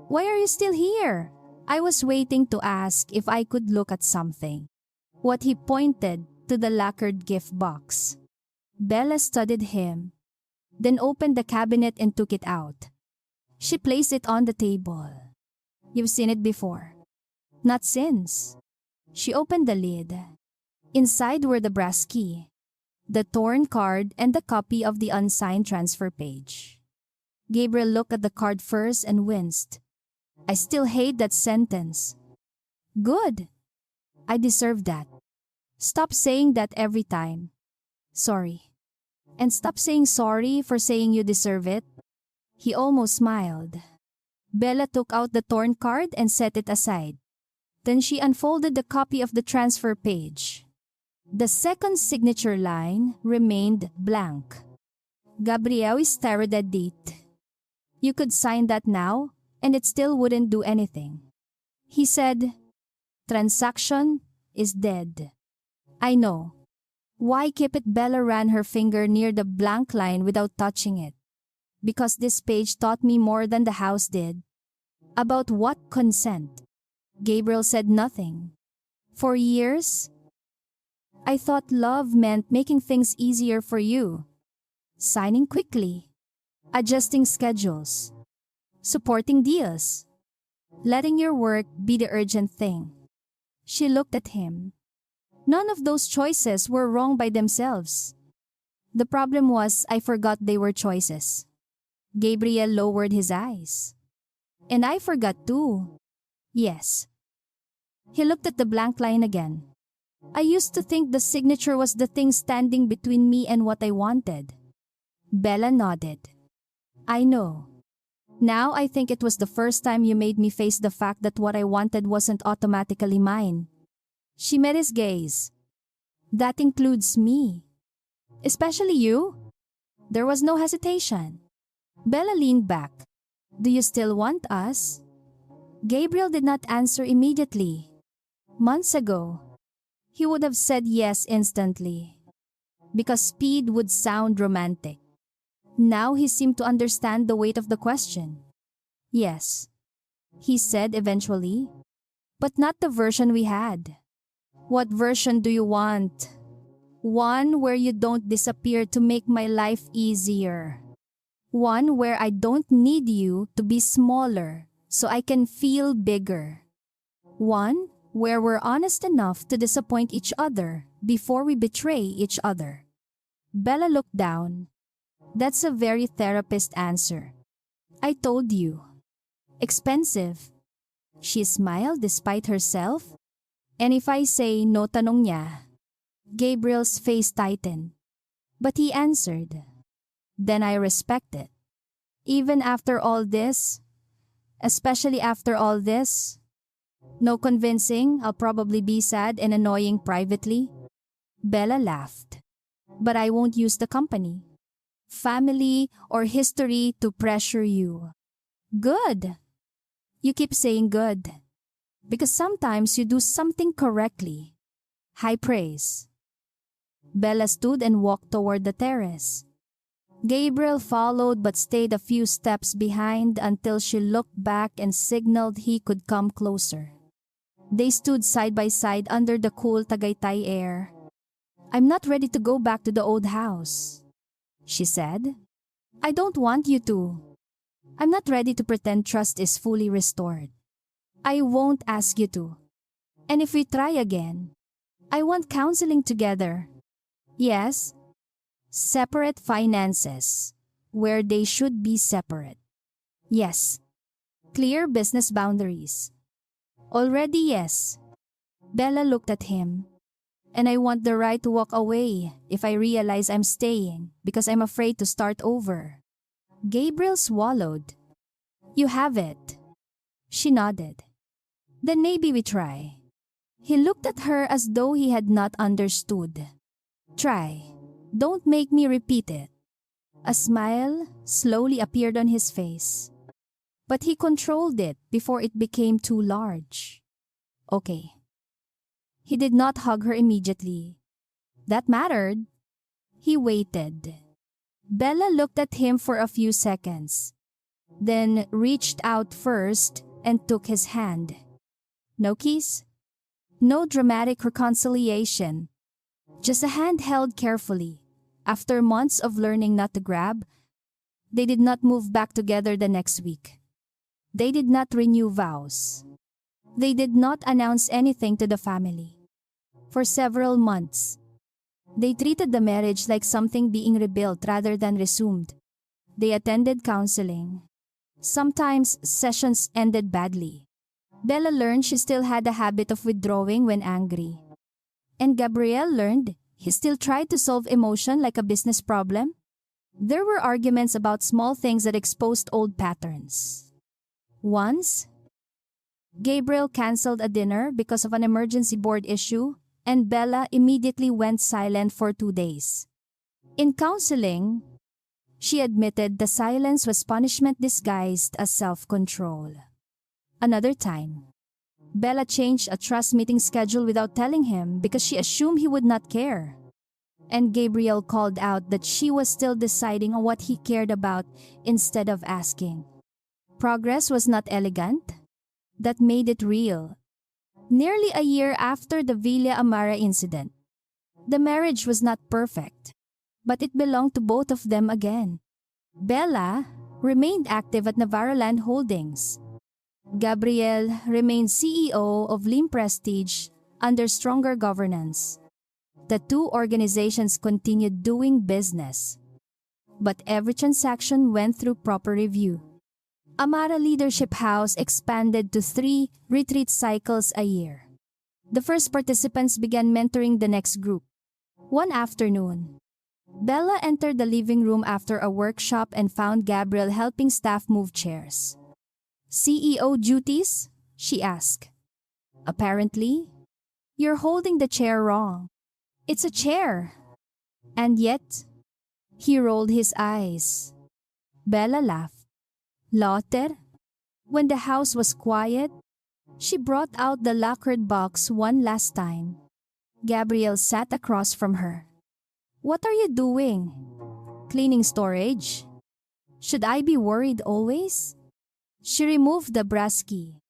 "Why are you still here?" "I was waiting to ask if I could look at something." What he pointed to the lacquered gift box. Bella studied him, then opened the cabinet and took it out. She placed it on the table. You've seen it before. Not since. She opened the lid. Inside were the brass key, the torn card, and the copy of the unsigned transfer page. Gabriel looked at the card first and winced. I still hate that sentence. Good. I deserve that. Stop saying that every time. Sorry. And stop saying sorry for saying you deserve it. He almost smiled. Bella took out the torn card and set it aside. Then she unfolded the copy of the transfer page. The second signature line remained blank. Gabriel stared at it. You could sign that now, and it still wouldn't do anything. He said, Transaction is dead. I know. Why keep it? Bella ran her finger near the blank line without touching it. Because this page taught me more than the house did. About what? Consent. Gabriel said nothing. For years, I thought love meant making things easier for you. Signing quickly. Adjusting schedules. Supporting deals. Letting your work be the urgent thing. She looked at him. None of those choices were wrong by themselves. The problem was I forgot they were choices. Gabriel lowered his eyes. And I forgot too. Yes. He looked at the blank line again. I used to think the signature was the thing standing between me and what I wanted. Bella nodded. I know. Now I think it was the first time you made me face the fact that what I wanted wasn't automatically mine. She met his gaze. That includes me. Especially you? There was no hesitation. Bella leaned back. Do you still want us? Gabriel did not answer immediately. Months ago, he would have said yes instantly. Because speed would sound romantic. Now he seemed to understand the weight of the question. Yes, he said eventually. But not the version we had. What version do you want? One where you don't disappear to make my life easier. One where I don't need you to be smaller so I can feel bigger. One where we're honest enough to disappoint each other before we betray each other. Bella looked down. That's a very therapist answer. I told you. Expensive. She smiled despite herself. And if I say no, tanong niya. Gabriel's face tightened. But he answered. Then I respect it. Even after all this, especially after all this, no convincing, I'll probably be sad and annoying privately. Bella laughed. But I won't use the company, family, or history to pressure you. Good. You keep saying good. Because sometimes you do something correctly. High praise. Bella stood and walked toward the terrace. Gabriel followed but stayed a few steps behind until she looked back and signaled he could come closer. They stood side by side under the cool Tagaytay air. I'm not ready to go back to the old house, she said. I don't want you to. I'm not ready to pretend trust is fully restored. I won't ask you to. And if we try again, I want counseling together. Yes, separate finances, where they should be separate. Yes, clear business boundaries. Already yes. Bella looked at him. And I want the right to walk away if I realize I'm staying because I'm afraid to start over. Gabriel swallowed. You have it. She nodded. Then maybe we try. He looked at her as though he had not understood. Try. Don't make me repeat it. A smile slowly appeared on his face. But he controlled it before it became too large. Okay. He did not hug her immediately. That mattered. He waited. Bella looked at him for a few seconds, then reached out first and took his hand. No kiss, no dramatic reconciliation, just a hand held carefully, After months of learning not to grab, they did not move back together the next week. They did not renew vows. They did not announce anything to the family. For several months, they treated the marriage like something being rebuilt rather than resumed. They attended counseling. Sometimes sessions ended badly. Bella learned she still had a habit of withdrawing when angry. And Gabriel learned he still tried to solve emotion like a business problem. There were arguments about small things that exposed old patterns. Once, Gabriel canceled a dinner because of an emergency board issue, and Bella immediately went silent for 2 days. In counseling, she admitted the silence was punishment disguised as self-control. Another time, Bella changed a trust meeting schedule without telling him because she assumed he would not care. And Gabriel called out that she was still deciding on what he cared about instead of asking. Progress was not elegant. That made it real. Nearly a year after the Villa Amara incident, the marriage was not perfect, but it belonged to both of them again. Bella remained active at Navarroland Holdings. Gabriel remained CEO of Lim Prestige under stronger governance. The two organizations continued doing business, but every transaction went through proper review. Amara Leadership House expanded to 3 retreat cycles a year. The first participants began mentoring the next group. One afternoon, Bella entered the living room after a workshop and found Gabriel helping staff move chairs. "CEO duties?" she asked. "Apparently, you're holding the chair wrong. It's a chair." And yet, he rolled his eyes. Bella laughed. Later, when the house was quiet, she brought out the lacquered box one last time. Gabriel sat across from her. "What are you doing?" "Cleaning storage." "Should I be worried always?" She removed the brass key,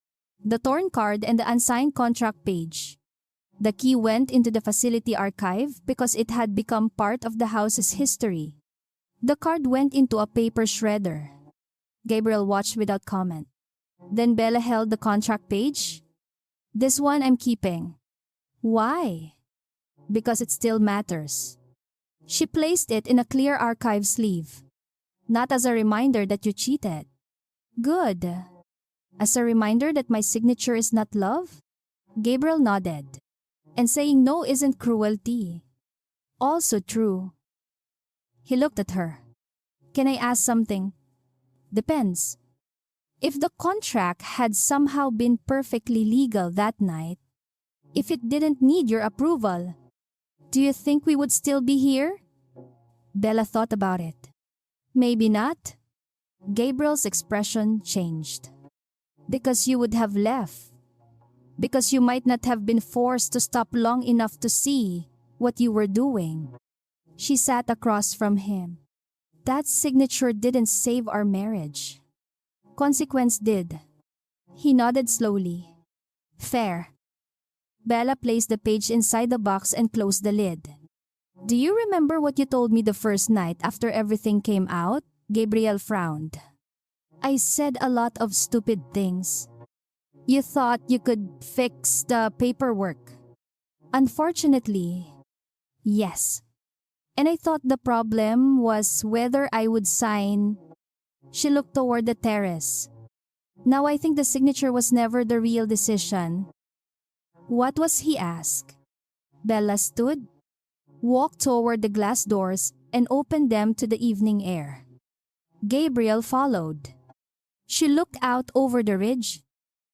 the torn card and the unsigned contract page. The key went into the facility archive because it had become part of the house's history. The card went into a paper shredder. Gabriel watched without comment. Then Bella held the contract page. "This one I'm keeping." "Why?" "Because it still matters." She placed it in a clear archive sleeve. "Not as a reminder that you cheated." "Good. As a reminder that my signature is not love?" Gabriel nodded. "And saying no isn't cruelty." "Also true." He looked at her. "Can I ask something?" "Depends." If the contract had somehow been perfectly legal that night, if it didn't need your approval, do you think we would still be here? Bella thought about it. "Maybe not." Gabriel's expression changed. "Because you would have left. Because you might not have been forced to stop long enough to see what you were doing." She sat across from him. "That signature didn't save our marriage. Consequence did." He nodded slowly. "Fair." Bella placed the page inside the box and closed the lid. "Do you remember what you told me the first night after everything came out?" Gabriel frowned. "I said a lot of stupid things. You thought you could fix the paperwork." "Unfortunately, yes. And I thought the problem was whether I would sign." She looked toward the terrace. "Now I think the signature was never the real decision." "What was?" he asked. Bella stood, walked toward the glass doors, and opened them to the evening air. Gabriel followed. She looked out over the ridge,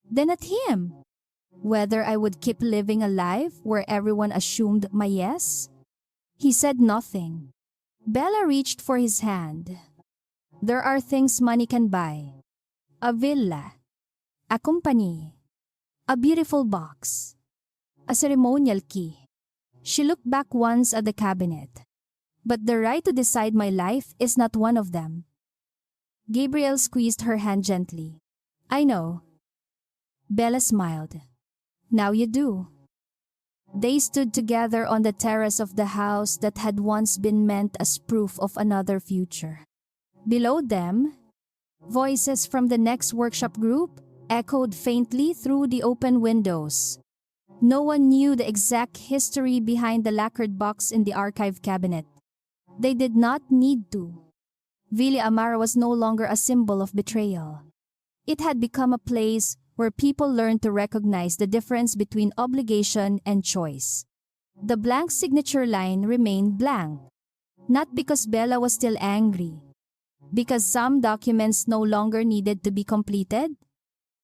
then at him. Whether I would keep living a life where everyone assumed my yes? He said nothing. Bella reached for his hand. "There are things money can buy. A villa, a company, a beautiful box, a ceremonial key." She looked back once at the cabinet. "But the right to decide my life is not one of them." Gabriel squeezed her hand gently. "I know." Bella smiled. "Now you do." They stood together on the terrace of the house that had once been meant as proof of another future. Below them, voices from the next workshop group echoed faintly through the open windows. No one knew the exact history behind the lacquered box in the archive cabinet. They did not need to. Villa Amara was no longer a symbol of betrayal. It had become a place where people learned to recognize the difference between obligation and choice. The blank signature line remained blank. Not because Bella was still angry. Because some documents no longer needed to be completed.